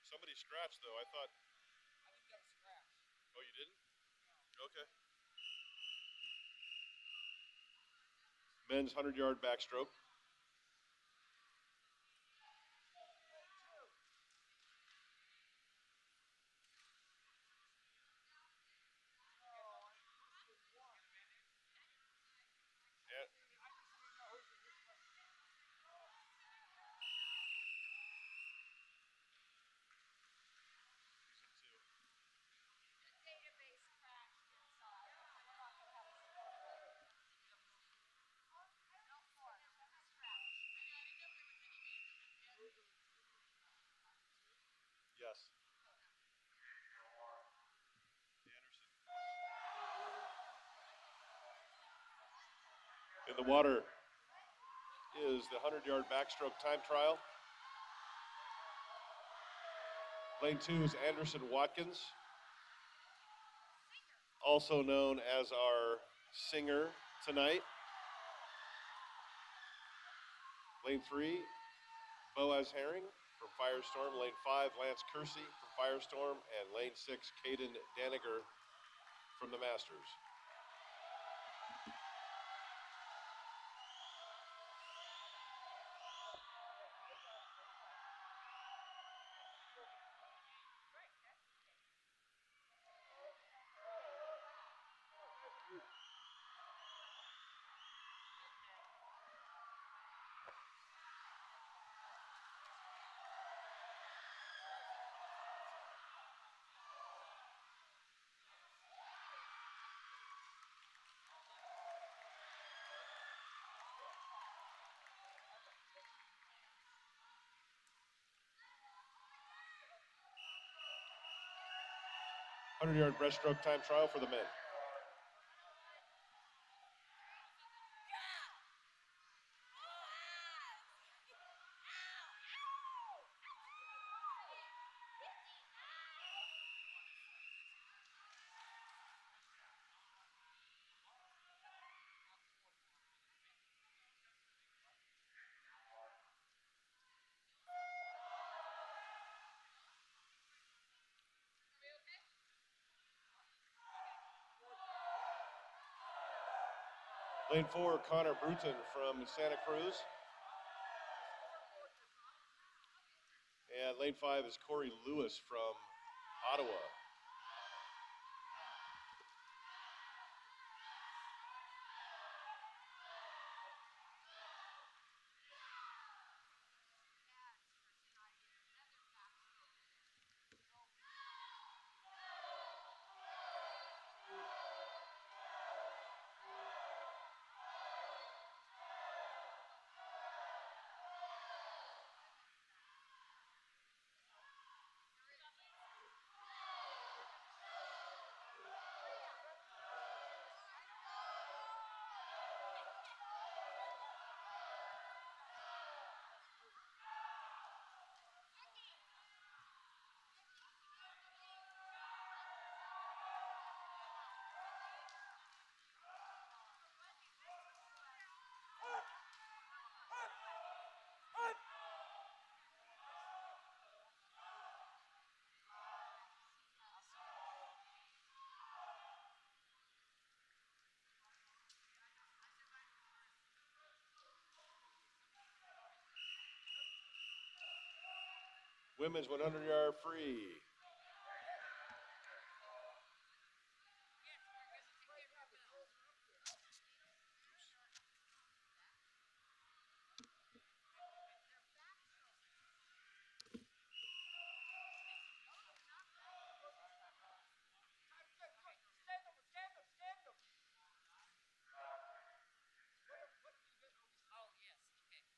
Somebody scratched though. I thought. I didn't get a scratch. Oh, you didn't? Okay. Men's 100-yard backstroke. And he's in 2. The database crashed inside. We're not going to have a score. No score, just a scratch. Yes. Anderson. In the water is the 100-yard backstroke time trial. Lane 2 is Anderson Watkins, also known as our singer tonight. Lane 3, Boaz Herring from Firestorm. Lane 5, Lance Kersey from Firestorm. And lane 6, Caden Daniger from the Masters. Hundred-yard breaststroke time trial for the men. Lane 4, Connor Bruton from Santa Cruz. And lane 5 is Corey Lewis from Ottawa. Women's 100-yard free. Oh, yes. Okay.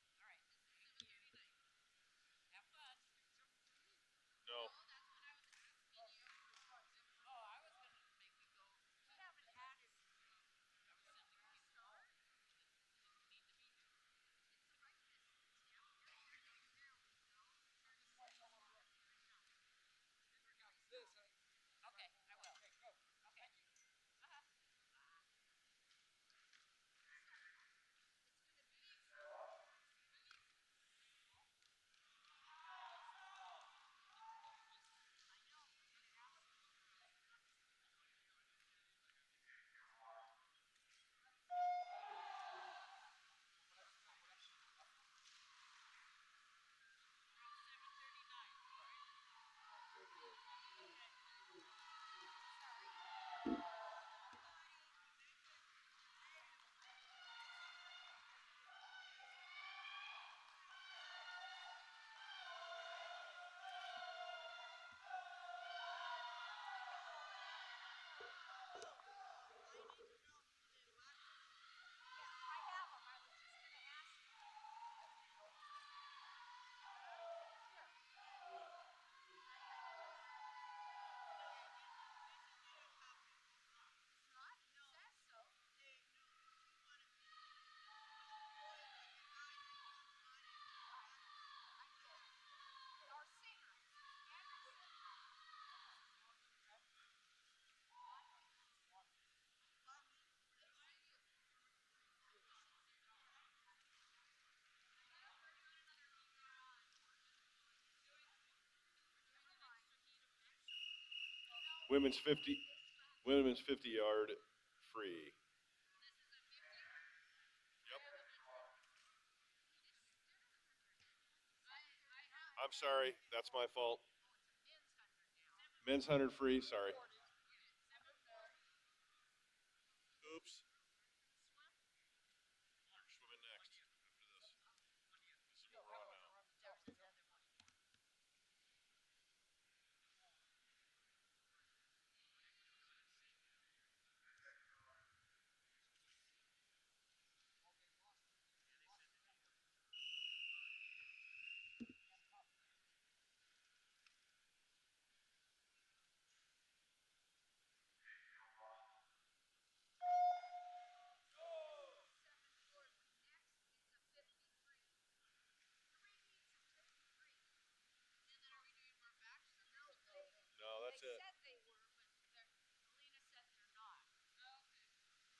Women's 50-yard free. Yep. I'm sorry, that's my fault. Men's 100 free, sorry. Oops. You're swimming next after this. This is what we're on now. No, that's it. They said they were, but Alina said they're not. Okay.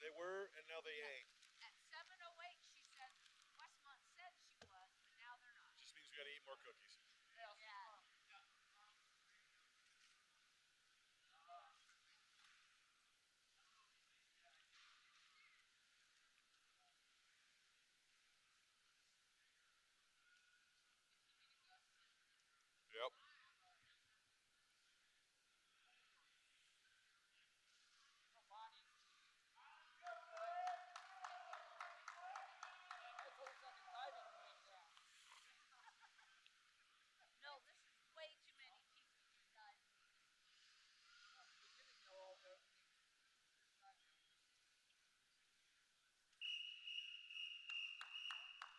They were, and now they ain't. At 7:08, she said Westmont said she was, but now they're not. Just means we got to eat more cookies. Yeah. Yep. No, this is way too many people you guys need.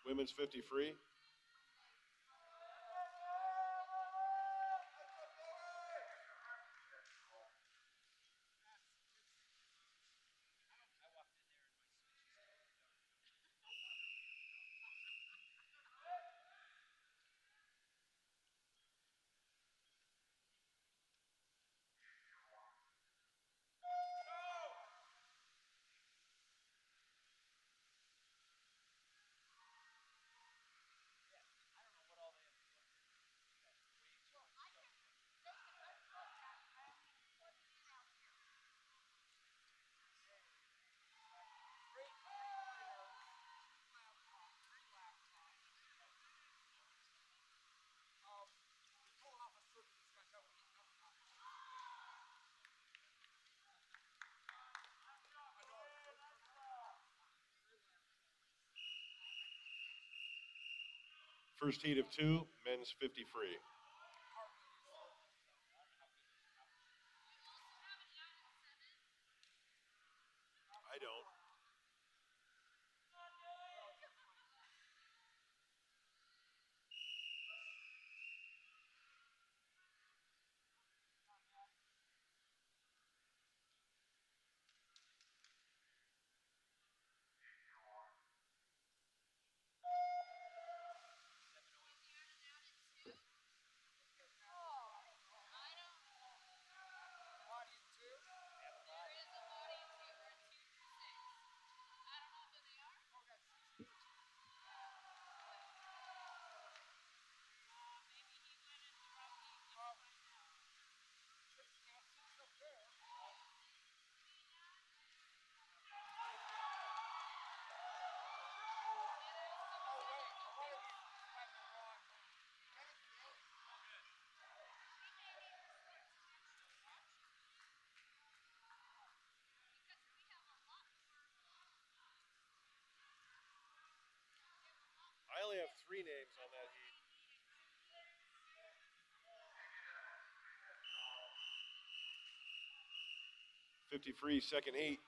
Women's 50 free. First heat of 2, men's 50 free. I don't. I only have 3 names on that heat. 50 free, second heat.